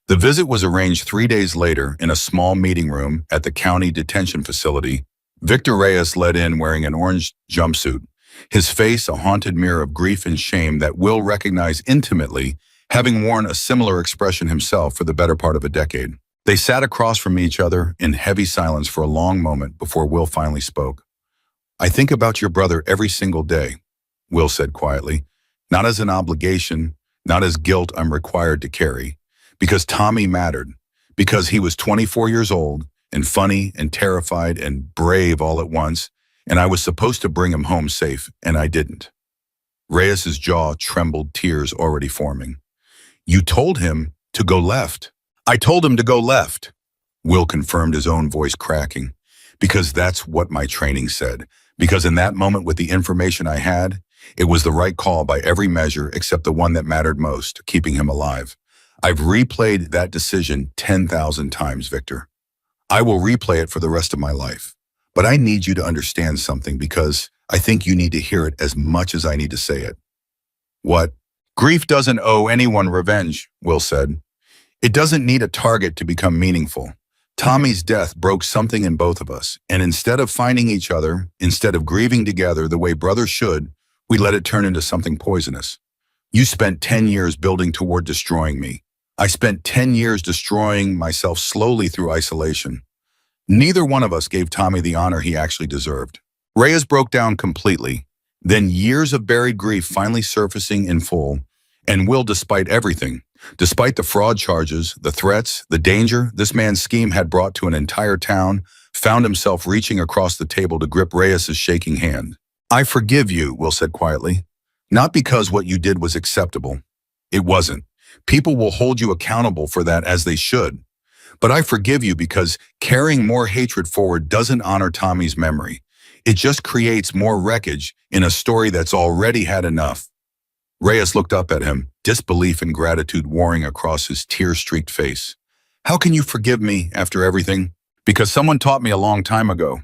The visit was arranged 3 days later in a small meeting room at the county detention facility. Victor Reyes led in wearing an orange jumpsuit, his face a haunted mirror of grief and shame that Will recognized intimately, having worn a similar expression himself for the better part of a decade. They sat across from each other in heavy silence for a long moment before Will finally spoke. "I think about your brother every single day," Will said quietly, "not as an obligation, not as guilt I'm required to carry, because Tommy mattered, because he was 24 years old and funny and terrified and brave all at once, and I was supposed to bring him home safe, and I didn't." Reyes's jaw trembled, tears already forming. "You told him to go left." "I told him to go left," Will confirmed, his own voice cracking, Because that's what my training said. Because in that moment with the information I had, it was the right call by every measure except the one that mattered most, keeping him alive. I've replayed that decision 10,000 times, Victor. I will replay it for the rest of my life. But I need you to understand something because I think you need to hear it as much as I need to say it. What? Grief doesn't owe anyone revenge, Will said. It doesn't need a target to become meaningful. Tommy's death broke something in both of us, and instead of finding each other, instead of grieving together the way brothers should, we let it turn into something poisonous. You spent 10 years building toward destroying me. I spent 10 years destroying myself slowly through isolation. Neither one of us gave Tommy the honor he actually deserved. Reyes broke down completely, then years of buried grief finally surfacing in full, and Will, despite everything, despite the fraud charges, the threats, the danger this man's scheme had brought to an entire town, found himself reaching across the table to grip Reyes's shaking hand. I forgive you, Will said quietly. Not because what you did was acceptable. It wasn't. People will hold you accountable for that as they should. But I forgive you because carrying more hatred forward doesn't honor Tommy's memory. It just creates more wreckage in a story that's already had enough. Reyes looked up at him, disbelief and gratitude warring across his tear-streaked face. How can you forgive me after everything? Because someone taught me a long time ago,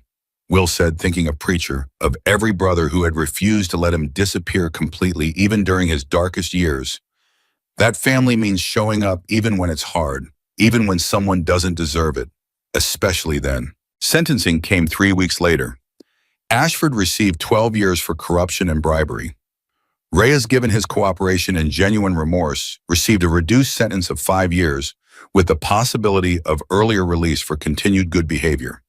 Will said, thinking of Preacher, of every brother who had refused to let him disappear completely even during his darkest years. That family means showing up even when it's hard, even when someone doesn't deserve it, especially then. Sentencing came 3 weeks later. Ashford received 12 years for corruption and bribery. Reyes, given his cooperation and genuine remorse, received a reduced sentence of 5 years, with the possibility of earlier release for continued good behavior.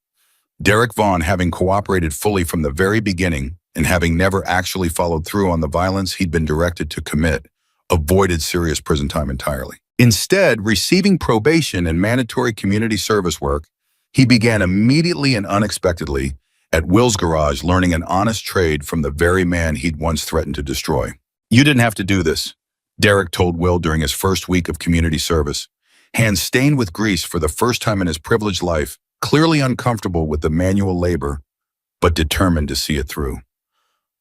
Derek Vaughn, having cooperated fully from the very beginning and having never actually followed through on the violence he'd been directed to commit, avoided serious prison time entirely. Instead, receiving probation and mandatory community service work, he began immediately and unexpectedly at Will's garage, learning an honest trade from the very man he'd once threatened to destroy. You didn't have to do this, Derek told Will during his first week of community service. Hands stained with grease for the first time in his privileged life, clearly uncomfortable with the manual labor, but determined to see it through.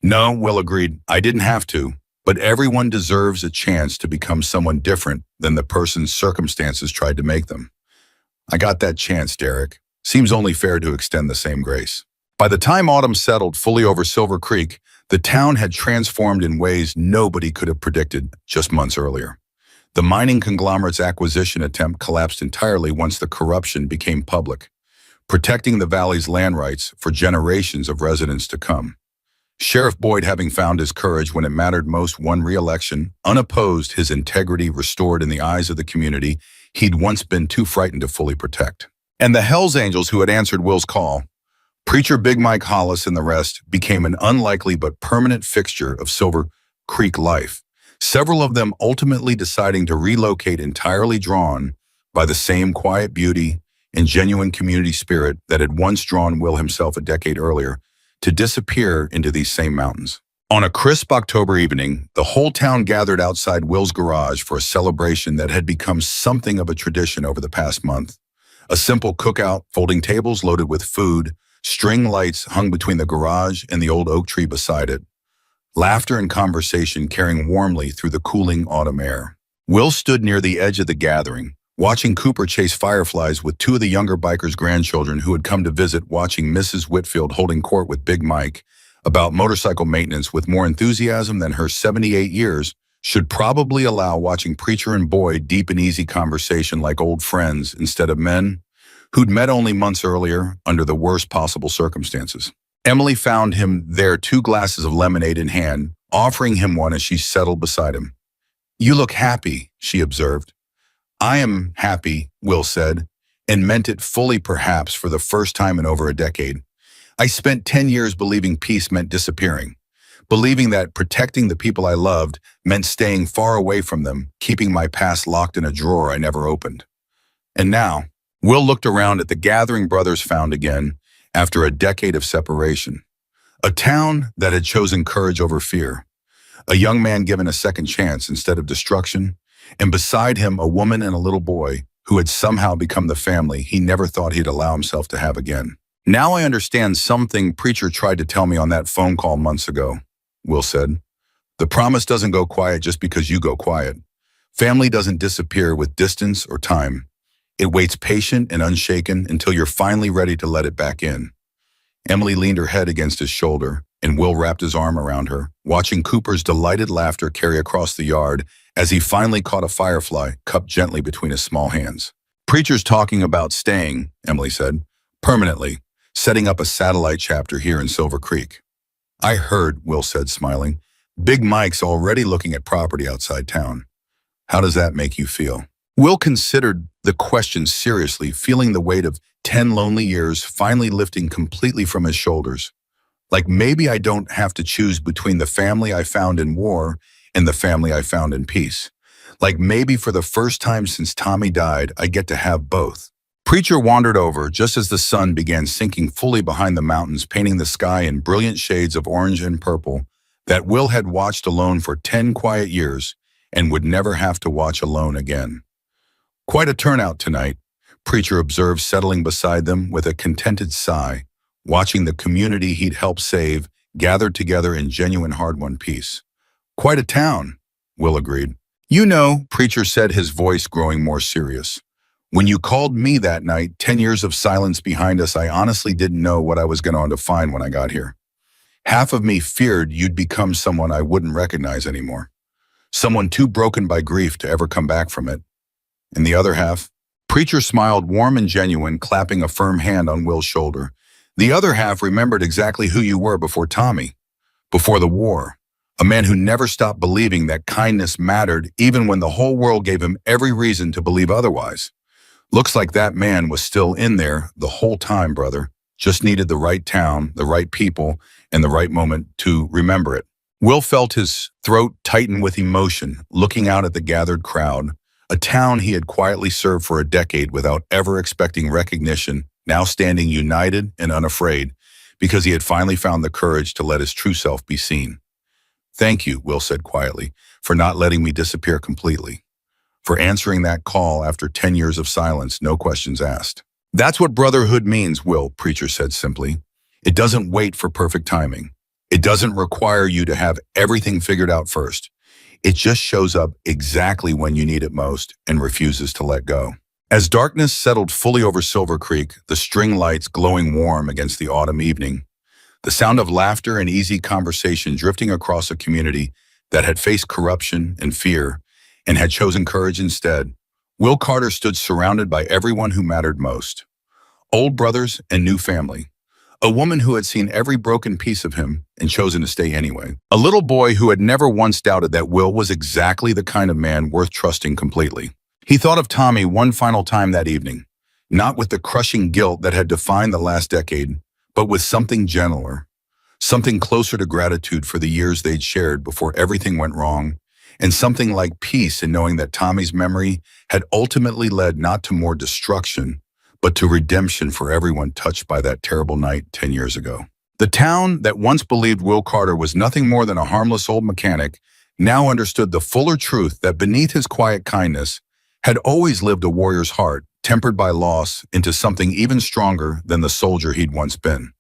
No, Will agreed, I didn't have to, but everyone deserves a chance to become someone different than the person's circumstances tried to make them. I got that chance, Derek. Seems only fair to extend the same grace. By the time autumn settled fully over Silver Creek, the town had transformed in ways nobody could have predicted just months earlier. The mining conglomerate's acquisition attempt collapsed entirely once the corruption became public, protecting the valley's land rights for generations of residents to come. Sheriff Boyd, having found his courage when it mattered most, won re-election, unopposed, his integrity restored in the eyes of the community he'd once been too frightened to fully protect. And the Hells Angels who had answered Will's call, Preacher Big Mike Hollis and the rest, became an unlikely but permanent fixture of Silver Creek life, several of them ultimately deciding to relocate, entirely drawn by the same quiet beauty and genuine community spirit that had once drawn Will himself a decade earlier, to disappear into these same mountains. On a crisp October evening, the whole town gathered outside Will's garage for a celebration that had become something of a tradition over the past month. A simple cookout, folding tables loaded with food, string lights hung between the garage and the old oak tree beside it. Laughter and conversation carrying warmly through the cooling autumn air. Will stood near the edge of the gathering, watching Cooper chase fireflies with 2 of the younger bikers' grandchildren who had come to visit, watching Mrs. Whitfield holding court with Big Mike about motorcycle maintenance with more enthusiasm than her 78 years should probably allow, watching Preacher and Boyd deep and easy conversation like old friends instead of men who'd met only months earlier under the worst possible circumstances. Emily found him there, 2 glasses of lemonade in hand, offering him one as she settled beside him. You look happy, she observed. I am happy, Will said, and meant it fully, perhaps for the first time in over a decade. I spent 10 years believing peace meant disappearing, believing that protecting the people I loved meant staying far away from them, keeping my past locked in a drawer I never opened. And now, Will looked around at the gathering brothers found again after a decade of separation. A town that had chosen courage over fear. A young man given a second chance instead of destruction, and beside him a woman and a little boy who had somehow become the family he never thought he'd allow himself to have again. Now I understand something Preacher tried to tell me on that phone call months ago, Will said. The promise doesn't go quiet just because you go quiet. Family doesn't disappear with distance or time. It waits patient and unshaken until you're finally ready to let it back in. Emily leaned her head against his shoulder, and Will wrapped his arm around her, watching Cooper's delighted laughter carry across the yard as he finally caught a firefly cupped gently between his small hands. Preacher's talking about staying, Emily said, permanently, setting up a satellite chapter here in Silver Creek. I heard, Will said, smiling. Big Mike's already looking at property outside town. How does that make you feel? Will considered the question seriously, feeling the weight of 10 lonely years finally lifting completely from his shoulders. Like maybe I don't have to choose between the family I found in war and the family I found in peace. Like maybe for the first time since Tommy died, I get to have both. Preacher wandered over just as the sun began sinking fully behind the mountains, painting the sky in brilliant shades of orange and purple that Will had watched alone for 10 quiet years and would never have to watch alone again. Quite a turnout tonight, Preacher observed, settling beside them with a contented sigh, watching the community he'd helped save gathered together in genuine hard-won peace. Quite a town, Will agreed. You know, Preacher said, his voice growing more serious. When you called me that night, 10 years of silence behind us, I honestly didn't know what I was going to find when I got here. Half of me feared you'd become someone I wouldn't recognize anymore. Someone too broken by grief to ever come back from it. And the other half, Preacher smiled, warm and genuine, clapping a firm hand on Will's shoulder. The other half remembered exactly who you were before Tommy, before the war. A man who never stopped believing that kindness mattered even when the whole world gave him every reason to believe otherwise. Looks like that man was still in there the whole time, brother. Just needed the right town, the right people, and the right moment to remember it. Will felt his throat tighten with emotion, looking out at the gathered crowd. A town he had quietly served for a decade without ever expecting recognition, now standing united and unafraid, because he had finally found the courage to let his true self be seen. Thank you, Will said quietly, for not letting me disappear completely. For answering that call after 10 years of silence, no questions asked. That's what brotherhood means, Will, Preacher said simply. It doesn't wait for perfect timing. It doesn't require you to have everything figured out first. It just shows up exactly when you need it most and refuses to let go. As darkness settled fully over Silver Creek, the string lights glowing warm against the autumn evening, the sound of laughter and easy conversation drifting across a community that had faced corruption and fear and had chosen courage instead, Will Carter stood surrounded by everyone who mattered most. Old brothers and new family. A woman who had seen every broken piece of him and chosen to stay anyway. A little boy who had never once doubted that Will was exactly the kind of man worth trusting completely. He thought of Tommy one final time that evening, not with the crushing guilt that had defined the last decade, but with something gentler, something closer to gratitude for the years they'd shared before everything went wrong, and something like peace in knowing that Tommy's memory had ultimately led not to more destruction, but to redemption for everyone touched by that terrible night 10 years ago. The town that once believed Will Carter was nothing more than a harmless old mechanic now understood the fuller truth that beneath his quiet kindness had always lived a warrior's heart, tempered by loss into something even stronger than the soldier he'd once been.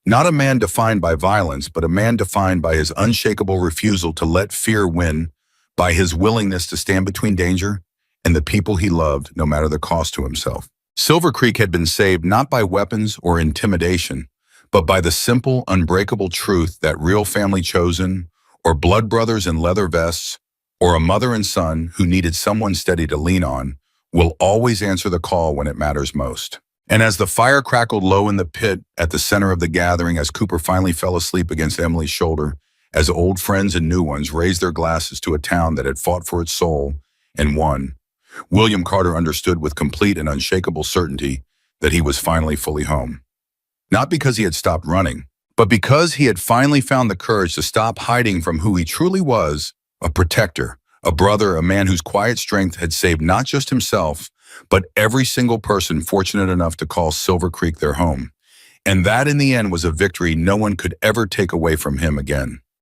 Not a man defined by violence, but a man defined by his unshakable refusal to let fear win, by his willingness to stand between danger and the people he loved, no matter the cost to himself. Silver Creek had been saved not by weapons or intimidation, but by the simple, unbreakable truth that real family chosen, or blood brothers in leather vests, or a mother and son who needed someone steady to lean on, will always answer the call when it matters most. And as the fire crackled low in the pit at the center of the gathering, as Cooper finally fell asleep against Emily's shoulder, as old friends and new ones raised their glasses to a town that had fought for its soul and won, William Carter understood with complete and unshakable certainty that he was finally fully home. Not because he had stopped running, but because he had finally found the courage to stop hiding from who he truly was, a protector, a brother, a man whose quiet strength had saved not just himself, but every single person fortunate enough to call Silver Creek their home. And that in the end was a victory no one could ever take away from him again.